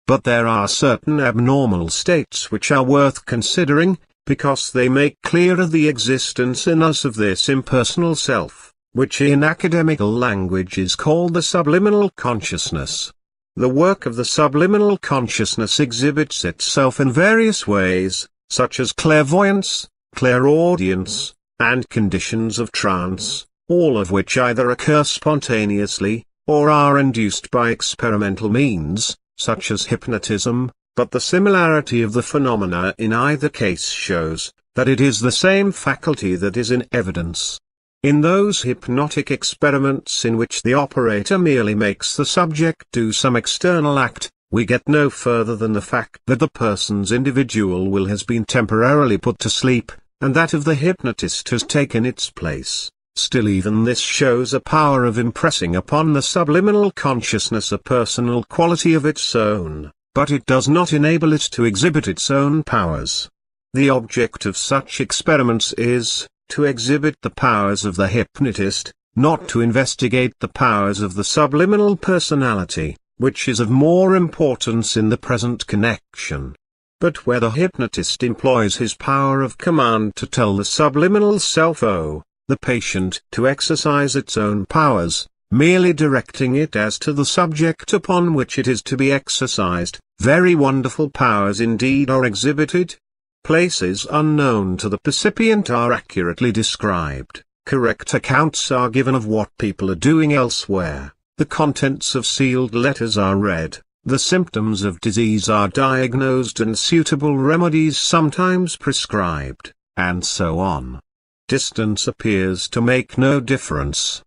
But there are certain abnormal states which are worth considering, because they make clearer the existence in us of this impersonal self, which in academical language is called the subliminal consciousness. The work of the subliminal consciousness exhibits itself in various ways, such as clairvoyance, clairaudience, and conditions of trance, all of which either occur spontaneously, or are induced by experimental means, such as hypnotism, but the similarity of the phenomena in either case shows, that it is the same faculty that is in evidence. In those hypnotic experiments in which the operator merely makes the subject do some external act, we get no further than the fact that the person's individual will has been temporarily put to sleep, and that of the hypnotist has taken its place. Still, even this shows a power of impressing upon the subliminal consciousness a personal quality of its own, but it does not enable it to exhibit its own powers. The object of such experiments is to exhibit the powers of the hypnotist, not to investigate the powers of the subliminal personality, which is of more importance in the present connection. But where the hypnotist employs his power of command to tell the subliminal self the patient to exercise its own powers, merely directing it as to the subject upon which it is to be exercised, very wonderful powers indeed are exhibited. Places unknown to the percipient are accurately described, correct accounts are given of what people are doing elsewhere, the contents of sealed letters are read, the symptoms of disease are diagnosed and suitable remedies sometimes prescribed, and so on. Distance appears to make no difference.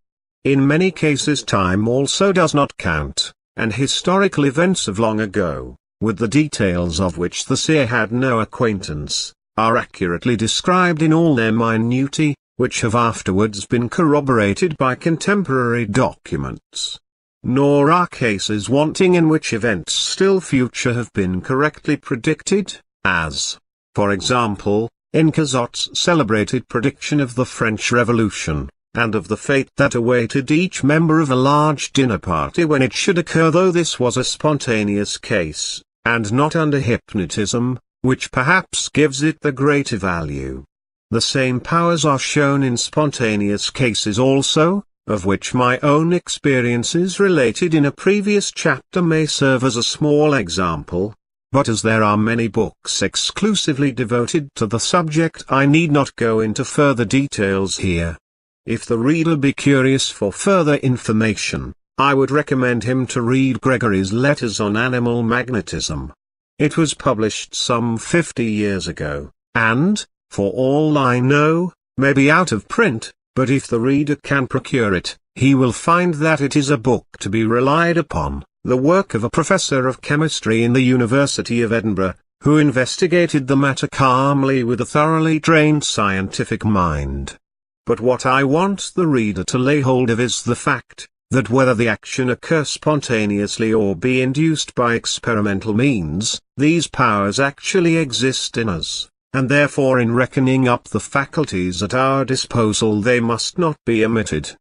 In many cases time also does not count, and historical events of long ago, with the details of which the seer had no acquaintance, are accurately described in all their minutiae, which have afterwards been corroborated by contemporary documents. Nor are cases wanting in which events still future have been correctly predicted, as, for example, in Cazotte's celebrated prediction of the French Revolution, and of the fate that awaited each member of a large dinner party when it should occur, though this was a spontaneous case, and not under hypnotism, which perhaps gives it the greater value. The same powers are shown in spontaneous cases also, of which my own experiences related in a previous chapter may serve as a small example. But as there are many books exclusively devoted to the subject, I need not go into further details here. If the reader be curious for further information, I would recommend him to read Gregory's Letters on Animal Magnetism. It was published some 50 years ago, and, for all I know, may be out of print, but if the reader can procure it, he will find that it is a book to be relied upon. The work of a professor of chemistry in the University of Edinburgh, who investigated the matter calmly with a thoroughly trained scientific mind. But what I want the reader to lay hold of is the fact, that whether the action occur spontaneously or be induced by experimental means, these powers actually exist in us, and therefore in reckoning up the faculties at our disposal they must not be omitted.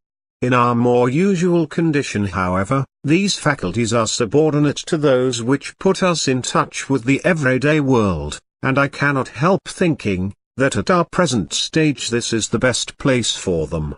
In our more usual condition, however, these faculties are subordinate to those which put us in touch with the everyday world, and I cannot help thinking that at our present stage this is the best place for them.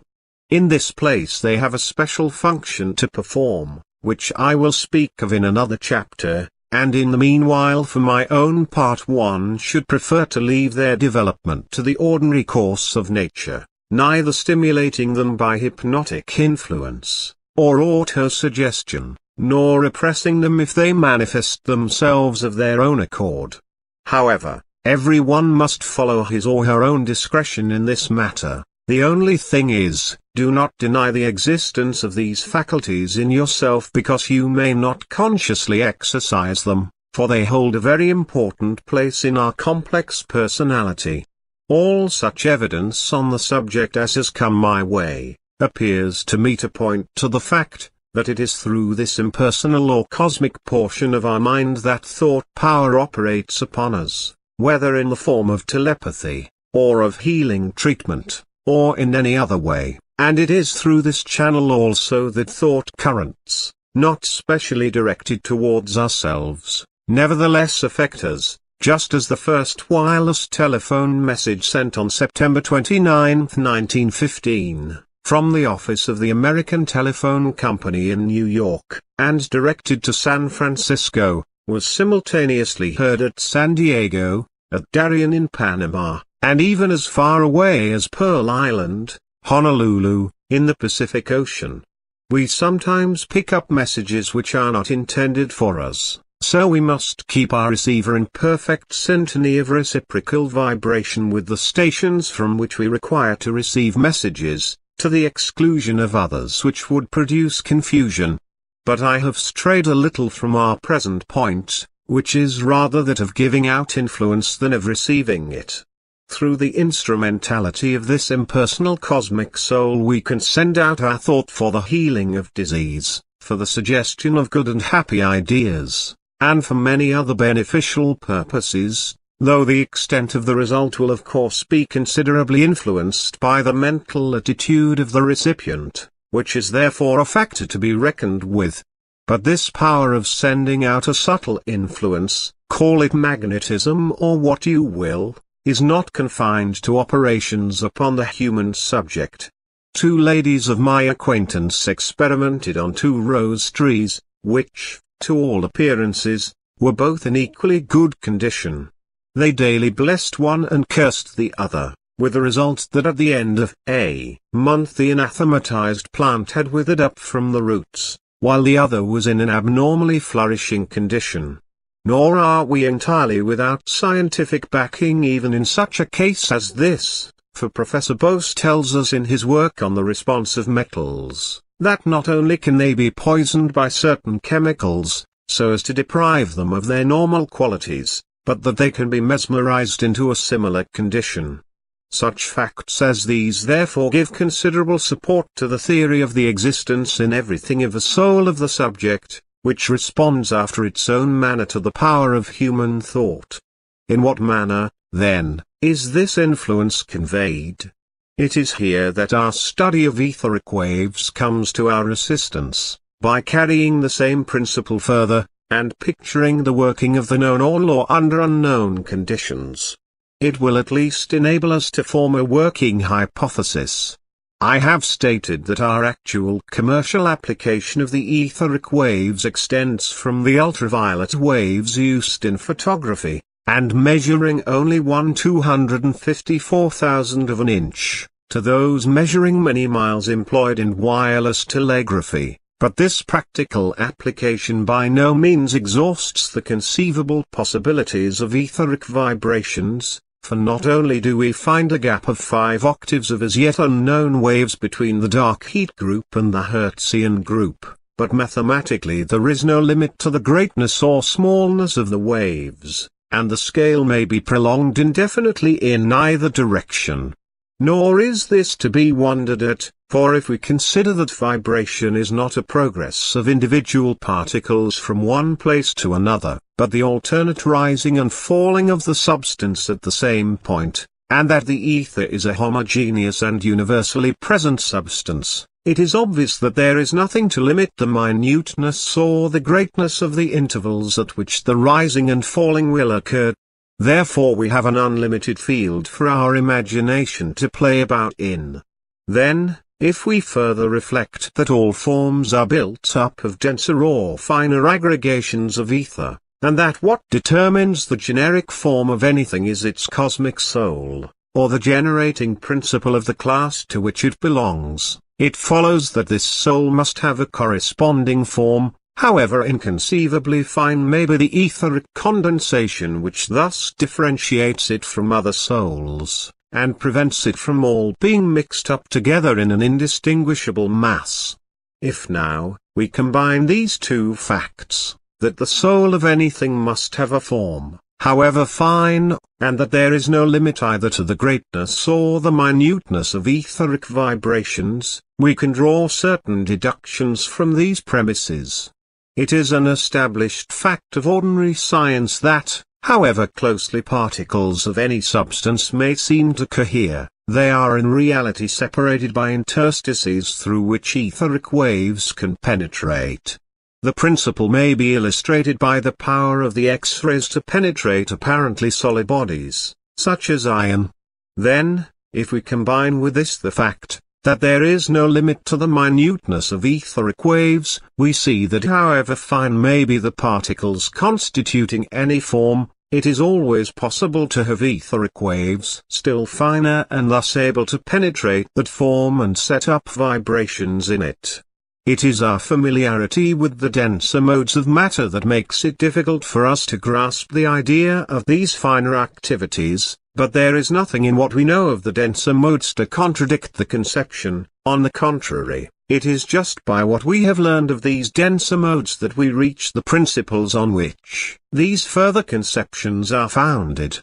In this place they have a special function to perform, which I will speak of in another chapter, and in the meanwhile for my own part one should prefer to leave their development to the ordinary course of nature, neither stimulating them by hypnotic influence, or auto-suggestion, nor repressing them if they manifest themselves of their own accord. However, everyone must follow his or her own discretion in this matter. The only thing is, do not deny the existence of these faculties in yourself because you may not consciously exercise them, for they hold a very important place in our complex personality. All such evidence on the subject as has come my way, appears to me to point to the fact, that it is through this impersonal or cosmic portion of our mind that thought power operates upon us, whether in the form of telepathy, or of healing treatment, or in any other way, and it is through this channel also that thought currents, not specially directed towards ourselves, nevertheless affect us, just as the first wireless telephone message sent on September 29, 1915, from the office of the American Telephone Company in New York, and directed to San Francisco, was simultaneously heard at San Diego, at Darien in Panama, and even as far away as Pearl Island, Honolulu, in the Pacific Ocean. We sometimes pick up messages which are not intended for us, So we must keep our receiver in perfect syntony of reciprocal vibration with the stations from which we require to receive messages, to the exclusion of others which would produce confusion. But I have strayed a little from our present point, which is rather that of giving out influence than of receiving it. Through the instrumentality of this impersonal cosmic soul we can send out our thought for the healing of disease, for the suggestion of good and happy ideas, and for many other beneficial purposes, though the extent of the result will of course be considerably influenced by the mental attitude of the recipient, which is therefore a factor to be reckoned with. But this power of sending out a subtle influence, call it magnetism or what you will, is not confined to operations upon the human subject. 2 ladies of my acquaintance experimented on 2 rose trees, which, to all appearances, were both in equally good condition. They daily blessed one and cursed the other, with the result that at the end of a month the anathematized plant had withered up from the roots, while the other was in an abnormally flourishing condition. Nor are we entirely without scientific backing even in such a case as this, for Professor Bose tells us in his work on the response of metals, that not only can they be poisoned by certain chemicals, so as to deprive them of their normal qualities, but that they can be mesmerized into a similar condition. Such facts as these therefore give considerable support to the theory of the existence in everything of a soul of the subject, which responds after its own manner to the power of human thought. In what manner, then, is this influence conveyed? It is here that our study of etheric waves comes to our assistance, by carrying the same principle further, and picturing the working of the known or law under unknown conditions. It will at least enable us to form a working hypothesis. I have stated that our actual commercial application of the etheric waves extends from the ultraviolet waves used in photography, and measuring only 1/254,000th of an inch, to those measuring many miles employed in wireless telegraphy. But this practical application by no means exhausts the conceivable possibilities of etheric vibrations, for not only do we find a gap of 5 octaves of as yet unknown waves between the dark heat group and the Hertzian group, but mathematically there is no limit to the greatness or smallness of the waves, and the scale may be prolonged indefinitely in either direction. Nor is this to be wondered at, for if we consider that vibration is not a progress of individual particles from one place to another, but the alternate rising and falling of the substance at the same point, and that the ether is a homogeneous and universally present substance, it is obvious that there is nothing to limit the minuteness or the greatness of the intervals at which the rising and falling will occur. Therefore we have an unlimited field for our imagination to play about in. Then, if we further reflect that all forms are built up of denser or finer aggregations of ether, and that what determines the generic form of anything is its cosmic soul, or the generating principle of the class to which it belongs, it follows that this soul must have a corresponding form, however inconceivably fine may be the etheric condensation which thus differentiates it from other souls, and prevents it from all being mixed up together in an indistinguishable mass. If now, we combine these 2 facts, that the soul of anything must have a form, however fine, and that there is no limit either to the greatness or the minuteness of etheric vibrations, we can draw certain deductions from these premises. It is an established fact of ordinary science that, however closely particles of any substance may seem to cohere, they are in reality separated by interstices through which etheric waves can penetrate. The principle may be illustrated by the power of the X-rays to penetrate apparently solid bodies, such as iron. Then, if we combine with this the fact that there is no limit to the minuteness of etheric waves, we see that however fine may be the particles constituting any form, it is always possible to have etheric waves still finer and thus able to penetrate that form and set up vibrations in it. It is our familiarity with the denser modes of matter that makes it difficult for us to grasp the idea of these finer activities, but there is nothing in what we know of the denser modes to contradict the conception. On the contrary, it is just by what we have learned of these denser modes that we reach the principles on which these further conceptions are founded.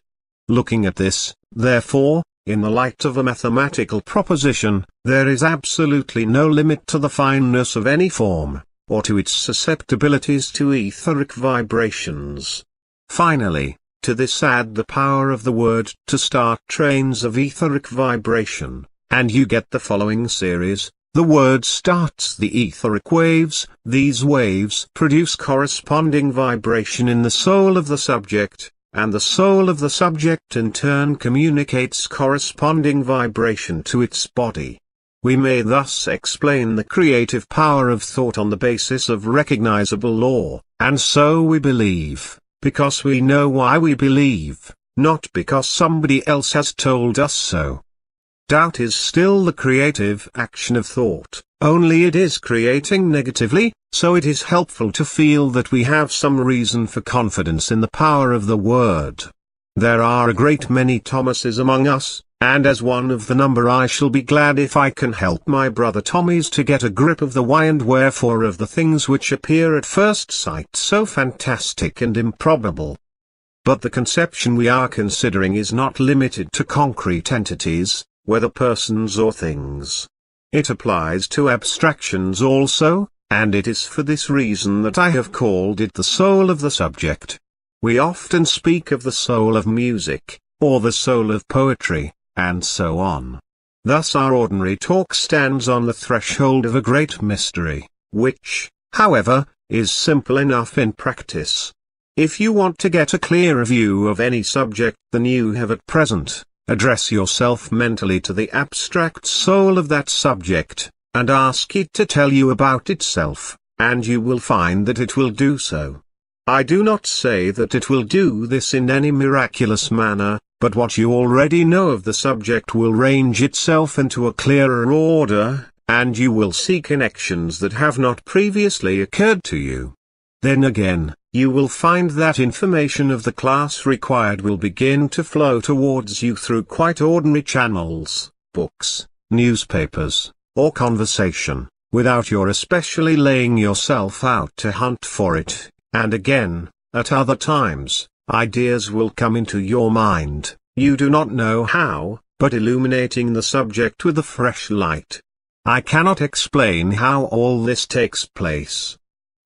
Looking at this, therefore, in the light of a mathematical proposition, there is absolutely no limit to the fineness of any form, or to its susceptibilities to etheric vibrations. Finally, to this add the power of the word to start trains of etheric vibration, and you get the following series. The word starts the etheric waves, these waves produce corresponding vibration in the soul of the subject, and the soul of the subject in turn communicates corresponding vibration to its body. We may thus explain the creative power of thought on the basis of recognizable law, and so we believe, because we know why we believe, not because somebody else has told us so. Doubt is still the creative action of thought, only it is creating negatively, so it is helpful to feel that we have some reason for confidence in the power of the word. There are a great many Thomases among us, and as one of the number I shall be glad if I can help my brother Tommies to get a grip of the why and wherefore of the things which appear at first sight so fantastic and improbable. But the conception we are considering is not limited to concrete entities, whether persons or things. It applies to abstractions also, and it is for this reason that I have called it the soul of the subject. We often speak of the soul of music, or the soul of poetry, and so on. Thus our ordinary talk stands on the threshold of a great mystery, which, however, is simple enough in practice. If you want to get a clearer view of any subject than you have at present, address yourself mentally to the abstract soul of that subject, and ask it to tell you about itself, and you will find that it will do so. I do not say that it will do this in any miraculous manner, but what you already know of the subject will range itself into a clearer order, and you will see connections that have not previously occurred to you. Then again, you will find that information of the class required will begin to flow towards you through quite ordinary channels, books, newspapers, or conversation, without your especially laying yourself out to hunt for it, and again, at other times, ideas will come into your mind, you do not know how, but illuminating the subject with a fresh light. I cannot explain how all this takes place.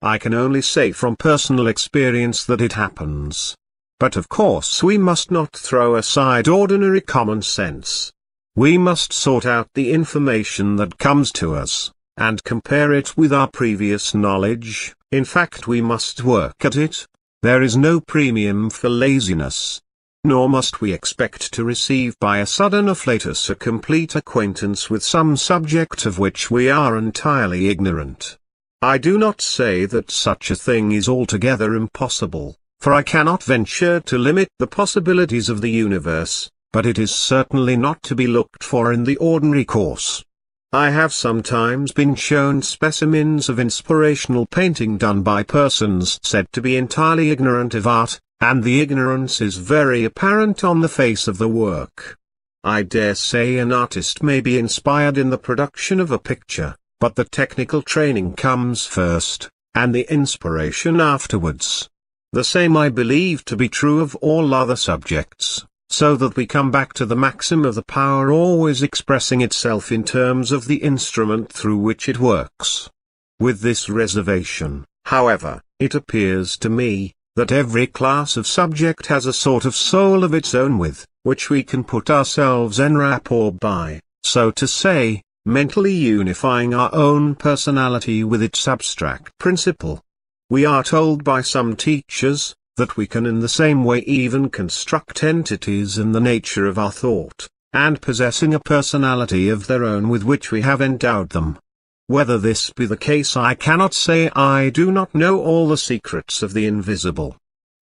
I can only say from personal experience that it happens. But of course we must not throw aside ordinary common sense. We must sort out the information that comes to us, and compare it with our previous knowledge. In fact, we must work at it. There is no premium for laziness. Nor must we expect to receive by a sudden afflatus a complete acquaintance with some subject of which we are entirely ignorant. I do not say that such a thing is altogether impossible, for I cannot venture to limit the possibilities of the universe, but it is certainly not to be looked for in the ordinary course. I have sometimes been shown specimens of inspirational painting done by persons said to be entirely ignorant of art, and the ignorance is very apparent on the face of the work. I dare say an artist may be inspired in the production of a picture, but the technical training comes first, and the inspiration afterwards. The same I believe to be true of all other subjects, so that we come back to the maxim of the power always expressing itself in terms of the instrument through which it works. With this reservation, however, it appears to me, that every class of subject has a sort of soul of its own with which we can put ourselves en rapport by, so to say, mentally unifying our own personality with its abstract principle. We are told by some teachers, that we can in the same way even construct entities in the nature of our thought, and possessing a personality of their own with which we have endowed them. Whether this be the case I cannot say. I do not know all the secrets of the invisible.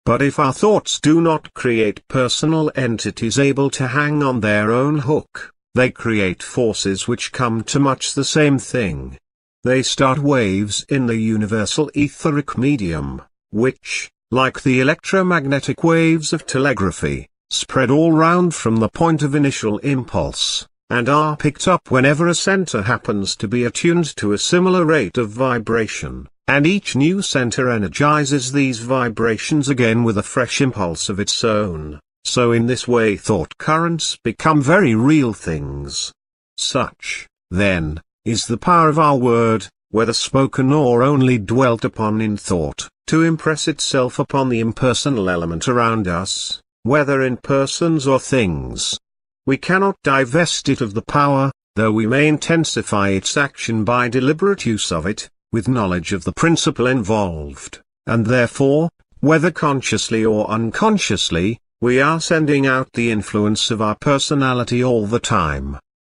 But if our thoughts do not create personal entities able to hang on their own hook, they create forces which come to much the same thing. they start waves in the universal etheric medium, which, like the electromagnetic waves of telegraphy, spread all round from the point of initial impulse, and are picked up whenever a center happens to be attuned to a similar rate of vibration, and each new center energizes these vibrations again with a fresh impulse of its own. So in this way thought currents become very real things. Such, then, is the power of our word, whether spoken or only dwelt upon in thought, to impress itself upon the impersonal element around us, whether in persons or things. We cannot divest it of the power, though we may intensify its action by deliberate use of it, with knowledge of the principle involved, and therefore, whether consciously or unconsciously, we are sending out the influence of our personality all the time.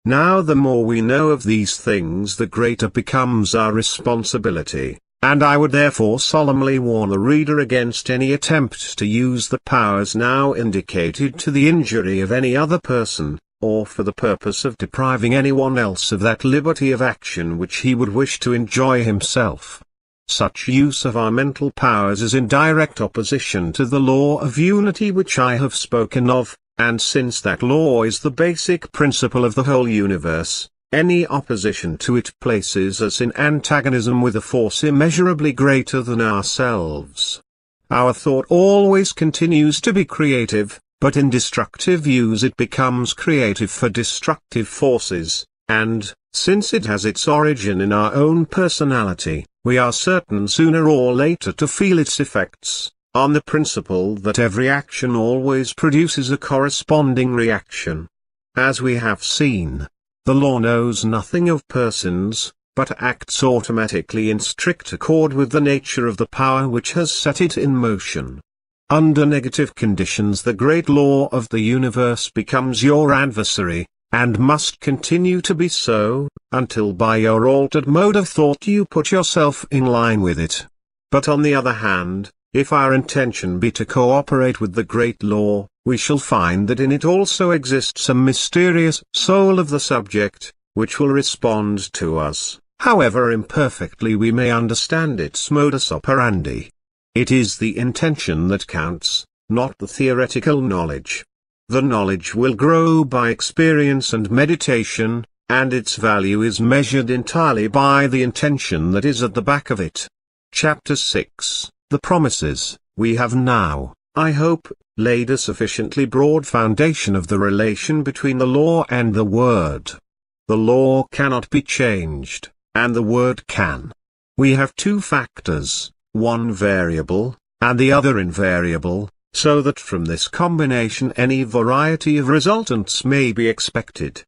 Now the more we know of these things, the greater becomes our responsibility, and I would therefore solemnly warn the reader against any attempt to use the powers now indicated to the injury of any other person, or for the purpose of depriving anyone else of that liberty of action which he would wish to enjoy himself. Such use of our mental powers is in direct opposition to the law of unity which I have spoken of, and since that law is the basic principle of the whole universe, any opposition to it places us in antagonism with a force immeasurably greater than ourselves. Our thought always continues to be creative, but in destructive use it becomes creative for destructive forces, and, since it has its origin in our own personality, we are certain sooner or later to feel its effects, on the principle that every action always produces a corresponding reaction. As we have seen, the law knows nothing of persons, but acts automatically in strict accord with the nature of the power which has set it in motion. Under negative conditions the great law of the universe becomes your adversary, and must continue to be so, until by your altered mode of thought you put yourself in line with it. But on the other hand, if our intention be to cooperate with the great law, we shall find that in it also exists a mysterious soul of the subject, which will respond to us, however imperfectly we may understand its modus operandi. It is the intention that counts, not the theoretical knowledge. The knowledge will grow by experience and meditation, and its value is measured entirely by the intention that is at the back of it. Chapter 6. The promises. We have now, I hope, laid a sufficiently broad foundation of the relation between the law and the word. The law cannot be changed, and the word can. We have two factors, one variable, and the other invariable, so that from this combination any variety of resultants may be expected.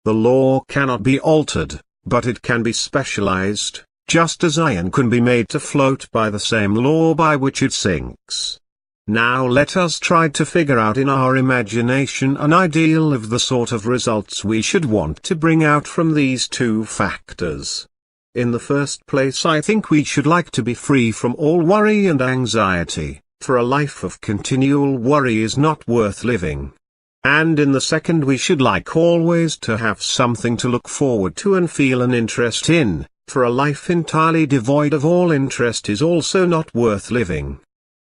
The law cannot be altered, but it can be specialized, just as iron can be made to float by the same law by which it sinks. Now let us try to figure out in our imagination an ideal of the sort of results we should want to bring out from these two factors. In the first place, I think we should like to be free from all worry and anxiety, for a life of continual worry is not worth living. And in the second, we should like always to have something to look forward to and feel an interest in, for a life entirely devoid of all interest is also not worth living.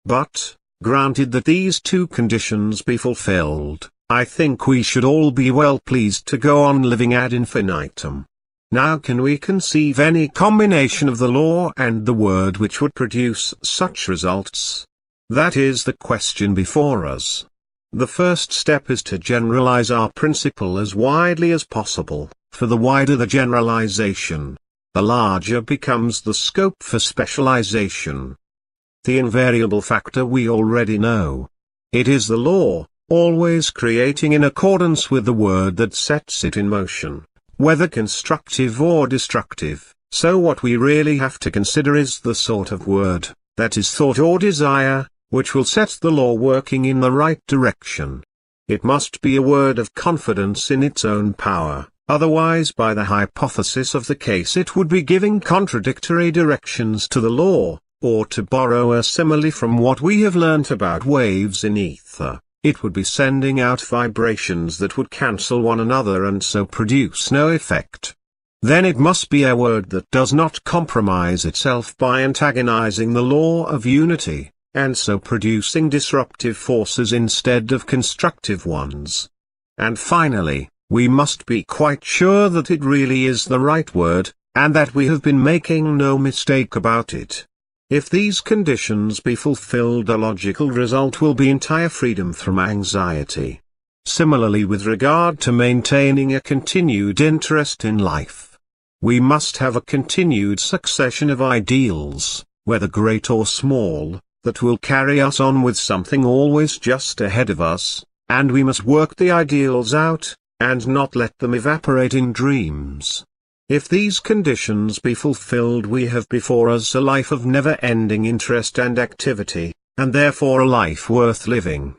But, granted that these two conditions be fulfilled, I think we should all be well pleased to go on living ad infinitum. Now can we conceive any combination of the law and the word which would produce such results? That is the question before us. The first step is to generalize our principle as widely as possible, for the wider the generalization, the larger becomes the scope for specialization. The invariable factor we already know. It is the law, always creating in accordance with the word that sets it in motion, whether constructive or destructive. So what we really have to consider is the sort of word, that is thought or desire, which will set the law working in the right direction. It must be a word of confidence in its own power, otherwise by the hypothesis of the case it would be giving contradictory directions to the law, or to borrow a simile from what we have learnt about waves in ether, it would be sending out vibrations that would cancel one another and so produce no effect. then it must be a word that does not compromise itself by antagonizing the law of unity, and so producing disruptive forces instead of constructive ones. And finally, we must be quite sure that it really is the right word, and that we have been making no mistake about it. If these conditions be fulfilled, the logical result will be entire freedom from anxiety. Similarly, with regard to maintaining a continued interest in life, we must have a continued succession of ideals, whether great or small, that will carry us on with something always just ahead of us, and we must work the ideals out, and not let them evaporate in dreams. If these conditions be fulfilled, we have before us a life of never-ending interest and activity, and therefore a life worth living.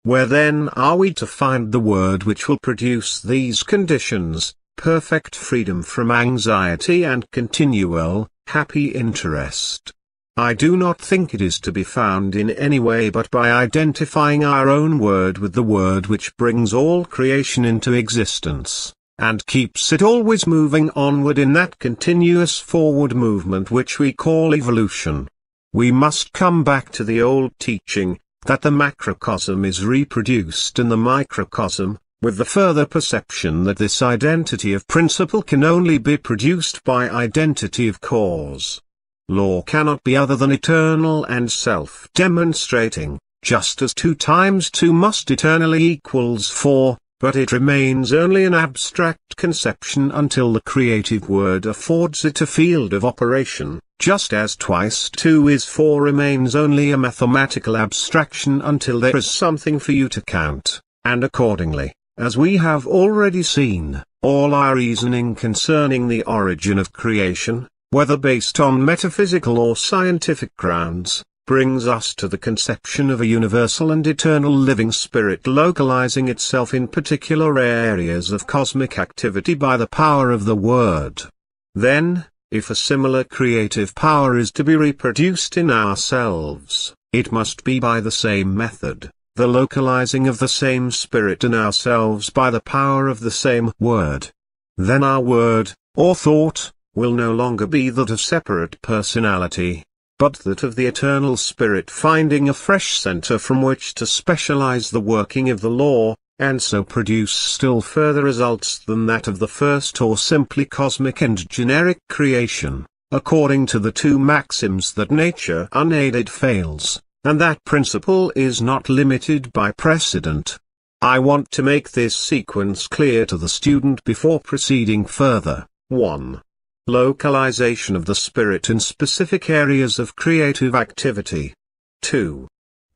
Where then are we to find the word which will produce these conditions, perfect freedom from anxiety and continual, happy interest? I do not think it is to be found in any way but by identifying our own word with the word which brings all creation into existence, and keeps it always moving onward in that continuous forward movement which we call evolution. We must come back to the old teaching, that the macrocosm is reproduced in the microcosm, with the further perception that this identity of principle can only be produced by identity of cause. Law cannot be other than eternal and self-demonstrating, just as 2 times 2 must eternally equals 4, but it remains only an abstract conception until the creative word affords it a field of operation, just as twice 2 is 4 remains only a mathematical abstraction until there is something for you to count, and accordingly, as we have already seen, all our reasoning concerning the origin of creation, whether based on metaphysical or scientific grounds, brings us to the conception of a universal and eternal living spirit localizing itself in particular areas of cosmic activity by the power of the word. Then, if a similar creative power is to be reproduced in ourselves, it must be by the same method, the localizing of the same spirit in ourselves by the power of the same word. Then our word, or thought, will no longer be that of separate personality, but that of the eternal spirit finding a fresh center from which to specialize the working of the law, and so produce still further results than that of the first or simply cosmic and generic creation, according to the 2 maxims that nature unaided fails, and that principle is not limited by precedent. I want to make this sequence clear to the student before proceeding further. 1. Localization of the spirit in specific areas of creative activity. 2.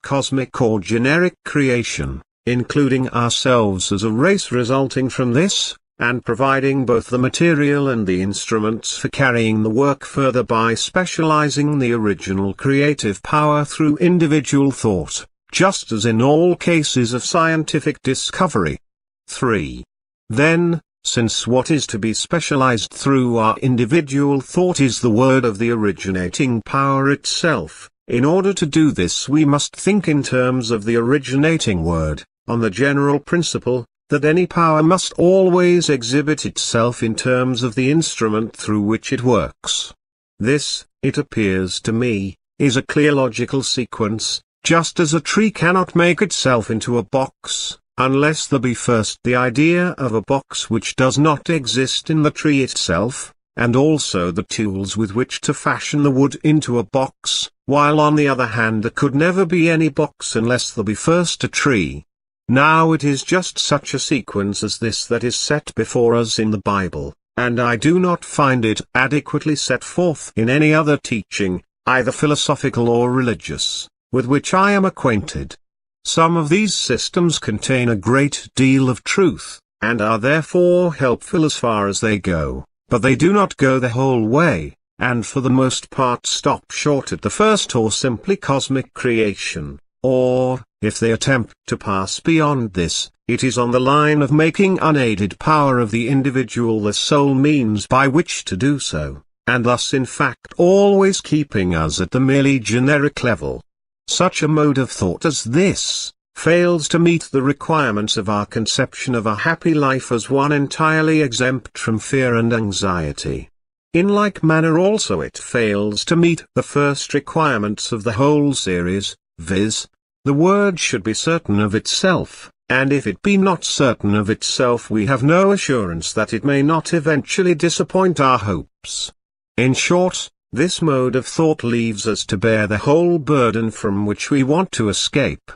Cosmic or generic creation, including ourselves as a race resulting from this, and providing both the material and the instruments for carrying the work further by specializing the original creative power through individual thought, just as in all cases of scientific discovery. 3. Then, since what is to be specialized through our individual thought is the word of the originating power itself, in order to do this we must think in terms of the originating word, on the general principle, that any power must always exhibit itself in terms of the instrument through which it works. This, it appears to me, is a clear logical sequence, just as a tree cannot make itself into a box, unless there be first the idea of a box which does not exist in the tree itself, and also the tools with which to fashion the wood into a box, while on the other hand there could never be any box unless there be first a tree. Now it is just such a sequence as this that is set before us in the Bible, and I do not find it adequately set forth in any other teaching, either philosophical or religious, with which I am acquainted. Some of these systems contain a great deal of truth, and are therefore helpful as far as they go, but they do not go the whole way, and for the most part stop short at the first or simply cosmic creation, or, if they attempt to pass beyond this, it is on the line of making unaided power of the individual the sole means by which to do so, and thus in fact always keeping us at the merely generic level. Such a mode of thought as this, fails to meet the requirements of our conception of a happy life as one entirely exempt from fear and anxiety. In like manner also it fails to meet the first requirements of the whole series, viz., the word should be certain of itself, and if it be not certain of itself we have no assurance that it may not eventually disappoint our hopes. In short, this mode of thought leaves us to bear the whole burden from which we want to escape.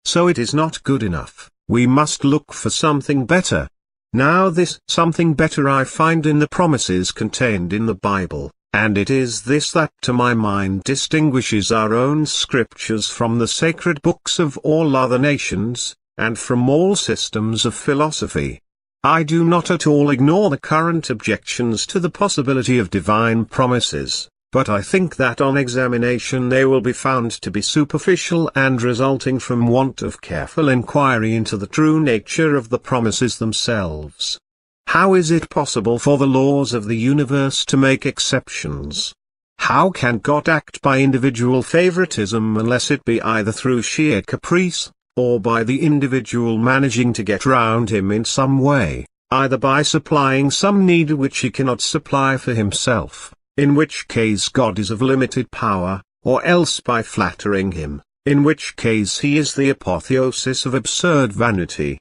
So it is not good enough, we must look for something better. Now this something better I find in the promises contained in the Bible, and it is this that to my mind distinguishes our own scriptures from the sacred books of all other nations, and from all systems of philosophy. I do not at all ignore the current objections to the possibility of divine promises, but I think that on examination they will be found to be superficial and resulting from want of careful inquiry into the true nature of the promises themselves. How is it possible for the laws of the universe to make exceptions? How can God act by individual favoritism unless it be either through sheer caprice, or by the individual managing to get round him in some way, either by supplying some need which he cannot supply for himself, in which case God is of limited power, or else by flattering him, in which case he is the apotheosis of absurd vanity?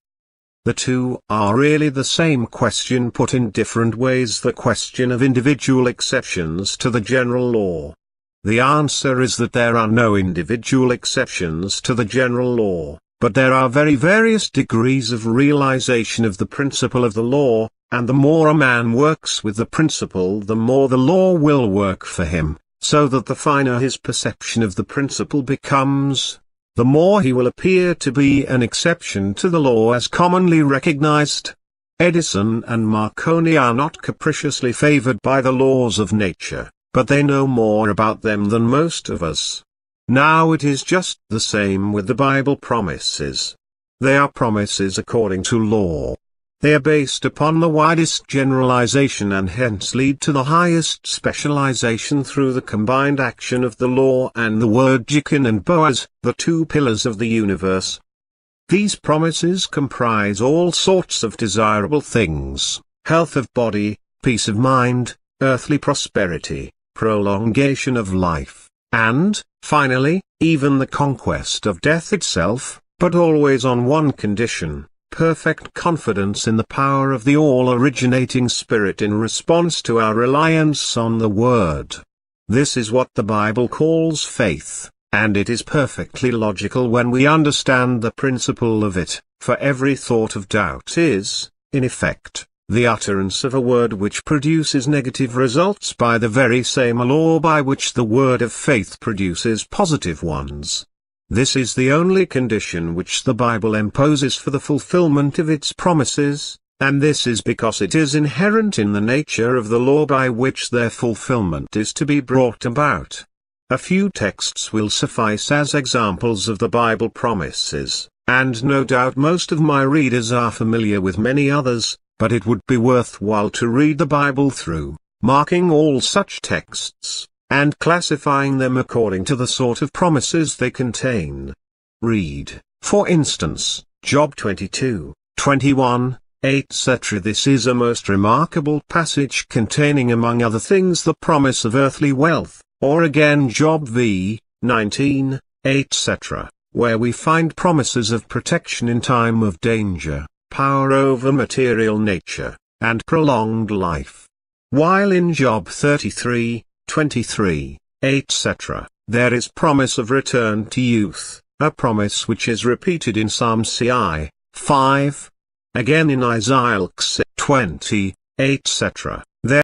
The two are really the same question put in different ways, the question of individual exceptions to the general law. The answer is that there are no individual exceptions to the general law, but there are very various degrees of realization of the principle of the law, and the more a man works with the principle the more the law will work for him, so that the finer his perception of the principle becomes, the more he will appear to be an exception to the law as commonly recognized. Edison and Marconi are not capriciously favored by the laws of nature, but they know more about them than most of us. Now it is just the same with the Bible promises. They are promises according to law. They are based upon the widest generalization and hence lead to the highest specialization through the combined action of the law and the word Jachin and Boaz, the two pillars of the universe. These promises comprise all sorts of desirable things: health of body, peace of mind, earthly prosperity, prolongation of life, and, finally, even the conquest of death itself, but always on one condition: perfect confidence in the power of the all-originating Spirit in response to our reliance on the Word. This is what the Bible calls faith, and it is perfectly logical when we understand the principle of it, for every thought of doubt is, in effect, the utterance of a word which produces negative results by the very same law by which the word of faith produces positive ones. This is the only condition which the Bible imposes for the fulfillment of its promises, and this is because it is inherent in the nature of the law by which their fulfillment is to be brought about. A few texts will suffice as examples of the Bible promises, and no doubt most of my readers are familiar with many others, but it would be worthwhile to read the Bible through, marking all such texts, and classifying them according to the sort of promises they contain. Read, for instance, Job 22:21, etc. This is a most remarkable passage containing among other things the promise of earthly wealth, or again Job v:19, etc., where we find promises of protection in time of danger, power over material nature, and prolonged life. While in Job 33:23, etc., there is promise of return to youth, a promise which is repeated in Psalm ci. 5. Again in Isaiah 20, etc.,